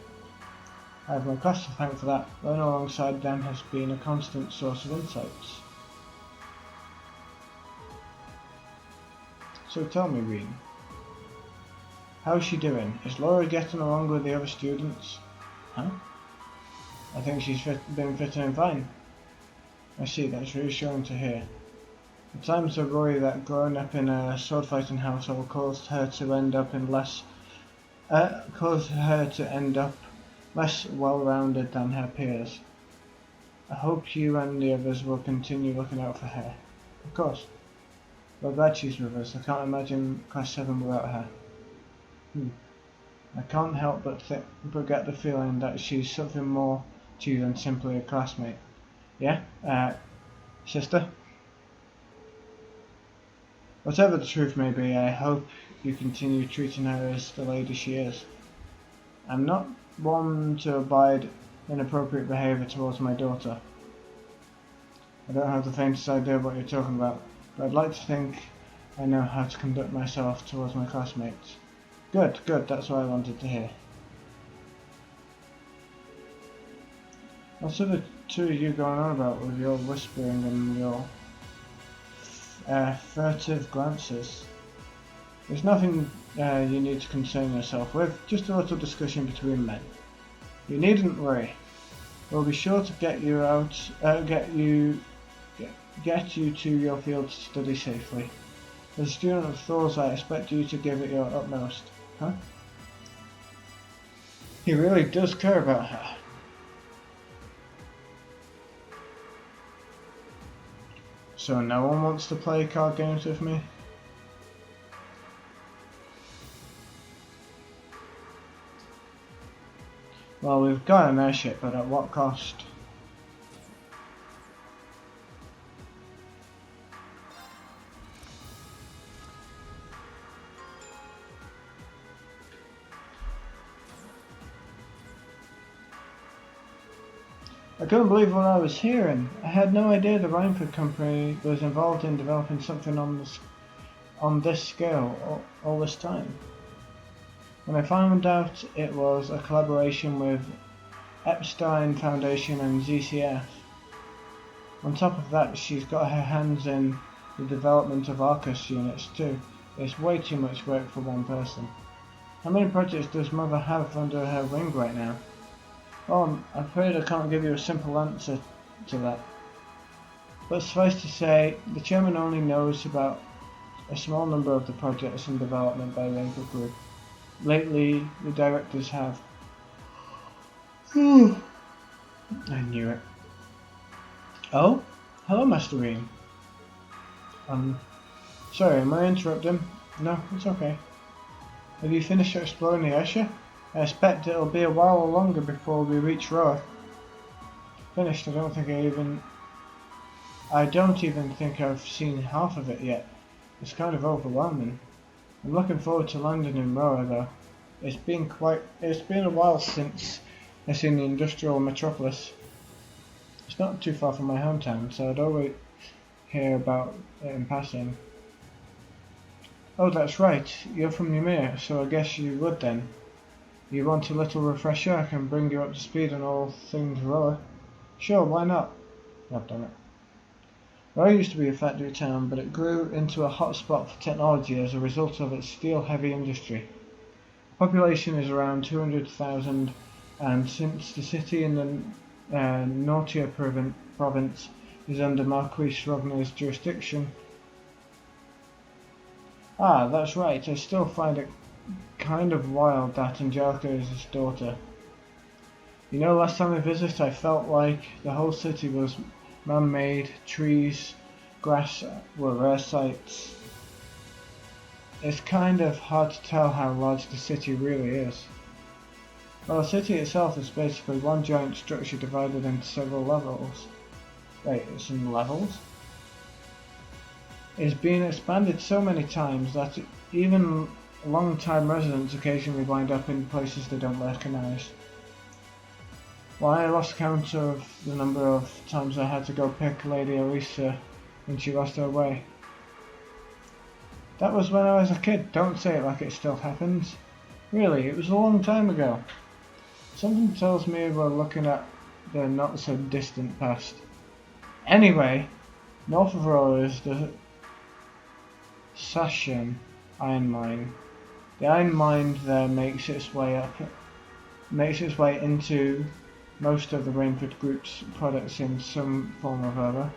I have my class to thank for that. Learning alongside them has been a constant source of insights. So tell me, Reen, how's she doing? Is Laura getting along with the other students? Huh? I think she's been fitting in fine. I see, that's reassuring to hear. At times I worry that growing up in a sword-fighting household caused her to end up less well-rounded than her peers. I hope you and the others will continue looking out for her. Of course. We're glad she's with us. I can't imagine Class 7 without her. I can't help but get the feeling that she's something more to you than simply a classmate. Yeah? Sister? Whatever the truth may be, I hope you continue treating her as the lady she is. I'm not one to abide inappropriate behaviour towards my daughter. I don't have the faintest idea what you're talking about, but I'd like to think I know how to conduct myself towards my classmates. Good, that's what I wanted to hear. What's the two of you going on about with your whispering and your furtive glances? There's nothing you need to concern yourself with, just a little discussion between men. You needn't worry. We'll be sure to get you to your field to study safely. As a student of Thor's, I expect you to give it your utmost. Huh? He really does care about her. So no one wants to play card games with me? Well, we've got an airship, but at what cost? I couldn't believe what I was hearing. I had no idea the Rhineford Company was involved in developing something on this scale all this time. When I found out it was a collaboration with Epstein Foundation and ZCF. On top of that, she's got her hands in the development of ARCUS units too. It's way too much work for one person. How many projects does Mother have under her wing right now? Oh, I'm afraid I can't give you a simple answer to that. But suffice to say, the chairman only knows about a small number of the projects in development by the Input Group. Lately, the directors have. I knew it. Oh? Hello, Master Ream. Sorry, am I interrupting? No, it's okay. Have you finished exploring the airship? I expect it'll be a while longer before we reach Roa. Finished, I don't even think I've seen half of it yet. It's kind of overwhelming. I'm looking forward to landing in Roa though. It's been a while since I've seen the industrial metropolis. It's not too far from my hometown, so I'd always hear about it in passing. Oh, that's right, you're from Ymir, so I guess you would then. You want a little refresher? I can bring you up to speed on all things Roa. Sure, why not? I've done it. Roa used to be a factory town, but it grew into a hotspot for technology as a result of its steel-heavy industry. The population is around 200,000, and since the city in the Nortia province is under Marquis Rovner's jurisdiction. Ah, that's right, I still find it kind of wild that Angelica is his daughter. You know, last time I visited, I felt like the whole city was man-made. Trees, grass were rare sights. It's kind of hard to tell how large the city really is. Well, the city itself is basically one giant structure divided into several levels. Wait, it's in levels? It's been expanded so many times that even long-time residents occasionally wind up in places they don't recognise. Well, I lost count of the number of times I had to go pick Lady Elisa when she lost her way. That was when I was a kid. Don't say it like it still happens. Really, it was a long time ago. Something tells me we're looking at the not-so-distant past. Anyway, north of Aurora is the Sashin iron mine. The iron mine there makes its way into most of the Rainford Group's products in some form or other.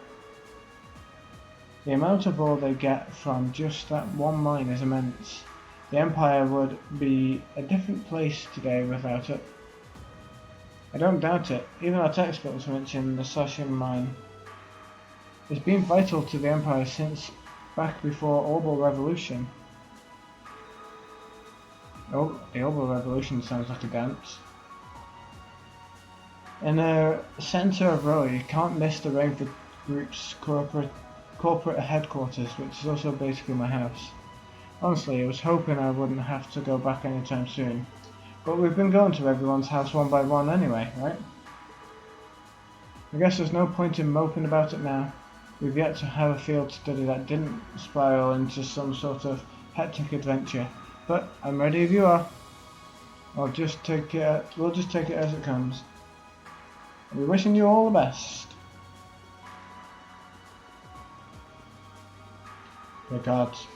The amount of ore they get from just that one mine is immense. The Empire would be a different place today without it. I don't doubt it. Even our textbooks mention the Sashin mine. It's been vital to the Empire since back before Orbal Revolution. Oh, the Orbal Revolution sounds like a dance. In the centre of Row, you can't miss the Rainford Group's corporate headquarters, which is also basically my house. Honestly, I was hoping I wouldn't have to go back anytime soon. But we've been going to everyone's house one by one anyway, right? I guess there's no point in moping about it now. We've yet to have a field study that didn't spiral into some sort of hectic adventure. But I'm ready if you are. We'll just take it as it comes. I'll be wishing you all the best. Regards.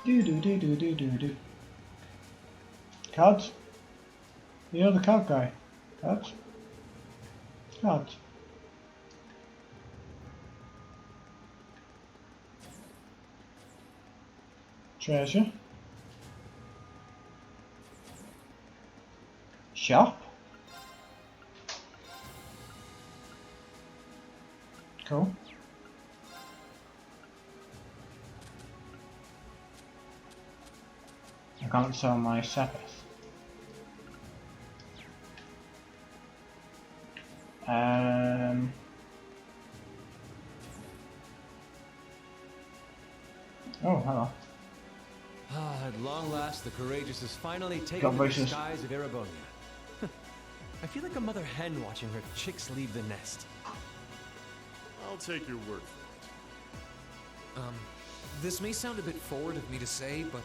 Do. Cards? You're the card guy. Cards? Cards. Treasure. Shop. Cool. I can't sell my Sabbath. Oh, hello. At long last, the Courageous is finally taken to the skies of Erebonia. I feel like a mother hen watching her chicks leave the nest. I'll take your word for it. This may sound a bit forward of me to say, but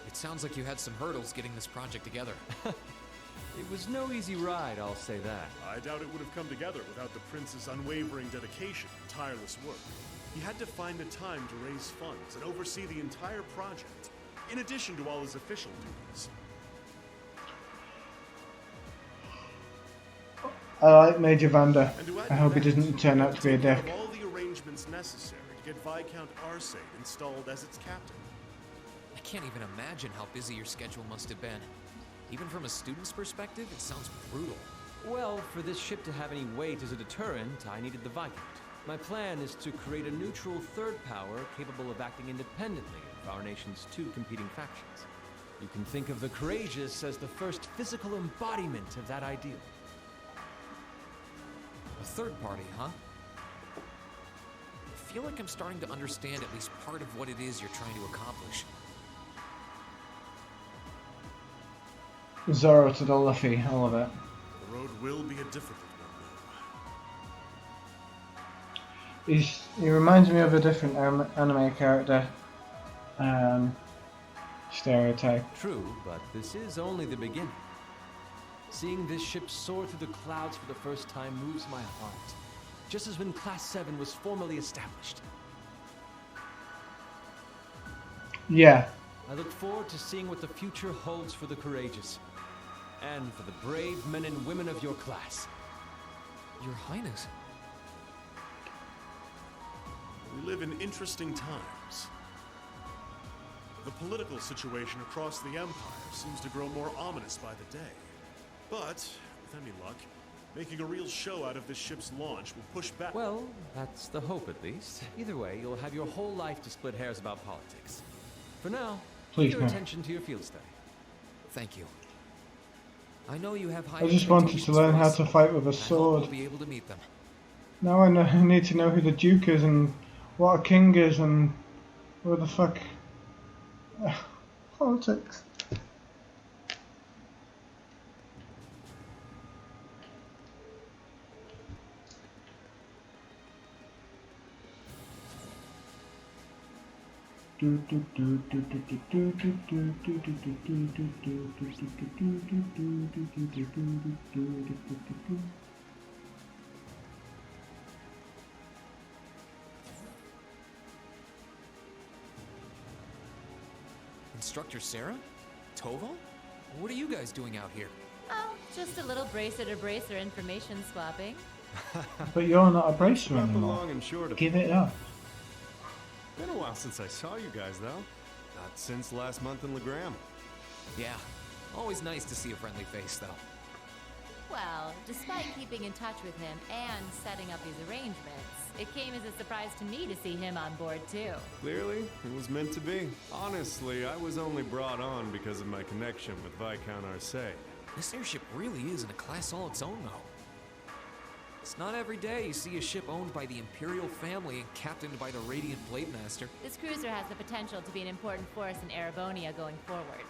it sounds like you had some hurdles getting this project together. It was no easy ride, I'll say that. I doubt it would have come together without the Prince's unwavering dedication and tireless work. He had to find the time to raise funds and oversee the entire project, in addition to all his official duties. I like Major Vander. I hope he doesn't turn out to be a dick. All the arrangements necessary to get Viscount AIRSHIP installed as its captain. I can't even imagine how busy your schedule must have been. Even from a student's perspective, it sounds brutal. Well, for this ship to have any weight as a deterrent, I needed the Viscount. My plan is to create a neutral third power capable of acting independently of our nation's two competing factions. You can think of the Courageous as the first physical embodiment of that ideal. A third party, huh? I feel like I'm starting to understand at least part of what it is you're trying to accomplish. Zoro to the Luffy, all of it. The road will be a difficult one, He reminds me of a different anime character. Stereotype. True, but this is only the beginning. Seeing this ship soar through the clouds for the first time moves my heart, just as when Class 7 was formally established. Yeah. I look forward to seeing what the future holds for the Courageous. and for the brave men and women of your class. Your Highness. We live in interesting times. The political situation across the Empire seems to grow more ominous by the day. But, with any luck, making a real show out of this ship's launch will push back. Well, that's the hope at least. Either way, you'll have your whole life to split hairs about politics. For now, Please, your no. attention to your field study. Thank you. I know you have high I just wanted to expectations learn for how us, to fight with a and I hope sword. we'll be able to meet them. Now I need to know who the Duke is and what a king is and where the fuck... politics. Instructor Sarah? Toval? What are you guys doing out here? Oh, just a little bracer-to-bracer information swapping. But you're not a bracer Not the anymore. long and short of Give it up. Been a while since I saw you guys, though. Not since last month in Legram. Yeah. Always nice to see a friendly face, though. Well, despite keeping in touch with him and setting up these arrangements, it came as a surprise to me to see him on board too. Clearly, it was meant to be. Honestly, I was only brought on because of my connection with Viscount Arcade. This airship really is in a class all its own, though. It's not every day you see a ship owned by the Imperial family and captained by the Radiant Blade Master. This cruiser has the potential to be an important force in Erebonia going forward.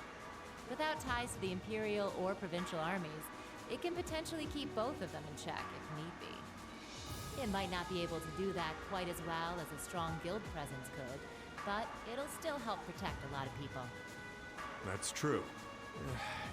Without ties to the Imperial or Provincial armies, it can potentially keep both of them in check if need be. It might not be able to do that quite as well as a strong guild presence could, but it'll still help protect a lot of people. That's true.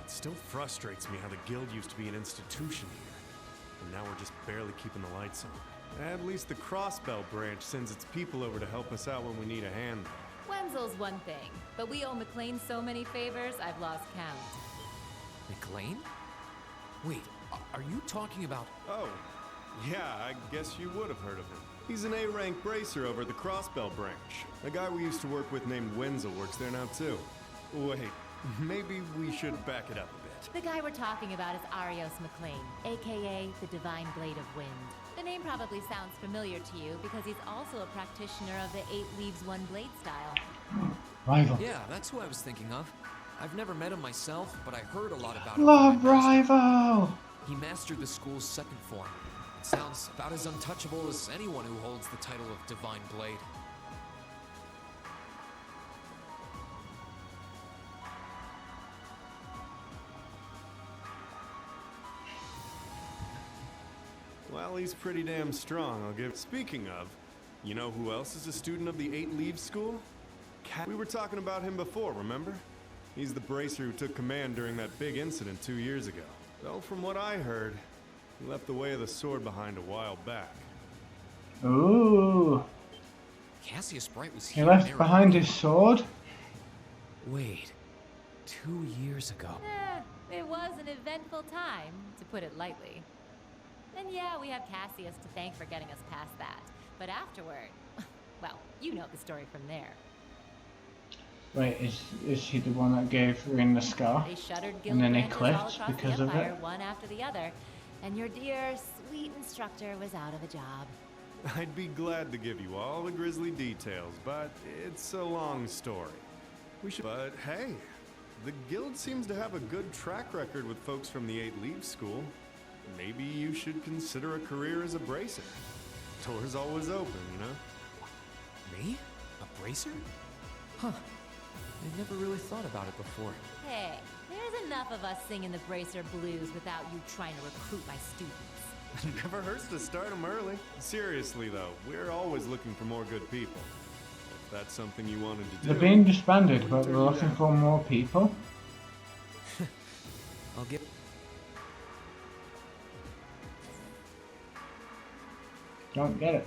It still frustrates me how the guild used to be an institution here. And now we're just barely keeping the lights on. At least the Crossbell branch sends its people over to help us out when we need a hand. Wenzel's one thing, but we owe McLean so many favors, I've lost count. McLean? Wait, are you talking about... Oh, yeah, I guess you would have heard of him. He's an A-rank bracer over at the Crossbell branch. A guy we used to work with named Wenzel works there now too. Wait, maybe we should back it up a bit. The guy we're talking about is Arios McLean, aka the Divine Blade of Wind. The name probably sounds familiar to you because he's also a practitioner of the 8 Leaves 1 Blade style. Rival. Yeah, that's who I was thinking of. I've never met him myself, but I heard a lot about him. Love Rival! He mastered the school's second form. It sounds about as untouchable as anyone who holds the title of Divine Blade. Well, he's pretty damn strong, I'll give. Speaking of, you know who else is a student of the 8 Leaves School? We were talking about him before, remember? He's the bracer who took command during that big incident 2 years ago. Though from what I heard, he left the way of the sword behind a while back. Ooh. Cassius Bright was He here. left behind his sword? Wait, 2 years ago. It was an eventful time, to put it lightly. And yeah, we have Cassius to thank for getting us past that. But afterward, well, you know the story from there. Wait, is he the one that gave Rin the scar? They shuttered And guild then he branches all clipped across because the of Empire, it? one after the other. And your dear, sweet instructor was out of a job. I'd be glad to give you all the grisly details, but it's a long story. But hey, the guild seems to have a good track record with folks from the 8 Leaves School. Maybe you should consider a career as a bracer. Door's always open, you know? Me? A bracer? Huh. I never really thought about it before. Hey, there's enough of us singing the bracer blues without you trying to recruit my students. Never hurts to start them early. Seriously though, we're always looking for more good people. If that's something you wanted to do... They're being disbanded, but we're looking for more people? I'll get... Don't get it.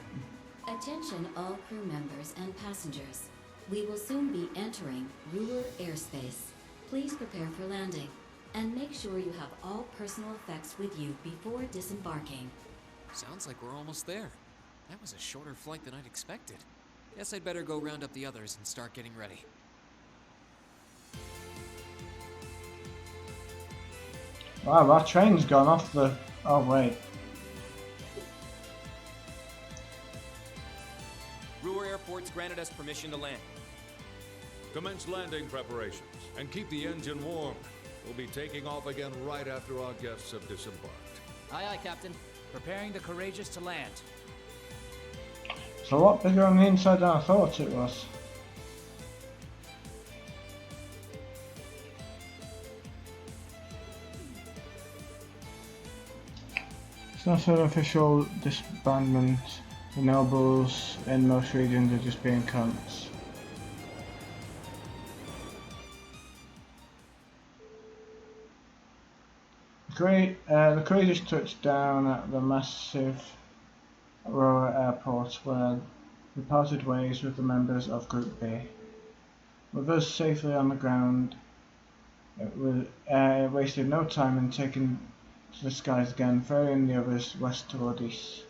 Attention all crew members and passengers. We will soon be entering Ruhr airspace. Please prepare for landing. and make sure you have all personal effects with you before disembarking. Sounds like we're almost there. That was a shorter flight than I'd expected. Guess I'd better go round up the others and start getting ready. Wow, our train's gone off the... Oh, wait. Ruhr Airport's granted us permission to land. Commence landing preparations, and keep the engine warm. We'll be taking off again right after our guests have disembarked. Aye, aye, Captain. Preparing the Courageous to land. It's a lot bigger on the inside than I thought it was. It's not an official disbandment. The nobles in most regions are just being cunts. The Courageous touched down at the massive Ruhr airport where we parted ways with the members of Group B. With us safely on the ground, it wasted no time in taking to the skies again, ferrying the others west toward east.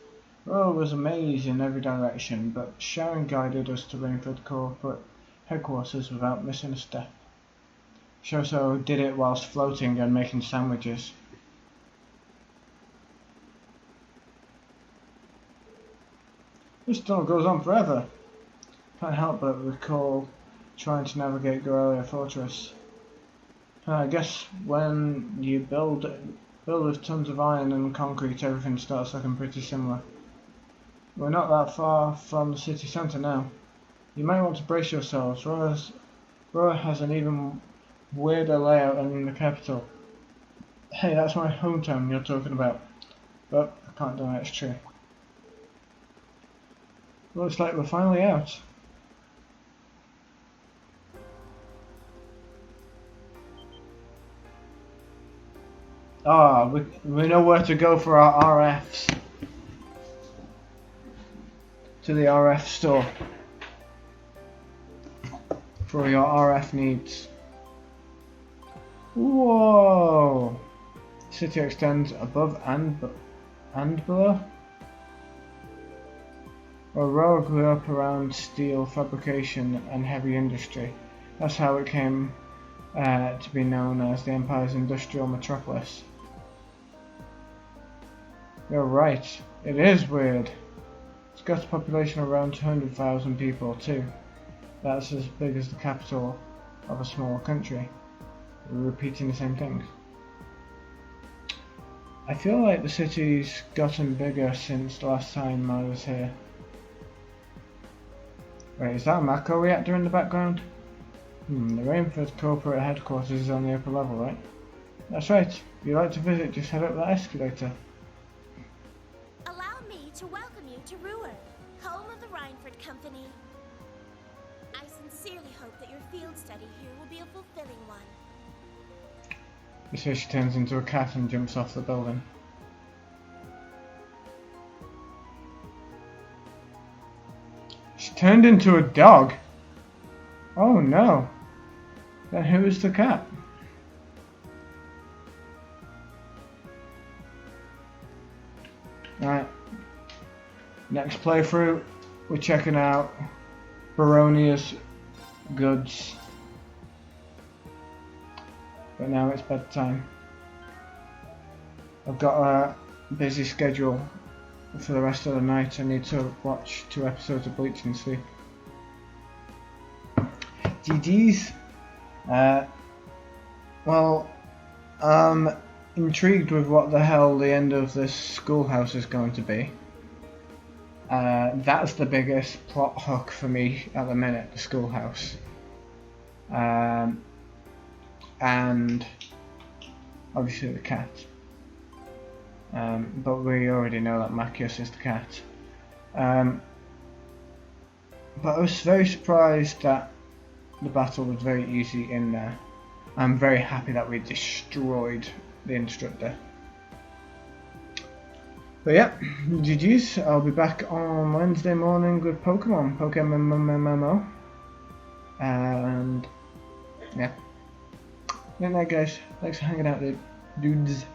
Ruhr was a maze in every direction, but Sharon guided us to Rainford corporate headquarters without missing a step. She also did it whilst floating and making sandwiches. This tunnel goes on forever. Can't help but recall trying to navigate Gorelia Fortress. I guess when you build with tons of iron and concrete, everything starts looking pretty similar. We're not that far from the city centre now. You might want to brace yourselves. Ruhr has an even weirder layout than the capital. Hey, that's my hometown you're talking about. But I can't deny it's true. Looks like we're finally out. Ah, we know where to go for our RFs. To the RF store. For your RF needs. Whoa! City extends above and below. Ruhr grew up around steel fabrication and heavy industry. That's how it came to be known as the Empire's industrial metropolis. You're right, it is weird. It's got a population of around 200,000 people too. That's as big as the capital of a small country. We're repeating the same things. I feel like the city's gotten bigger since the last time I was here. Wait, is that a macro reactor in the background? The Rainford corporate headquarters is on the upper level, right? That's right. If you'd like to visit, just head up that escalator. Allow me to welcome you to Ruhr, home of the Rainford Company. I sincerely hope that your field study here will be a fulfilling one. This fish turns into a cat and jumps off the building. She turned into a dog. Oh no. Then who is the cat? Right. Next playthrough, we're checking out Baronia's goods. But now it's bedtime. I've got a busy schedule for the rest of the night. I need to watch 2 episodes of Bleach and sleep. GG's. Well, I'm intrigued with what the hell the end of this schoolhouse is going to be. That's the biggest plot hook for me at the minute, the schoolhouse. And obviously the cat. But we already know that Machius is the cat. But I was very surprised that the battle was very easy in there. I'm very happy that we destroyed the instructor. But yeah, GG's. I'll be back on Wednesday morning with Pokemon MMO. And yeah, Good night, guys. Thanks for hanging out, dudes.